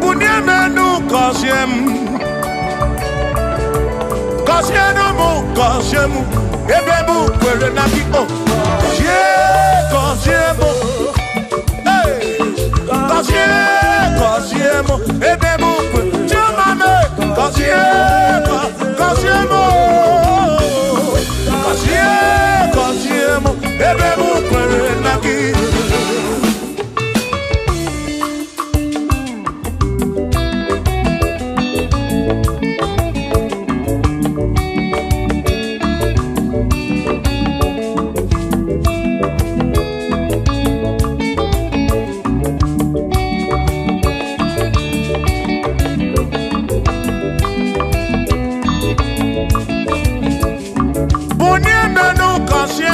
Bunyemenu Kosienu mu Kosiemu Ebebu kwere na ki o Kosiemu Hey Kosiemu Ebebu kwere Chumame Kosiemu Kosiemu Ebebu kwere na ki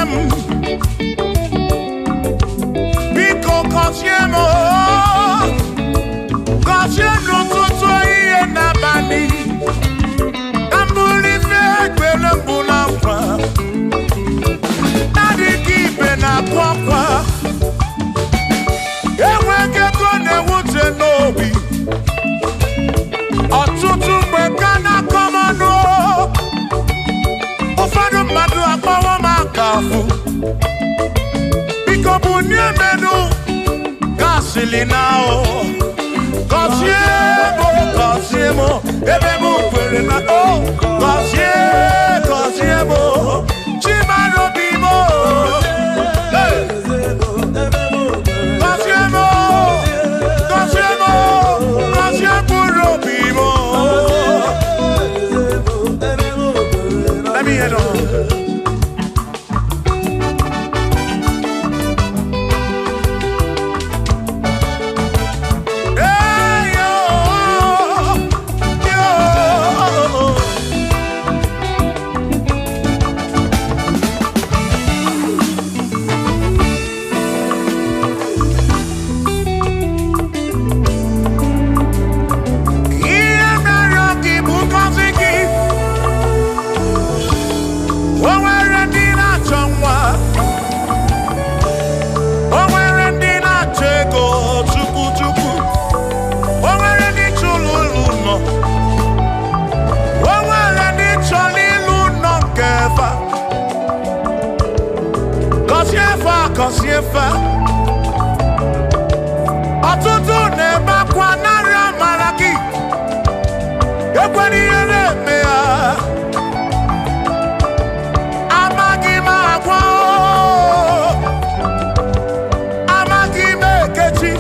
m biko gọzie m gọzie n'ụtụtụ ihe n'abalị ka m bụrụ ife ekpere mbụ na nkwa na-adịghị ibe na-akwa akwa enweghị ego na-ewute n'obi ọtụtụ mgbe ka na-akọ m ọnụ ụfọdụ mmadụ akpọwo m aka afụ biko bụ nye menụ gasịlị na gọzie m ebe m kwere na gọzie m chimarobi m gọzie mkpụrụ obi m. Let me hear it. Ọtụtụ na-ebe akwa narị amara gị ekwere ihe na-eme ya amaghị m agwa amaghị m ekechi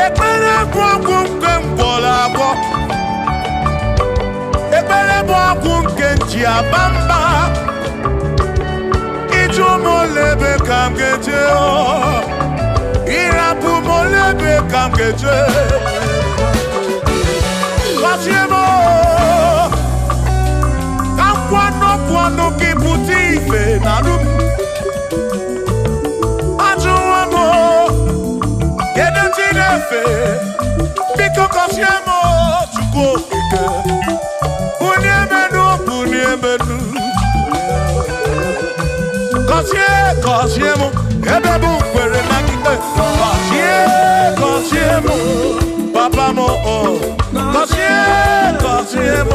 ekpere bụ ọgwụ nke mgbọrọ agwọ ekpere bụ ọgwụ nke nji aba mba Molebe kam geje irapu molebe kam geje Kasiemo kam kwano kiputi ife nanum Ajuwamo Yede tinefe Biko kasiemo Chuko ike Uniemenu Gọzie m ebe bụ kwere na gide gọzie m papa m gọzie m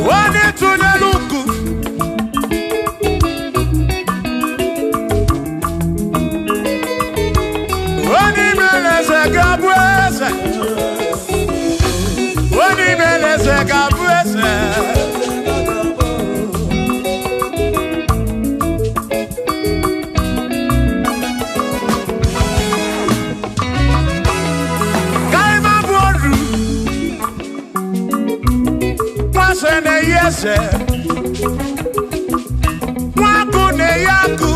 Wani tuneluku Wani meleze gabuese Wani meleze gabuese Sene yese Mwaku ne yaku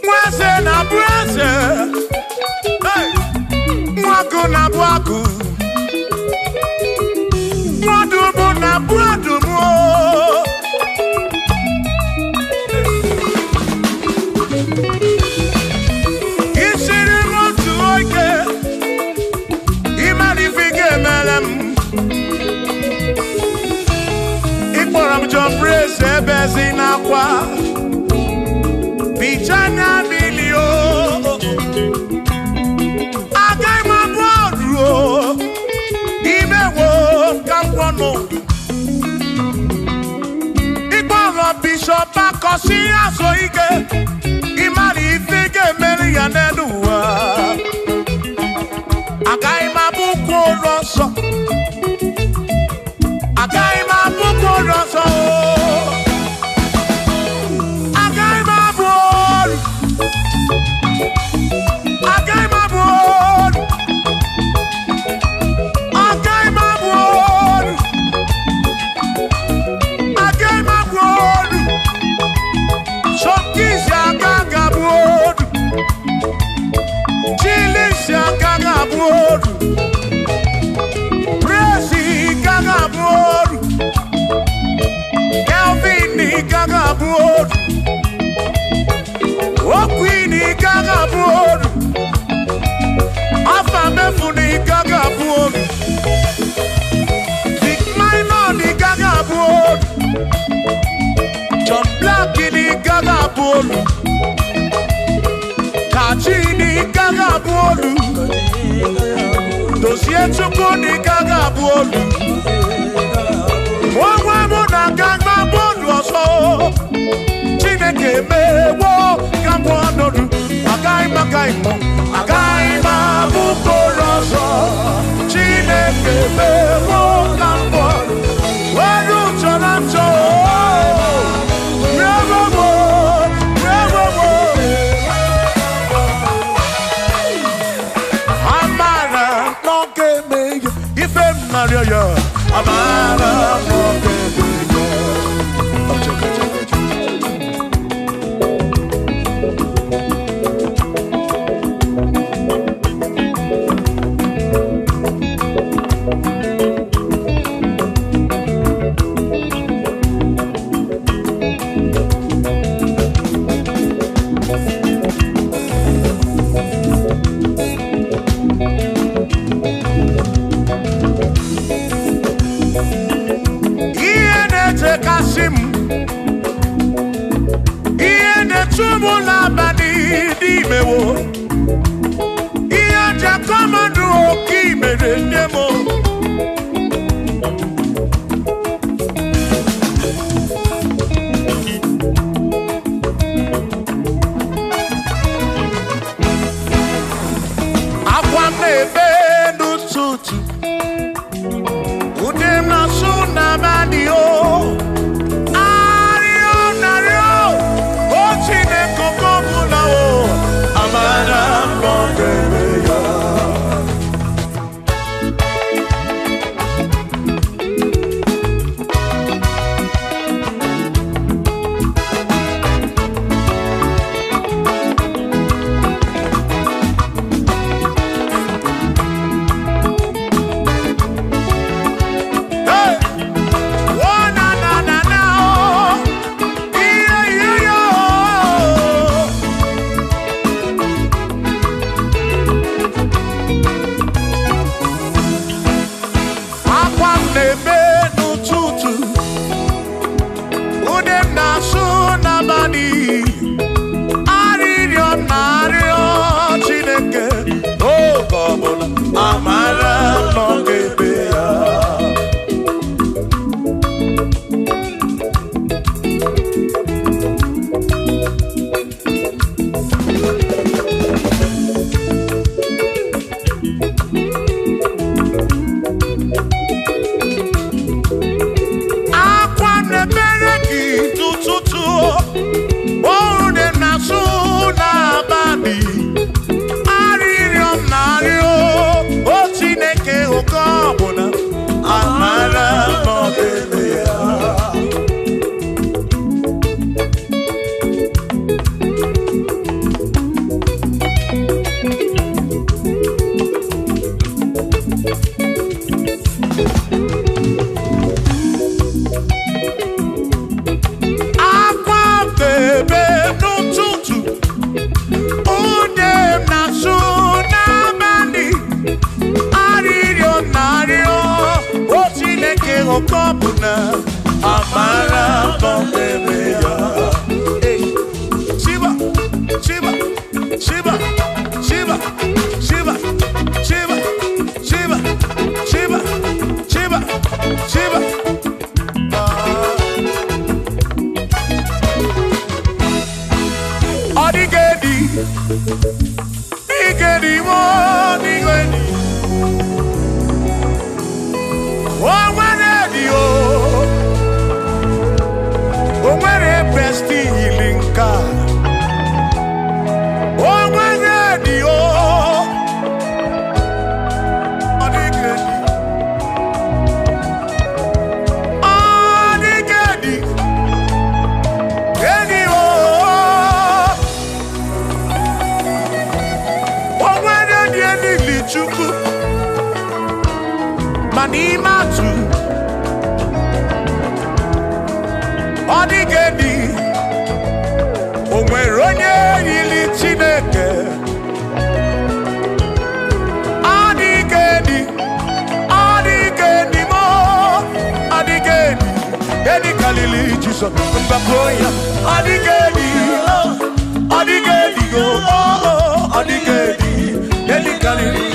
Mwase na brase Hey Mwaku na bwaku Mwadumu na bwadumu John Praise Bezina kwa Bichana milio Agai mabodro Imewo kampono Ikwara Bishop Akosi asoike Imari ifike meri yaneduwa Agai mabuko roso Agai mabuko roso Agai mabod Agai mabod Agai mabod Agai mabod Shokis agaga bod Chilis agaga bod Gagabod Kelvin Gagabod Okwini Gagabod Afamefuni Gagabod Vic Minor Gagabod John Black Gagabod Kachini Gagabod Dossier Chukuni Gagabod Wamuna Gagma Bodroso Chineke Mewo Kamponodu Agai Magaimo Agai Mabukoroso Chineke Mewo Kamponodu Waru Chorancho Revomo Revomo Amara Noke Meyo Ifem Mario Amara Noke Tumula bani di mewo Iya jakomadu oki merendemo Akwame bendu tutu Udem na suna bani o One buna amara bombeya. Hey, Shiva, Shiva, Shiva, Shiva, Shiva, Shiva, Shiva, Shiva, Shiva, Shiva. Odigedi, Igedi, Odigedi. Besti linka o mwanya dio adigedi edi o mwanya edi lichuku manimatu adigedi onweronye yili Chineke adigedi adigedi mo adigedi edi kalili Jesus mbakoya adigedi adigedi go adigedi edi kalili